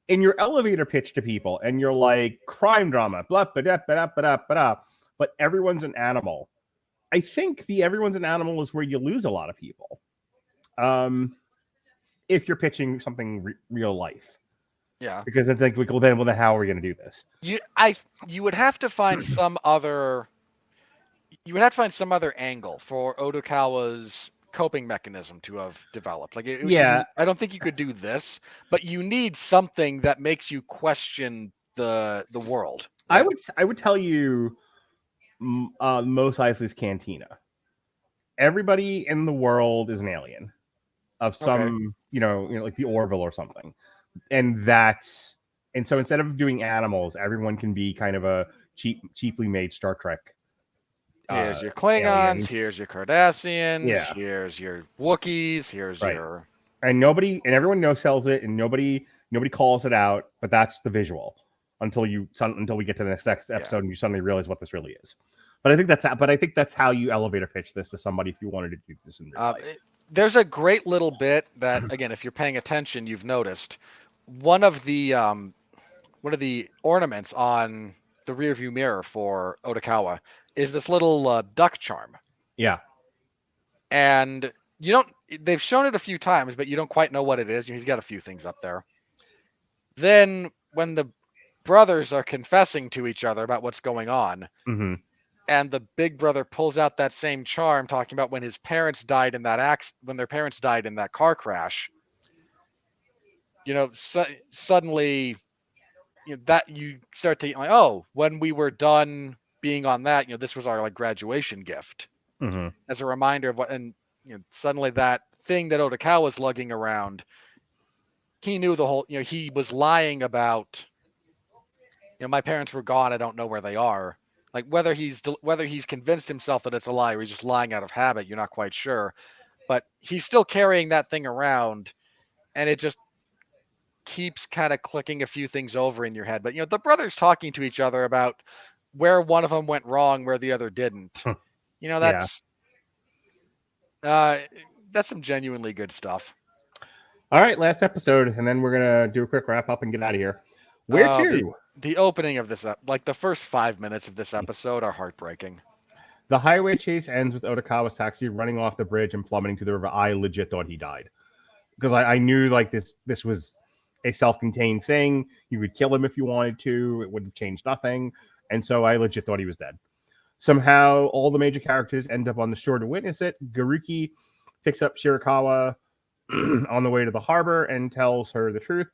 Speaker 4: in your elevator pitch to people, and you're like crime drama, blah blah blah blah blah blah, but everyone's an animal. I think the everyone's an animal is where you lose a lot of people. If you're pitching something real life.
Speaker 5: Yeah.
Speaker 4: Because it's like, well, then how are we going to do this?
Speaker 5: You would have to find some other. You would have to find some other angle for Odokawa's coping mechanism to have developed. Like,
Speaker 4: Yeah,
Speaker 5: I don't think you could do this, but you need something that makes you question the world. Right?
Speaker 4: I would tell you, Mos Eisley's Cantina. Everybody in the world is an alien of some, like the Orville or something, and so instead of doing animals, everyone can be kind of a cheaply made Star Trek.
Speaker 5: Here's your Klingons.
Speaker 4: Alien.
Speaker 5: Here's your Cardassians.
Speaker 4: Yeah.
Speaker 5: Here's your Wookiees. Here's
Speaker 4: Right.
Speaker 5: your
Speaker 4: And everyone sells it, and nobody calls it out, but that's the visual until we get to the next episode, and you suddenly realize what this really is. But I think that's how you elevator pitch this to somebody if you wanted to do this in real life.
Speaker 5: There's a great little bit that, again, if you're paying attention, you've noticed. One of the ornaments on the rearview mirror for Odokawa is this little duck charm.
Speaker 4: Yeah.
Speaker 5: And they've shown it a few times, but you don't quite know what it is. He's got a few things up there. Then when the brothers are confessing to each other about what's going on,
Speaker 4: Mm-hmm.
Speaker 5: and the big brother pulls out that same charm, talking about when his parents died in that when their parents died in that car crash. Suddenly, that you start to like, oh, when we were done being on that, this was our like graduation gift, as a reminder of what. And suddenly that thing that Odokawa was lugging around, he knew the whole. He was lying about. My parents were gone. I don't know where they are. Like whether he's convinced himself that it's a lie or he's just lying out of habit, you're not quite sure. But he's still carrying that thing around, and it just keeps kind of clicking a few things over in your head. But the brothers talking to each other about where one of them went wrong, where the other didn't. That's some genuinely good stuff.
Speaker 4: All right, last episode, and then we're gonna do a quick wrap up and get out of here. Where to?
Speaker 5: The opening of this, like the first 5 minutes of this episode, are heartbreaking.
Speaker 4: The highway chase ends with Odokawa's taxi running off the bridge and plummeting to the river. I legit thought he died because I knew like this was a self-contained thing. You could kill him if you wanted to. It would have changed nothing. And so I legit thought he was dead. Somehow all the major characters end up on the shore to witness it. Garuki picks up Shirakawa on the way to the harbor and tells her the truth.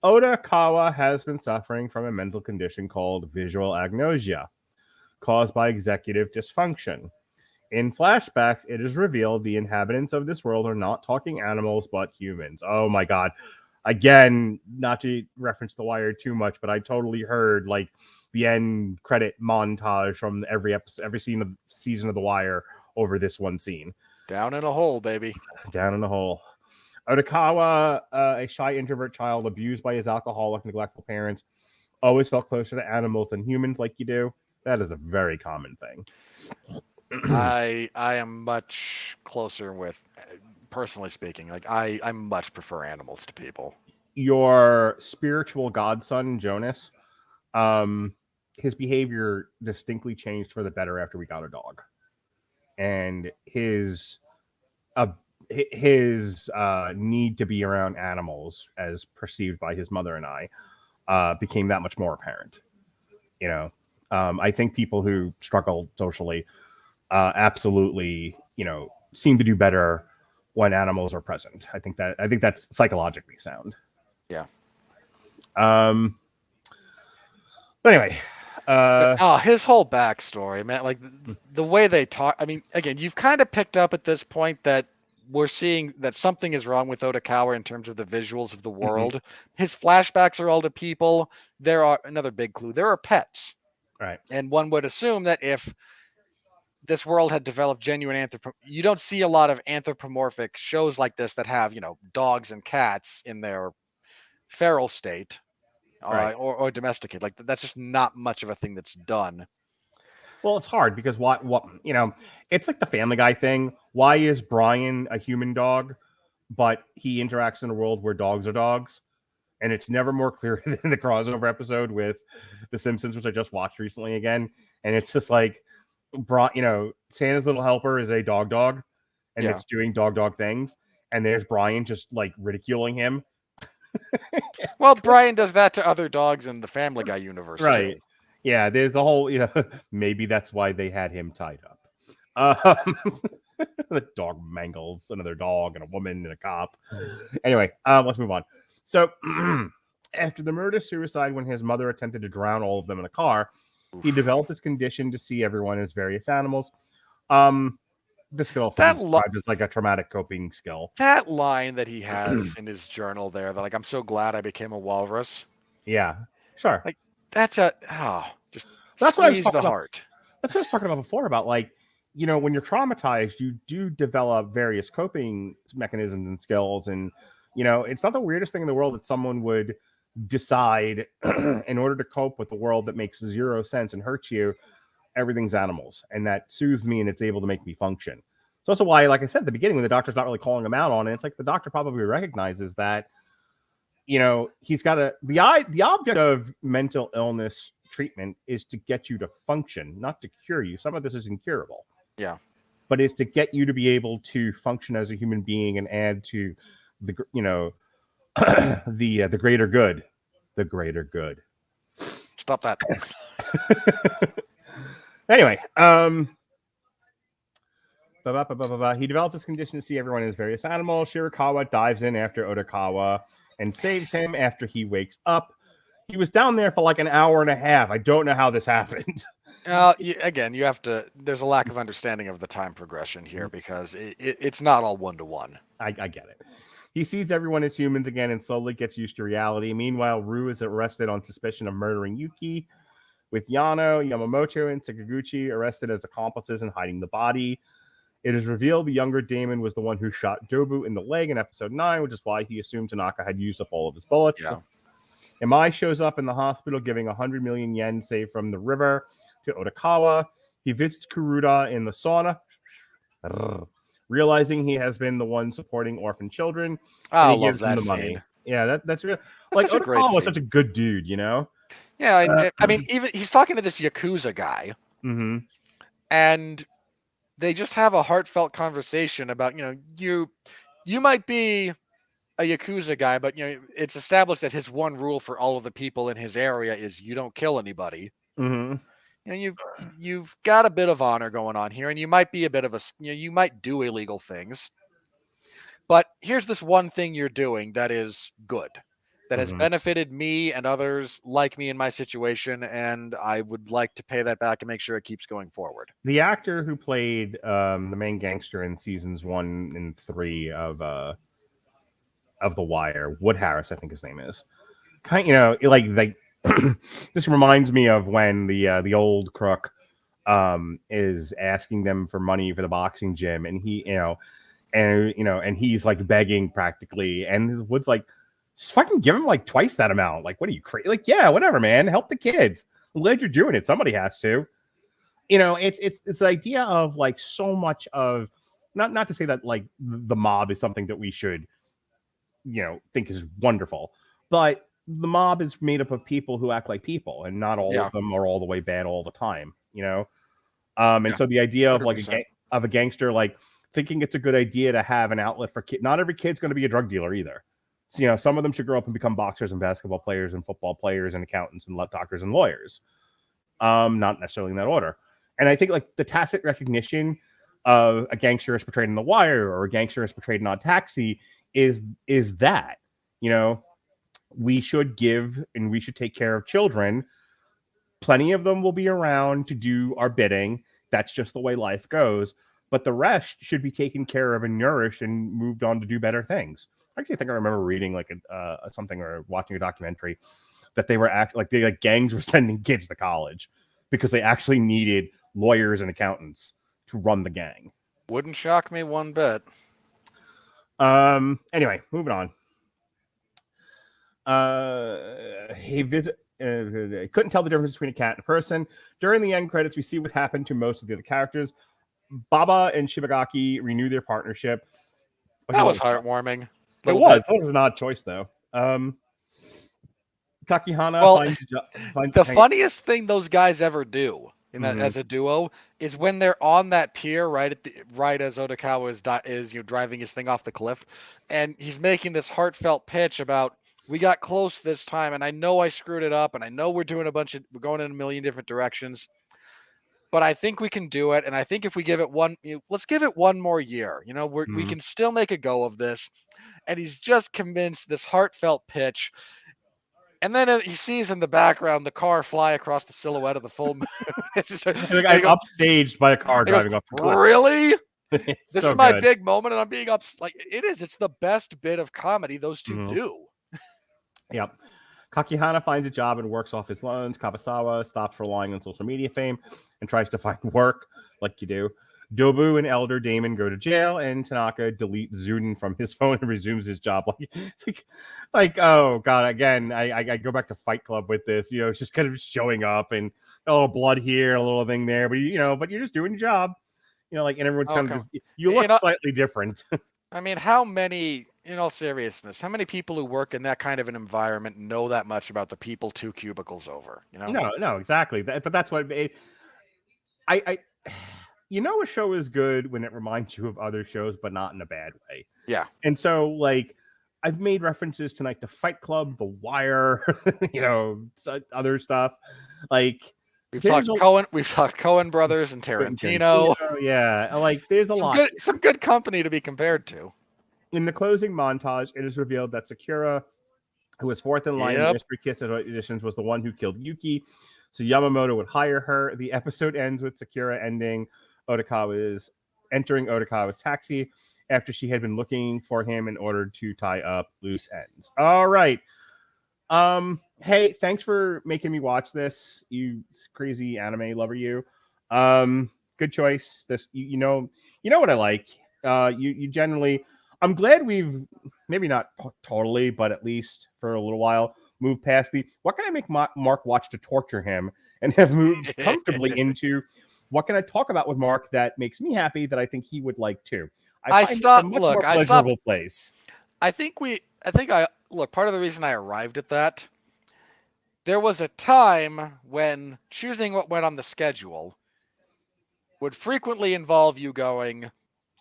Speaker 4: Odokawa has been suffering from a mental condition called visual agnosia, caused by executive dysfunction. In flashbacks, it is revealed the inhabitants of this world are not talking animals, but humans. Oh my god. Again, not to reference The Wire too much, but I totally heard like the end credit montage from every season of The Wire over this one scene.
Speaker 5: Down in a hole, baby.
Speaker 4: Down in a hole. Odokawa, a shy introvert child abused by his alcoholic, neglectful parents, always felt closer to animals than humans like you do. That is a very common thing.
Speaker 5: I am much closer with, personally speaking, like I much prefer animals to people.
Speaker 4: Your spiritual godson, Jonas, his behavior distinctly changed for the better after we got a dog. And his need to be around animals as perceived by his mother and I became that much more apparent. I think people who struggle socially absolutely, seem to do better when animals are present. I think that's psychologically sound.
Speaker 5: Yeah.
Speaker 4: But anyway,
Speaker 5: his whole backstory, man, like the way they talk. I mean, again, you've kind of picked up at this point that we're seeing that something is wrong with Odokawa in terms of the visuals of the world. His flashbacks are all to people. There are another big clue. There are pets.
Speaker 4: Right.
Speaker 5: And one would assume that if this world had developed genuine you don't see a lot of anthropomorphic shows like this that have, dogs and cats in their feral state.
Speaker 4: Right.
Speaker 5: or domesticate. Like that's just not much of a thing that's done.
Speaker 4: Well, it's hard because what it's like the Family Guy thing. Why is Brian a human dog, but he interacts in a world where dogs are dogs? And it's never more clear than the crossover episode with The Simpsons, which I just watched recently again. And it's just like, Santa's little helper is a dog, and it's doing dog things. And there's Brian just like ridiculing him.
Speaker 5: Well, Brian does that to other dogs in the Family Guy universe,
Speaker 4: Right.
Speaker 5: too.
Speaker 4: Yeah, there's the whole, maybe that's why they had him tied up. The dog mangles another dog and a woman and a cop. Anyway, let's move on. So, after the murder-suicide when his mother attempted to drown all of them in a car, he developed this condition to see everyone as various animals. This could also be described as like a traumatic coping skill.
Speaker 5: That line that he has in his journal there, that like, I'm so glad I became a walrus.
Speaker 4: Yeah, sure.
Speaker 5: Like, that's just
Speaker 4: that's what I was
Speaker 5: squeeze
Speaker 4: talking
Speaker 5: the
Speaker 4: about.
Speaker 5: heart.
Speaker 4: That's what I was talking about before, about like, when you're traumatized, you do develop various coping mechanisms and skills. And, it's not the weirdest thing in the world that someone would decide in order to cope with the world that makes zero sense and hurts you, everything's animals. And that soothes me and it's able to make me function. It's also why, like I said at the beginning, when the doctor's not really calling him out on it, it's like the doctor probably recognizes that, he's got the object of mental illness treatment is to get you to function, not to cure you. Some of this is incurable.
Speaker 5: Yeah.
Speaker 4: But it's to get you to be able to function as a human being and add to the, the greater good. The greater good.
Speaker 5: Stop that.
Speaker 4: Anyway, he developed this condition to see everyone as various animals. Shirakawa dives in after Odokawa and saves him after he wakes up. He was down there for like an hour and a half. I don't know how this happened.
Speaker 5: Again, you have to. There's a lack of understanding of the time progression here because it's not all 1-to-1.
Speaker 4: I get it. He sees everyone as humans again and slowly gets used to reality. Meanwhile, Rue is arrested on suspicion of murdering Yuki, with Yano, Yamamoto, and Sakaguchi arrested as accomplices in hiding the body. It is revealed the younger Damon was the one who shot Jobu in the leg in episode 9, which is why he assumed Tanaka had used up all of his bullets.
Speaker 5: Yeah.
Speaker 4: Imai shows up in the hospital giving 100 million yen saved from the river to Odokawa. He visits Kuruda in the sauna, realizing he has been the one supporting orphan children.
Speaker 5: I
Speaker 4: and he
Speaker 5: love
Speaker 4: gives
Speaker 5: that
Speaker 4: him the money.
Speaker 5: scene.
Speaker 4: Yeah, that's real.
Speaker 5: That's
Speaker 4: like
Speaker 5: such a great
Speaker 4: Odokawa was
Speaker 5: scene.
Speaker 4: such a good dude,
Speaker 5: Yeah, I mean, even he's talking to this yakuza guy, and they just have a heartfelt conversation about you might be a yakuza guy, but it's established that his one rule for all of the people in his area is you don't kill anybody. You've got a bit of honor going on here, and you might be a bit of you might do illegal things, but here's this one thing you're doing that is good, that has benefited me and others like me in my situation, and I would like to pay that back and make sure it keeps going forward.
Speaker 4: The actor who played the main gangster in seasons 1 and 3 of The Wire, Wood Harris, I think his name is, this reminds me of when the old crook is asking them for money for the boxing gym, and he and he's like begging practically, and Wood's like, just fucking give him like twice that amount. Like, what are you crazy? Like, yeah, whatever, man. Help the kids. I'm glad you're doing it. Somebody has to. It's the idea of like so much of not to say that like the mob is something that we should think is wonderful, but the mob is made up of people who act like people, and not all of them are all the way bad all the time. And so the idea of
Speaker 5: 100%.
Speaker 4: like a gangster like thinking it's a good idea to have an outlet for kids. Not every kid's going to be a drug dealer either. So, some of them should grow up and become boxers and basketball players and football players and accountants and doctors and lawyers. Not necessarily in that order. And I think like the tacit recognition of a gangster is portrayed in The Wire or a gangster is portrayed in Odd Taxi is that, we should give and we should take care of children. Plenty of them will be around to do our bidding. That's just the way life goes. But the rest should be taken care of and nourished and moved on to do better things. Actually, I think I remember reading like something or watching a documentary that they were gangs were sending kids to college because they actually needed lawyers and accountants to run the gang.
Speaker 5: Wouldn't shock me one bit.
Speaker 4: Anyway, moving on. He couldn't tell the difference between a cat and a person. During the end credits, we see what happened to most of the other characters. Baba and Shibagaki renew their partnership.
Speaker 5: That was heartwarming.
Speaker 4: It was an odd choice, though. Kakihana
Speaker 5: Well,
Speaker 4: finds
Speaker 5: the funniest thing those guys ever do in that
Speaker 4: Mhm.
Speaker 5: as a duo is when they're on that pier right as Odokawa is driving his thing off the cliff, and he's making this heartfelt pitch about, we got close this time, and I know I screwed it up, and I know we're going in a million different directions, but I think we can do it, and I think if we give it let's give it one more year. We
Speaker 4: Mhm.
Speaker 5: can still make a go of this, and he's just convinced, this heartfelt pitch. And then he sees in the background the car fly across the silhouette of the full moon. It's just,
Speaker 4: I'm upstaged by a car driving off the cliff.
Speaker 5: Really?
Speaker 4: It's
Speaker 5: This
Speaker 4: so
Speaker 5: is my
Speaker 4: good.
Speaker 5: big moment, and I'm being like it is. It's the best bit of comedy those two
Speaker 4: Mhm.
Speaker 5: do.
Speaker 4: Yep. Kakihana finds a job and works off his loans. Kabasawa stops relying on social media fame and tries to find work, like you do. Dobu and Elder Damon go to jail, and Tanaka deletes Zuden from his phone and resumes his job. Like oh god, again, I go back to Fight Club with this. It's just kind of showing up and a little blood here, a little thing there, but but you're just doing your job. And everyone's kind of just, you look slightly different.
Speaker 5: I mean, how many, in all seriousness, how many people who work in that kind of an environment know that much about the people 2 cubicles over?
Speaker 4: No, exactly. But that's what I a show is good when it reminds you of other shows, but not in a bad way.
Speaker 5: Yeah.
Speaker 4: And so, I've made references tonight to Fight Club, The Wire, other stuff.
Speaker 5: We've talked Coen brothers and Tarantino.
Speaker 4: Yeah, there's a lot.
Speaker 5: Some good company to be compared to.
Speaker 4: In the closing montage, it is revealed that Sakura, who was fourth in line in Mystery Kiss editions, was the one who killed Yuki. So Yamamoto would hire her. The episode ends with Sakura entering Odokawa's taxi after she had been looking for him in order to tie up loose ends. All right. Hey, thanks for making me watch this, you crazy anime lover, you. Good choice. This, you know what I like. You generally, I'm glad we've maybe not totally, but at least for a little while, moved past the what can I make Mark watch to torture him, and have moved comfortably into what can I talk about with Mark that makes me happy, that I think he would like too. I find it a much more pleasurable place.
Speaker 5: Part of the reason I arrived at that, there was a time when choosing what went on the schedule would frequently involve you going,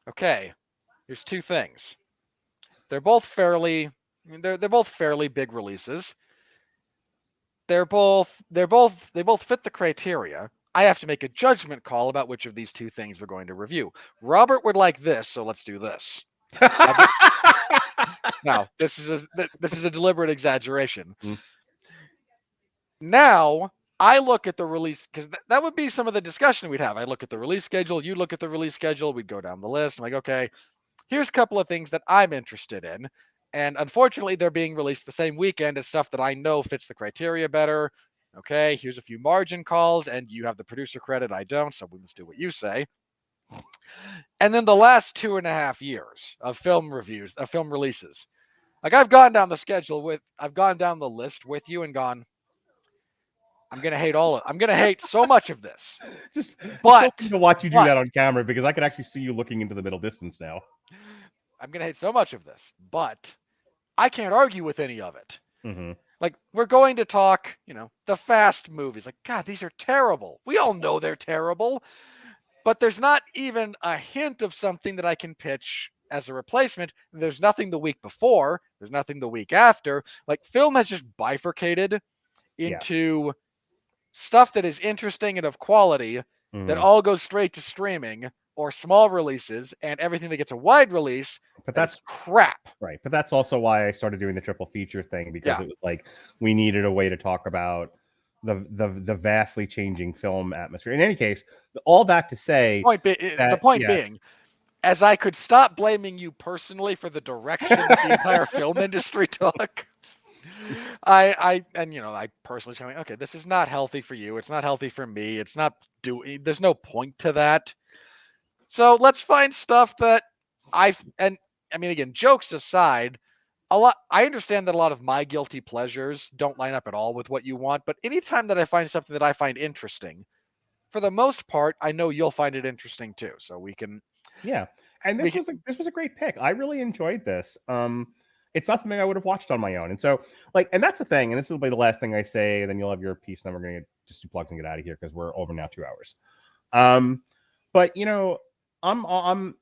Speaker 5: okay, here's 2 things. They're both fairly big releases. They both fit the criteria. I have to make a judgment call about which of these 2 things we're going to review. Robert would like this, so let's do this. Now, this is a deliberate exaggeration. Now, I look at the release, because that would be some of the discussion we'd have. I look at the release schedule, you look at the release schedule, we'd go down the list. I'm like, okay, here's a couple of things that I'm interested in. And unfortunately, they're being released the same weekend as stuff that I know fits the criteria better. Okay, here's a few margin calls, and you have the producer credit. I don't, so we must do what you say. And then the last 2.5 years of film reviews, of film releases. I've gone down the list with you and gone, I'm gonna hate so much of this.
Speaker 4: It's so fun to watch you do that on camera, because I can actually see you looking into the middle distance now.
Speaker 5: I'm gonna hate so much of this, but I can't argue with any of it.
Speaker 4: Mm-hmm.
Speaker 5: We're going to talk, the Fast movies. God, these are terrible. We all know they're terrible, but there's not even a hint of something that I can pitch as a replacement. There's nothing the week before. There's nothing the week after. Film has just bifurcated into stuff that is interesting and of quality that all goes straight to streaming or small releases, and everything that gets a wide release,
Speaker 4: but that's
Speaker 5: crap.
Speaker 4: Right. But that's also why I started doing the triple feature thing, because it was we needed a way to talk about the vastly changing film atmosphere. In any case, all that to say,
Speaker 5: the point being, as I could stop blaming you personally for the direction that the entire film industry took, I personally tell me, okay, this is not healthy for you. It's not healthy for me. There's no point to that. So let's find stuff that again, jokes aside, I understand that a lot of my guilty pleasures don't line up at all with what you want, but anytime that I find something that I find interesting, for the most part, I know you'll find it interesting too. So we can
Speaker 4: Yeah, and
Speaker 5: we
Speaker 4: this was a great pick. I really enjoyed this. It's not something I would have watched on my own, and so and that's the thing. And this will be the last thing I say. Then you'll have your piece, and then we're gonna just do plugs and get out of here because we're over now 2 hours. But I'm.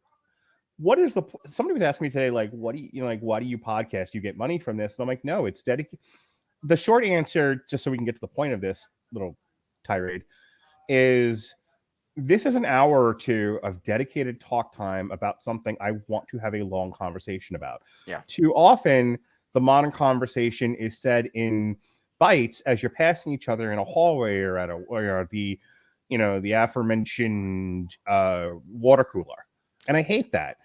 Speaker 4: What is the? Somebody was asking me today, like, what do you like? Why do you podcast? You get money from this? And I'm like, no, it's dedicated. The short answer, just so we can get to the point of this little tirade, is this is an hour or two of dedicated talk time about something I want to have a long conversation about.
Speaker 5: Yeah.
Speaker 4: Too often, the modern conversation is said in bites as you're passing each other in a hallway or at the aforementioned water cooler, and I hate that.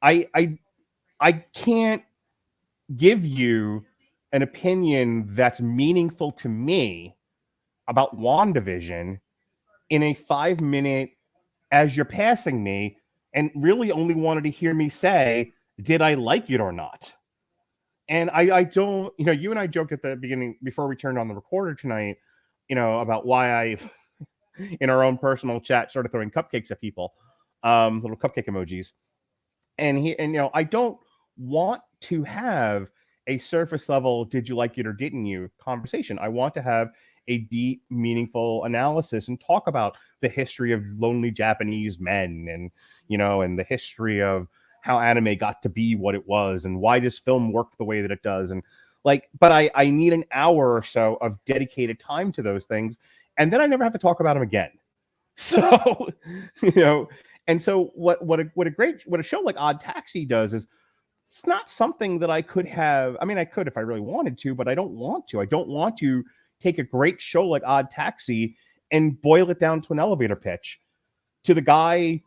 Speaker 4: I can't give you an opinion that's meaningful to me about WandaVision in a 5-minute as you're passing me, and really only wanted to hear me say, did I like it or not? And I don't, you and I joked at the beginning before we turned on the recorder tonight, about why I, in our own personal chat, started throwing cupcakes at people, little cupcake emojis. And I don't want to have a surface level, did you like it or didn't you conversation. I want to have a deep, meaningful analysis and talk about the history of lonely Japanese men and the history of how anime got to be what it was and why does film work the way that it does. And but I need an hour or so of dedicated time to those things. And then I never have to talk about them again. So, and so what a show like Odd Taxi does is it's not something that I could have. I mean, I could if I really wanted to, but I don't want to. I don't want to take a great show like Odd Taxi and boil it down to an elevator pitch to the guy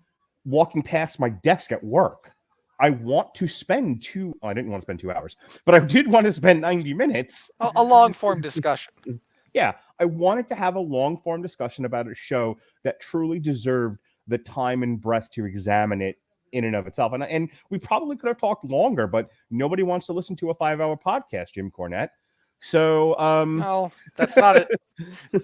Speaker 4: walking past my desk at work. I want to spend I didn't want to spend 2 hours, but I did want to spend 90 minutes.
Speaker 5: a long form discussion.
Speaker 4: Yeah, I wanted to have a long form discussion about a show that truly deserved the time and breath to examine it in and of itself. And we probably could have talked longer, but nobody wants to listen to a 5-hour podcast, Jim Cornette. So
Speaker 5: No, that's not it.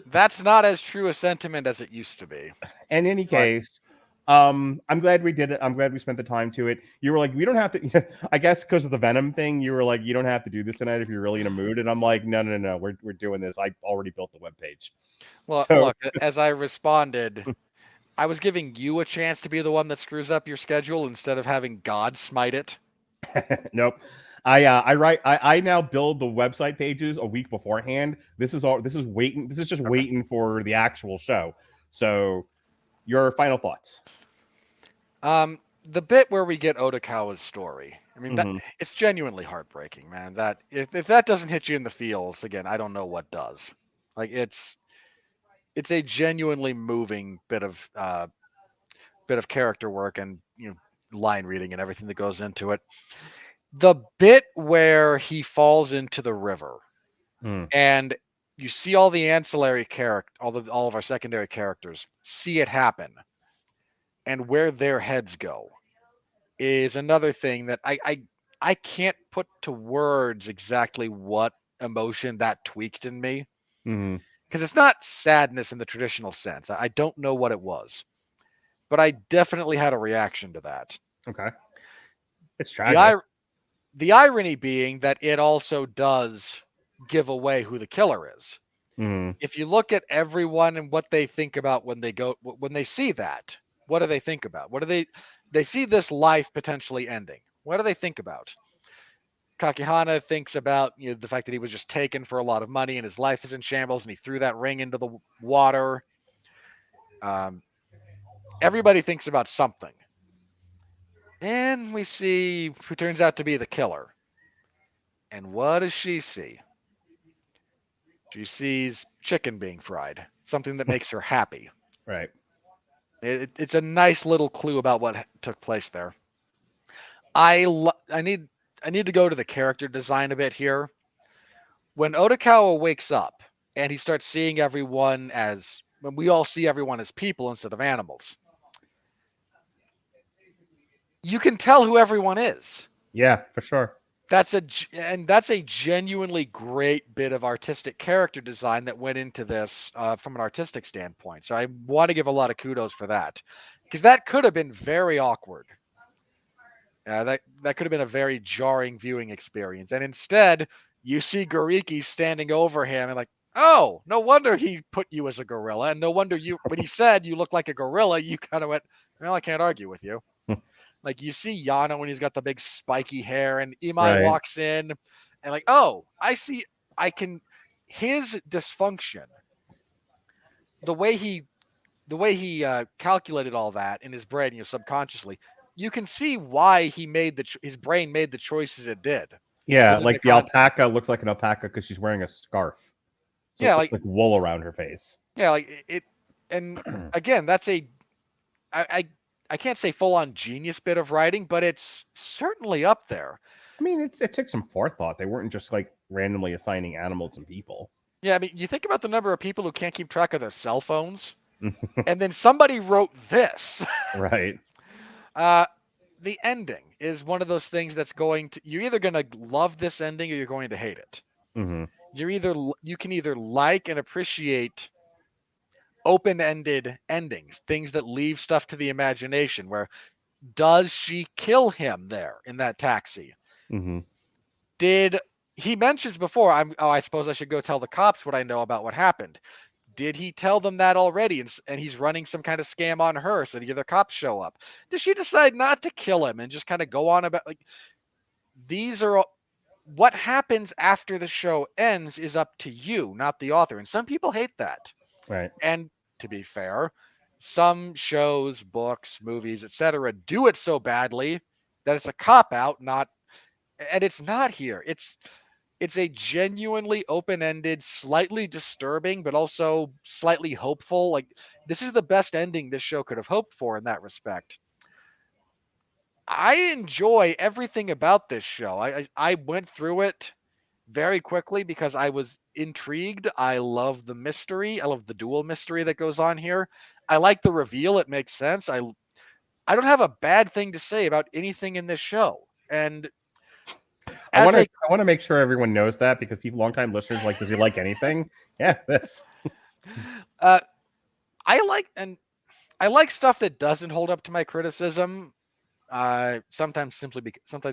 Speaker 5: That's not as true a sentiment as it used to be.
Speaker 4: In any case, I'm glad we did it. I'm glad we spent the time to it. You were like, we don't have to. I guess because of the Venom thing, you were like, you don't have to do this tonight if you're really in a mood. And I'm like, no, we're doing this. I already built the webpage.
Speaker 5: Well, look, as I responded, I was giving you a chance to be the one that screws up your schedule instead of having God smite it.
Speaker 4: Nope. I now build the website pages a week beforehand. This is just waiting for the actual show. So your final thoughts.
Speaker 5: The bit where we get Odokawa's story. I mean, it's genuinely heartbreaking, man. That if that doesn't hit you in the feels, again, I don't know what does. Like it's a genuinely moving bit of character work and line reading and everything that goes into it. The bit where he falls into the river and you see all the ancillary all of our secondary characters see it happen, and where their heads go is another thing that I can't put to words exactly what emotion that tweaked in me. Because it's not sadness in the traditional sense. I don't know what it was, but I definitely had a reaction to that.
Speaker 4: Okay. It's tragic.
Speaker 5: The irony being that it also does give away who the killer is. If you look at everyone and what they think about when they see that, what do they think about? They see this life potentially ending. What do they think about? Kakihana thinks about the fact that he was just taken for a lot of money and his life is in shambles and he threw that ring into the water. Everybody thinks about something. And we see who turns out to be the killer. And what does she see? She sees chicken being fried, something that makes her happy.
Speaker 4: Right.
Speaker 5: It's a nice little clue about what took place there. I need to go to the character design a bit here. When Odokawa wakes up and he starts seeing everyone when we all see everyone as people instead of animals, you can tell who everyone is.
Speaker 4: Yeah, for sure.
Speaker 5: that's a genuinely great bit of artistic character design that went into this from an artistic standpoint. So I want to give a lot of kudos for that, because that could have been very awkward. That could have been a very jarring viewing experience. And instead, you see Goriki standing over him and like, oh, no wonder he put you as a gorilla, and no wonder when he said you look like a gorilla, you kind of went, well, I can't argue with you. Like you see Yano when he's got the big spiky hair, and Imai
Speaker 4: Right.
Speaker 5: walks in, and like, oh, his dysfunction, the way he calculated all that in his brain, subconsciously, you can see why his brain made the choices it did.
Speaker 4: Yeah,
Speaker 5: within
Speaker 4: like the alpaca looks like an alpaca because she's wearing a scarf. So
Speaker 5: Yeah,
Speaker 4: it looks like wool around her face.
Speaker 5: Yeah, like it, and again, that's I can't say full on genius bit of writing, but it's certainly up there.
Speaker 4: I mean, it took some forethought. They weren't just like randomly assigning animals and people.
Speaker 5: Yeah, I mean, you think about the number of people who can't keep track of their cell phones, and then somebody wrote this.
Speaker 4: Right.
Speaker 5: The ending is one of those things that's you're either going to love this ending or you're going to hate it.
Speaker 4: Mm-hmm.
Speaker 5: You can either like and appreciate open-ended endings, things that leave stuff to the imagination, where does she kill him there in that taxi?
Speaker 4: Mm-hmm.
Speaker 5: He mentions before, I suppose I should go tell the cops what I know about what happened. Did he tell them that already? And he's running some kind of scam on her, so the other cops show up. Does she decide not to kill him and just kind of go on about, like, these are what happens after the show ends is up to you, not the author. And some people hate that.
Speaker 4: Right.
Speaker 5: And to be fair, some shows, books, movies, etc., do it so badly that it's a cop out, and it's not here. It's a genuinely open-ended, slightly disturbing, but also slightly hopeful. Like, this is the best ending this show could have hoped for in that respect. I enjoy everything about this show. I went through it very quickly because I was intrigued. I love the mystery. I love the dual mystery that goes on here. I like the reveal. It makes sense. I don't have a bad thing to say about anything in this show. And
Speaker 4: I want to make sure everyone knows that, because longtime listeners like, does he like anything? Yeah, this.
Speaker 5: I like stuff that doesn't hold up to my criticism. Sometimes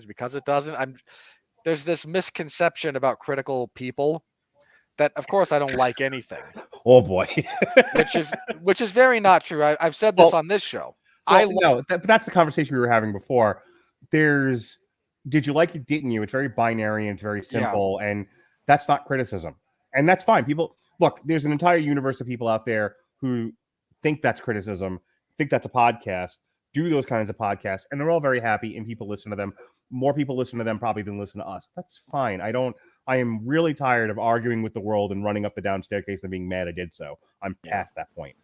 Speaker 5: because it doesn't. There's this misconception about critical people that, of course, I don't like anything.
Speaker 4: Oh boy.
Speaker 5: which is very not true. I've said this on this show.
Speaker 4: That's the conversation we were having before. Did you like it? Didn't you? It's very binary and it's very simple, and that's not criticism, and that's fine. People, look, there's an entire universe of people out there who think that's criticism, think that's a podcast, do those kinds of podcasts, and they're all very happy, and people listen to them. More people listen to them probably than listen to us. That's fine. I am really tired of arguing with the world and running up the down staircase and being mad I did so. I'm past that point.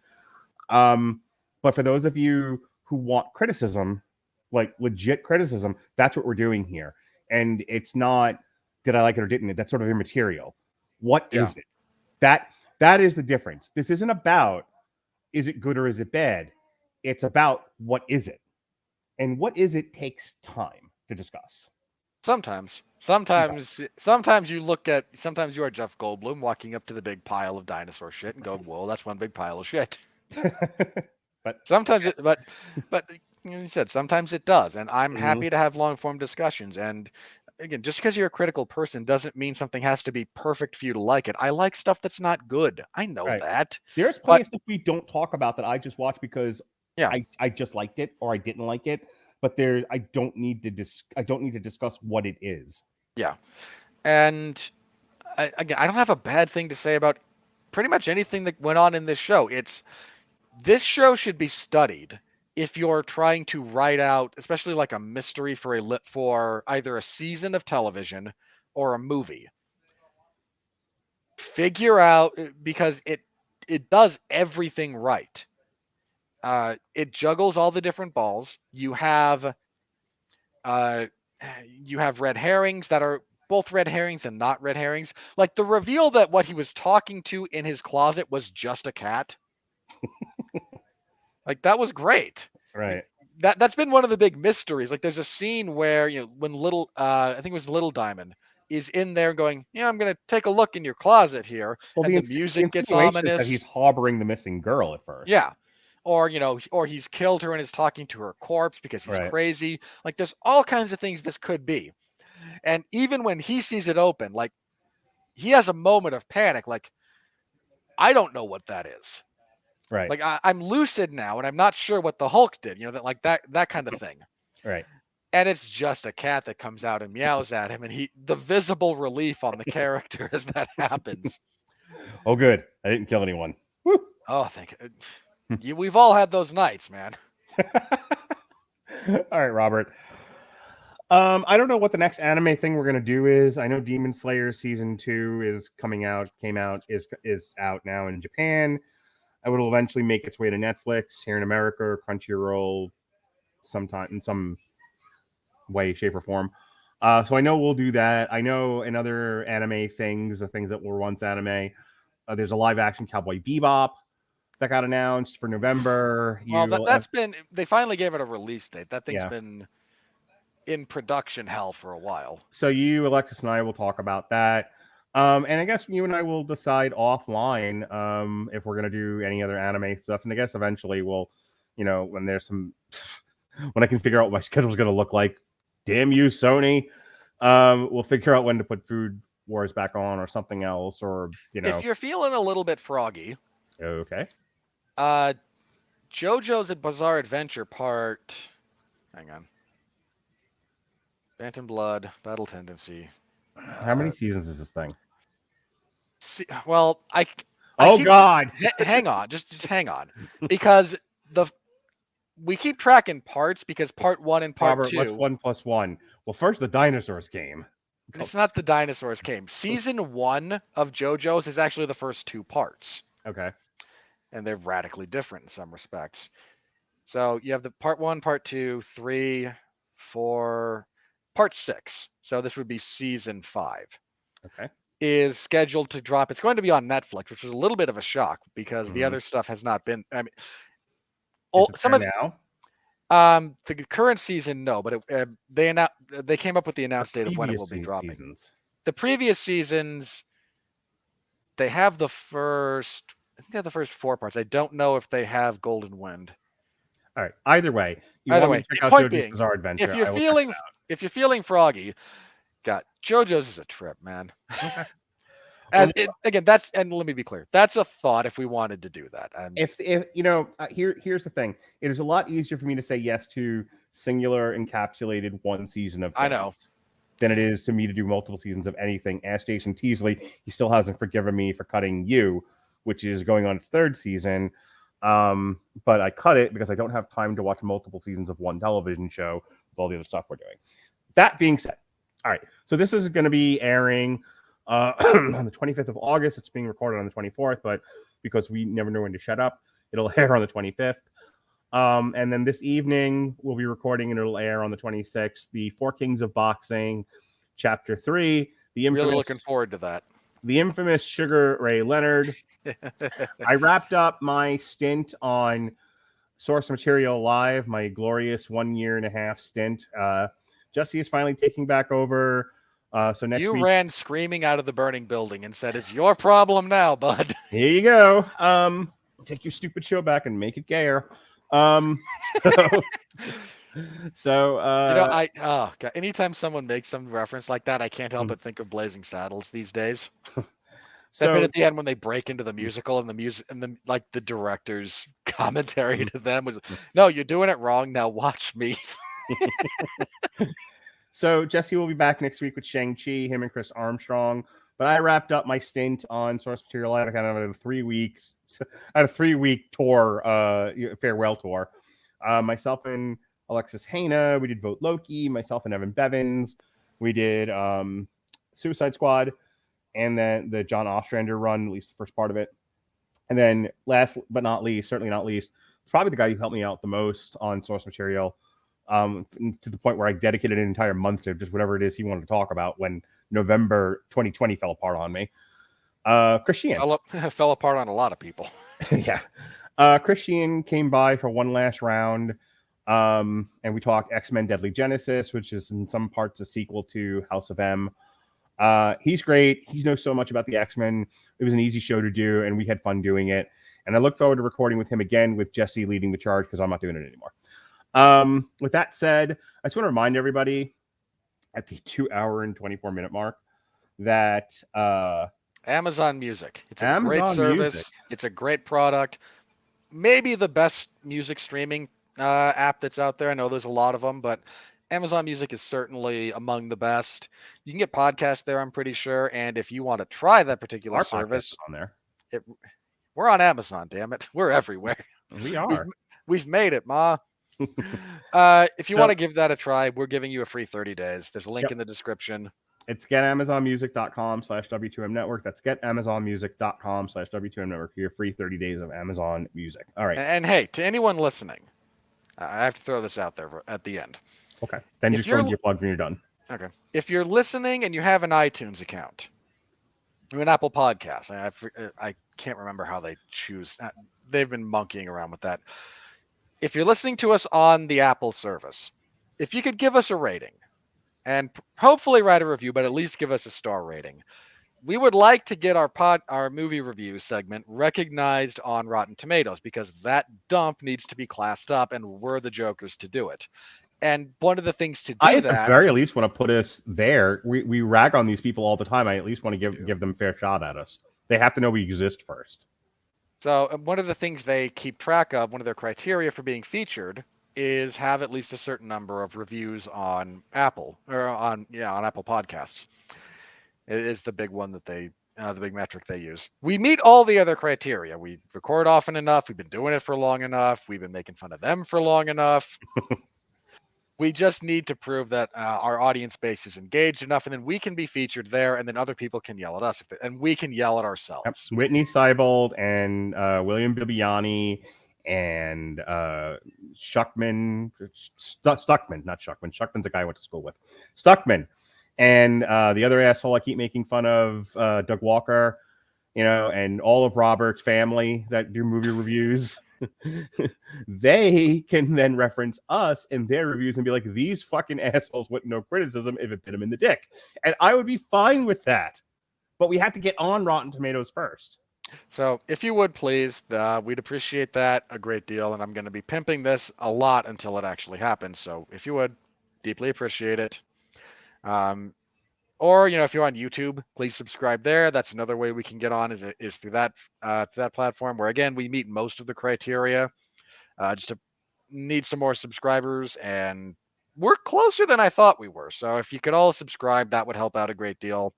Speaker 4: But for those of you who want criticism, like legit criticism, that's what we're doing here. And it's not, did I like it or didn't it? That's sort of immaterial. What is it? That is the difference. This isn't about, is it good or is it bad? It's about, what is it? And what is it takes time to discuss.
Speaker 5: Sometimes you are Jeff Goldblum walking up to the big pile of dinosaur shit and go, whoa, that's one big pile of shit. but you said sometimes it does, and I'm happy to have long form discussions. And again, just because you're a critical person doesn't mean something has to be perfect for you to like it. I like stuff that's not good. I know that.
Speaker 4: There's plenty of stuff we don't talk about that I just watched because I just liked it or I didn't like it. But I don't need to discuss what it is.
Speaker 5: Yeah, and I don't have a bad thing to say about pretty much anything that went on in this show. This show should be studied if you're trying to write out, especially like a mystery for either a season of television or a movie. Figure out, because it does everything right. It juggles all the different balls. You have red herrings that are both red herrings and not red herrings. Like the reveal that what he was talking to in his closet was just a cat. Like, that was great.
Speaker 4: Right.
Speaker 5: that's been one of the big mysteries. Like, there's a scene where when I think it was Little Diamond is in there going, I'm gonna take a look in your closet here,
Speaker 4: Well,
Speaker 5: and the
Speaker 4: the
Speaker 5: music gets
Speaker 4: insinuation is that
Speaker 5: ominous.
Speaker 4: he's harboring the missing girl at first.
Speaker 5: Yeah. Or or he's killed her and is talking to her corpse because he's
Speaker 4: Right.
Speaker 5: crazy. Like, there's all kinds of things this could be. And even when he sees it open, like, he has a moment of panic. Like, I don't know what that is.
Speaker 4: Right.
Speaker 5: Like, I'm lucid now, and I'm not sure what the Hulk did. That kind of thing.
Speaker 4: Right.
Speaker 5: And it's just a cat that comes out and meows at him, and the visible relief on the character as that happens.
Speaker 4: Oh, good. I didn't kill anyone. Woo.
Speaker 5: Oh, thank you. We've all had those nights, man.
Speaker 4: All right, Robert. I don't know what the next anime thing we're gonna do is. I know Demon Slayer season 2 is is out now in Japan. It will eventually make its way to Netflix here in America or Crunchyroll sometime in some way, shape, or form. So I know we'll do that. I know in other anime things, the things that were once anime, there's a live action Cowboy Bebop that got announced for November.
Speaker 5: Well, they finally gave it a release date. That thing's been in production hell for a while.
Speaker 4: So you, Alexis, and I will talk about that. And I guess you and I will decide offline if we're going to do any other anime stuff. And I guess eventually we'll, when there's some, when I can figure out what my schedule is going to look like, damn you, Sony, we'll figure out when to put Food Wars back on or something else, or,
Speaker 5: If you're feeling a little bit froggy.
Speaker 4: Okay.
Speaker 5: JoJo's Bizarre Adventure part, hang on. Phantom Blood, Battle Tendency.
Speaker 4: How many seasons is this thing?
Speaker 5: Well,
Speaker 4: God!
Speaker 5: Hang on, just hang on, because we keep tracking parts because part 1 and part
Speaker 4: Robert,
Speaker 5: 2.
Speaker 4: what's 1 + 1? Well, first the dinosaurs game.
Speaker 5: It's not the dinosaurs game. Season 1 of JoJo's is actually the first 2 parts.
Speaker 4: Okay.
Speaker 5: And they're radically different in some respects. So you have the part 1, part 2, 3, 4, part 6. So this would be season 5.
Speaker 4: Okay.
Speaker 5: Is scheduled to drop. It's going to be on Netflix, which is a little bit of a shock because the other stuff has not been. I mean, some of
Speaker 4: now.
Speaker 5: The current season, no, but they came up with the announced date of when it will be dropping.
Speaker 4: Seasons.
Speaker 5: The previous seasons, they have the first. I think they have the first 4 parts. I don't know if they have Golden Wind.
Speaker 4: All right. Either way, check out
Speaker 5: point
Speaker 4: JoJo's
Speaker 5: being,
Speaker 4: Bizarre Adventure.
Speaker 5: If you're feeling froggy, got JoJo's is a trip, man.
Speaker 4: Okay.
Speaker 5: Again, that's, and let me be clear, that's a thought if we wanted to do that.
Speaker 4: If here's the thing, it is a lot easier for me to say yes to singular encapsulated one season of things
Speaker 5: I know
Speaker 4: than it is to me to do multiple seasons of anything. Ask Jason Teasley, he still hasn't forgiven me for cutting You, which is going on its 3rd season. But I cut it because I don't have time to watch multiple seasons of one television show with all the other stuff we're doing. That being said, all right, so this is going to be airing on the 25th of August. It's being recorded on the 24th, but because we never know when to shut up, it'll air on the 25th. And then this evening we'll be recording and it'll air on the 26th. The Four Kings of Boxing, Chapter 3.
Speaker 5: Really looking forward to that.
Speaker 4: The infamous Sugar Ray Leonard. I wrapped up my stint on Source Material Live, my glorious 1.5 year stint. Jesse is finally taking back over. So next week,
Speaker 5: ran screaming out of the burning building and said, "It's your problem now, bud."
Speaker 4: Here you go. Take your stupid show back and make it gayer.
Speaker 5: God, anytime someone makes some reference like that, I can't help but think of Blazing Saddles these days. That bit at the end when they break into the musical and the director's commentary to them was, "No, you're doing it wrong. Now watch me."
Speaker 4: So Jesse will be back next week with Shang-Chi, him and Chris Armstrong. But I wrapped up my stint on Source Material Live. I kind of had a 3 weeks, I had a 3-week tour, farewell tour. Myself and Alexis Haina, we did Vote Loki. Myself and Evan Bevins, we did Suicide Squad, and then the John Ostrander run, at least the first part of it. And then last but not least, certainly not least, probably the guy who helped me out the most on Source Material, to the point where I dedicated an entire month to just whatever it is he wanted to talk about when November 2020 fell apart on me. Christian
Speaker 5: fell apart on a lot of people.
Speaker 4: Yeah. Christian came by for one last round. And we talk X-Men Deadly Genesis, which is in some parts a sequel to House of M. He's great. He knows so much about the X-Men. It was an easy show to do, and we had fun doing it. And I look forward to recording with him again with Jesse leading the charge because I'm not doing it anymore. With that said, I just want to remind everybody at the 2 hour and 24 minute mark that
Speaker 5: Amazon Music. It's a
Speaker 4: Amazon
Speaker 5: great service.
Speaker 4: Music.
Speaker 5: It's a great product. Maybe the best music streaming app that's out there. I know there's a lot of them, but Amazon Music is certainly among the best. You can get podcasts there, I'm pretty sure. And if you want to try that particular
Speaker 4: Our
Speaker 5: service,
Speaker 4: podcast is on there.
Speaker 5: we're on Amazon, damn it. We're everywhere.
Speaker 4: We are.
Speaker 5: We've made it, Ma. If you want to give that a try, we're giving you a free 30 days. There's a link in the description.
Speaker 4: It's getamazonmusic.com/W2M network. That's getamazonmusic.com/W2M network for your free 30 days of Amazon Music. All right.
Speaker 5: And hey, to anyone listening, I have to throw this out there at the end.
Speaker 4: Okay. Then just go into your plug when you're done.
Speaker 5: Okay. If you're listening and you have an iTunes account, or an Apple Podcast, I can't remember how they choose. They've been monkeying around with that. If you're listening to us on the Apple service, if you could give us a rating and hopefully write a review, but at least give us a star rating. We would like to get our movie review segment recognized on Rotten Tomatoes because that dump needs to be classed up, and we're the jokers to do it. And one of the things to do
Speaker 4: I at the very least want to put us there. We rag on these people all the time. I at least want to give them a fair shot at us. They have to know we exist first.
Speaker 5: So one of the things they keep track of, one of their criteria for being featured, is have at least a certain number of reviews on Apple or on Apple Podcasts. It is the big one that the big metric they use. We meet all the other criteria. We record often enough. We've been doing it for long enough. We've been making fun of them for long enough. We just need to prove that our audience base is engaged enough, and then we can be featured there, and then other people can yell at us, and we can yell at ourselves.
Speaker 4: Yep. Whitney Seibold and William Bibiani and Stuckman, not Shuckman. Shuckman's the guy I went to school with. Stuckman. And the other asshole I keep making fun of, Doug Walker, and all of Robert's family that do movie reviews. They can then reference us in their reviews and be like, these fucking assholes with no criticism if it bit them in the dick. And I would be fine with that. But we have to get on Rotten Tomatoes first.
Speaker 5: So if you would please, we'd appreciate that a great deal. And I'm going to be pimping this a lot until it actually happens. So if you would, deeply appreciate it. Or, if you're on YouTube, please subscribe there. That's another way we can get on is through that platform where, again, we meet most of the criteria. Just to need some more subscribers, and we're closer than I thought we were. So if you could all subscribe, that would help out a great deal.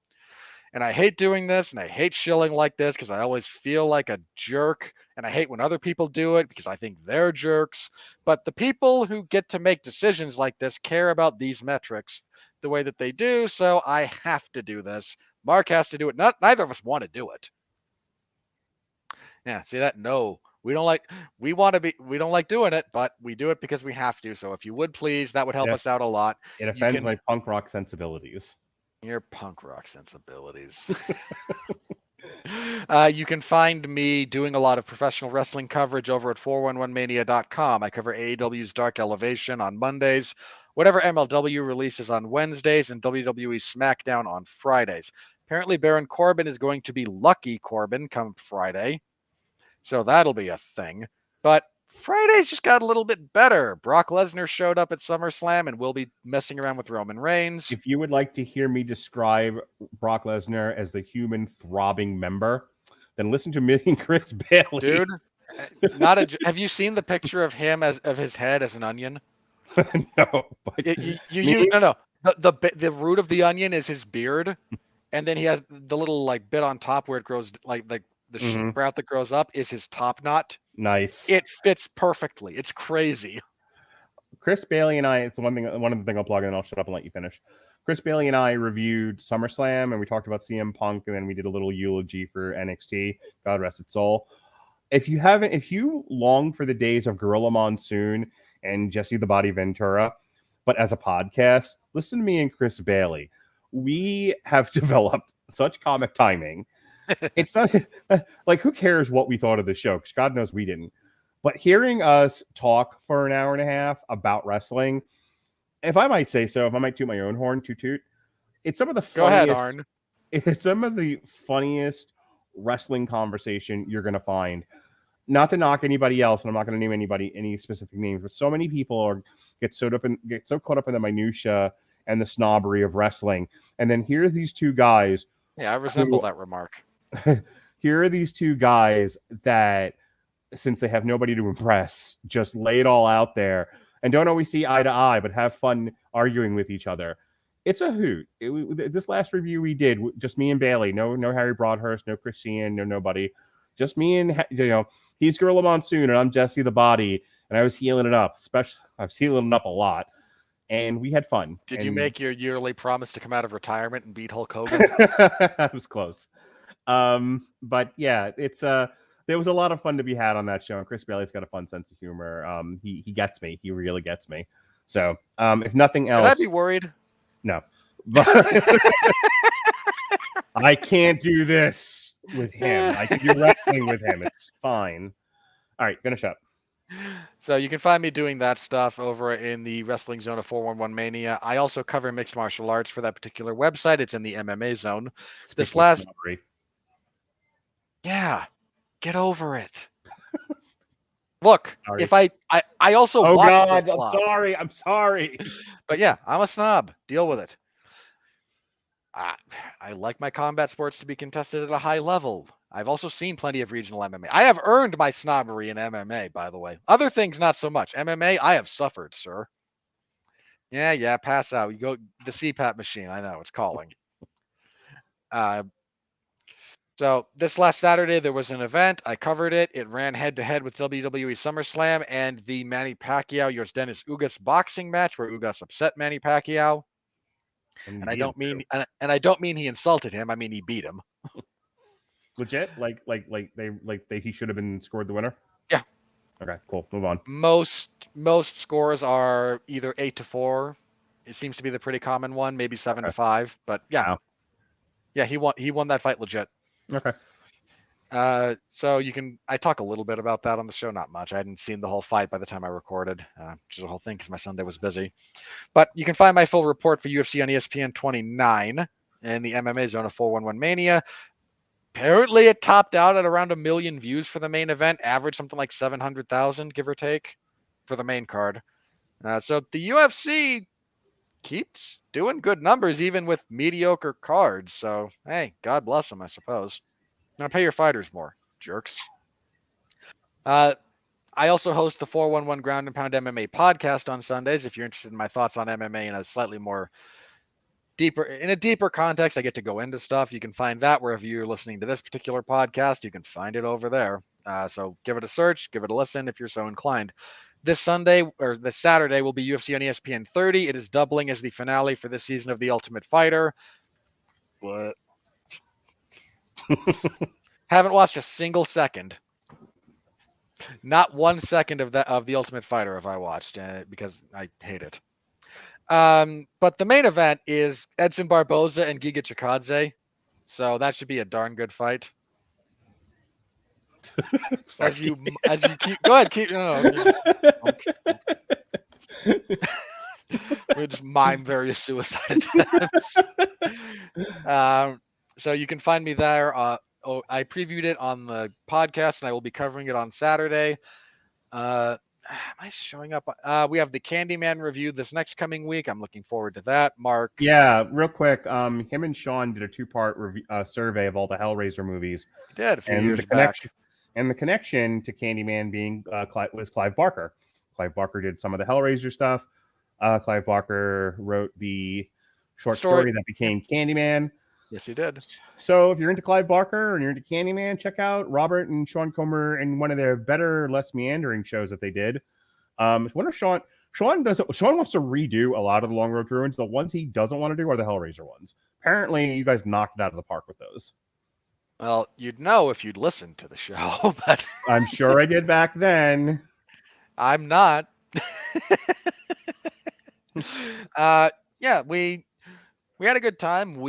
Speaker 5: And I hate doing this, and I hate shilling like this because I always feel like a jerk, and I hate when other people do it because I think they're jerks. But the people who get to make decisions like this care about these metrics the way that they do, so I have to do this. Mark has to do it. Neither of us want to do it. Yeah, see that? No, we don't like doing it, but we do it because we have to. So if you would please, that would help us out a lot.
Speaker 4: It offends my punk rock sensibilities.
Speaker 5: Your punk rock sensibilities. You can find me doing a lot of professional wrestling coverage over at 411mania.com. I cover AEW's Dark Elevation on Mondays, whatever MLW releases on Wednesdays, and WWE SmackDown on Fridays. Apparently, Baron Corbin is going to be Lucky Corbin come Friday, so that'll be a thing. But Friday's just got a little bit better. Brock Lesnar showed up at SummerSlam, and we'll be messing around with Roman Reigns.
Speaker 4: If you would like to hear me describe Brock Lesnar as the human throbbing member, then listen to me and Chris Bailey.
Speaker 5: Dude, have you seen the picture of him of his head as an onion?
Speaker 4: No, but
Speaker 5: no. The root of the onion is his beard, and then he has the little bit on top where it grows like the sprout that grows up is his top knot.
Speaker 4: Nice.
Speaker 5: It fits perfectly. It's crazy.
Speaker 4: Chris Bailey and I, it's one of the things I'll plug, and then I'll shut up and let you finish. Chris Bailey and I reviewed SummerSlam, and we talked about CM Punk, and then we did a little eulogy for NXT. God rest its soul. If you long for the days of Gorilla Monsoon and Jesse the Body Ventura, but as a podcast, listen to me and Chris Bailey. We have developed such comic timing. It's not like, who cares what we thought of the show? Because God knows we didn't. But hearing us talk for an hour and a half about wrestling, if I might say so, if I might toot my own horn, toot, it's some of the
Speaker 5: Go ahead,
Speaker 4: funniest.
Speaker 5: Arn.
Speaker 4: It's some of the funniest wrestling conversation you're gonna find. Not to knock anybody else, and I'm not going to name any specific names, but so many people get so caught up in the minutia and the snobbery of wrestling, and then here are these two guys.
Speaker 5: Yeah, I resemble that remark.
Speaker 4: Here are these two guys that, since they have nobody to impress, just lay it all out there and don't always see eye to eye, but have fun arguing with each other. It's a hoot. This last review we did, just me and Bailey. No Harry Broadhurst, no Christian, no nobody. Just me and, he's Gorilla Monsoon and I'm Jesse the Body. And I was healing it up. I was healing it up a lot. And we had fun.
Speaker 5: Did you make your yearly promise to come out of retirement and beat Hulk Hogan?
Speaker 4: I was close. But yeah, there was a lot of fun to be had on that show. And Chris Bailey's got a fun sense of humor. He gets me. He really gets me. So if nothing else.
Speaker 5: Should I be worried?
Speaker 4: No. But I can't do this with him. I can do wrestling with him. It's fine. All right, finish up.
Speaker 5: So you can find me doing that stuff over in the Wrestling Zone of 411 Mania. I also cover mixed martial arts for that particular website. It's in the MMA zone. Yeah, get over it. Look,
Speaker 4: sorry.
Speaker 5: if I also
Speaker 4: oh
Speaker 5: watch
Speaker 4: God, I'm sorry.
Speaker 5: But yeah, I'm a snob. Deal with it. I like my combat sports to be contested at a high level. I've also seen plenty of regional MMA. I have earned my snobbery in MMA, by the way. Other things, not so much. MMA, I have suffered, sir. Yeah, pass out. You go the CPAP machine. I know, it's calling. So this last Saturday, there was an event. I covered it. It ran head-to-head with WWE SummerSlam and the Manny Pacquiao Yordenis Ugas boxing match where Ugas upset Manny Pacquiao. And I don't mean he insulted him. I mean he beat him.
Speaker 4: Legit? Like he should have been scored the winner?
Speaker 5: Yeah.
Speaker 4: Okay, cool. Move on.
Speaker 5: Most scores are either 8-4. It seems to be the pretty common one, maybe 7-5. But yeah. Wow. Yeah, he won that fight legit.
Speaker 4: Okay.
Speaker 5: So I talk a little bit about that on the show, not much. I hadn't seen the whole fight by the time I recorded, which is the whole thing because my Sunday was busy. But you can find my full report for UFC on ESPN 29 and the MMA Zone of 411 Mania. Apparently, it topped out at around 1 million views for the main event, average something like 700,000, give or take, for the main card. So the UFC keeps doing good numbers even with mediocre cards. So, hey, God bless them, I suppose. Now pay your fighters more, jerks. I also host the 411 Ground and Pound MMA podcast on Sundays. If you're interested in my thoughts on MMA in a slightly more deeper context, I get to go into stuff. You can find that wherever you're listening to this particular podcast. You can find it over there. So give it a search, give it a listen if you're so inclined. This Saturday will be UFC on ESPN 30. It is doubling as the finale for this season of The Ultimate Fighter. What? Haven't watched a single second. Not 1 second of The Ultimate Fighter have I watched because I hate it. But the main event is Edson Barboza and Giga Chikadze. So that should be a darn good fight. As you keep go ahead, keep we just mime various suicide attempts. So you can find me there. I previewed it on the podcast and I will be covering it on Saturday. Am I showing up? We have the Candyman review this next coming week. I'm looking forward to that. Mark.
Speaker 4: Yeah, real quick. Him and Sean did a 2-part survey of all the Hellraiser movies.
Speaker 5: He did a few years back.
Speaker 4: And the connection to Candyman being was Clive Barker. Clive Barker did some of the Hellraiser stuff. Clive Barker wrote the short story that became Candyman.
Speaker 5: Yes, he did.
Speaker 4: So if you're into Clive Barker and you're into Candyman, check out Robert and Sean Comer in one of their better, less meandering shows that they did. I wonder if Sean wants to redo a lot of the Long Road to Ruins. The ones he doesn't want to do are the Hellraiser ones. Apparently, you guys knocked it out of the park with those.
Speaker 5: Well, you'd know if you'd listened to the show, but
Speaker 4: I'm sure I did back then.
Speaker 5: I'm not. Yeah, we had a good time.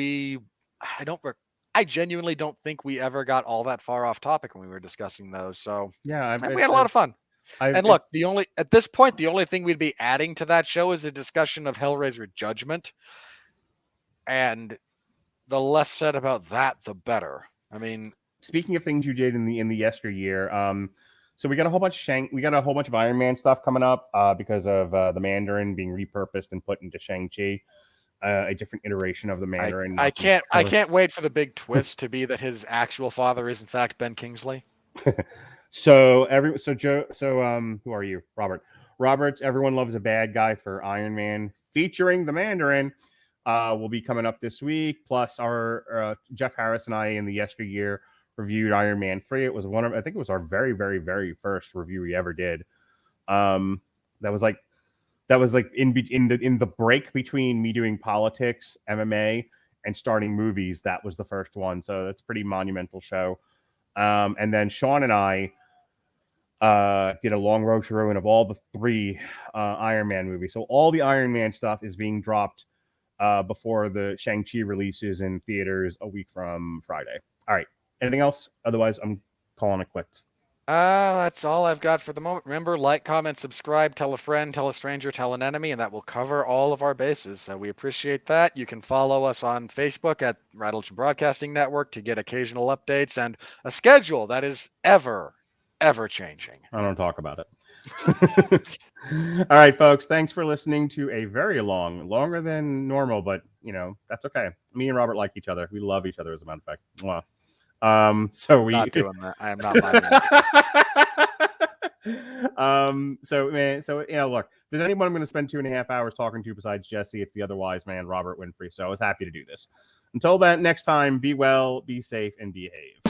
Speaker 5: I genuinely don't think we ever got all that far off topic when we were discussing those. So
Speaker 4: yeah,
Speaker 5: we had a lot of fun. And look, at this point, the only thing we'd be adding to that show is a discussion of Hellraiser Judgment. And the less said about that, the better. I mean,
Speaker 4: speaking of things you did in the yesteryear, so we got a whole bunch of Iron Man stuff coming up because of the Mandarin being repurposed and put into Shang-Chi, a different iteration of the Mandarin.
Speaker 5: I can't wait for the big twist to be that his actual father is in fact Ben Kingsley.
Speaker 4: Who are you? Roberts, Everyone Loves a Bad Guy for Iron Man, featuring the Mandarin, will be coming up this week. Plus, our Jeff Harris and I in the yesteryear reviewed Iron Man 3. It was I think it was our very, very, very first review we ever did. That was like in the break between me doing politics, MMA, and starting movies. That was the first one, so it's a pretty monumental show. And then Sean and I did a long road to ruin of all the 3 Iron Man movies. So all the Iron Man stuff is being dropped before the Shang-Chi releases in theaters a week from Friday. All right. Anything else? Otherwise, I'm calling it quits.
Speaker 5: That's all I've got for the moment. Remember, like, comment, subscribe, tell a friend, tell a stranger, tell an enemy, and that will cover all of our bases. So we appreciate that. You can follow us on Facebook at Radulich Broadcasting Network to get occasional updates and a schedule that is ever changing.
Speaker 4: I don't talk about it. All right, folks. Thanks for listening to a very longer than normal, but that's okay. Me and Robert like each other. We love each other, as a matter of fact. Mwah. So we
Speaker 5: not doing that. I am not lying.
Speaker 4: Look, if there's anyone I'm going to spend 2.5 hours talking to besides Jesse, it's the other wise man, Robert Winfree. So I was happy to do this. Until then, next time, be well, be safe, and behave.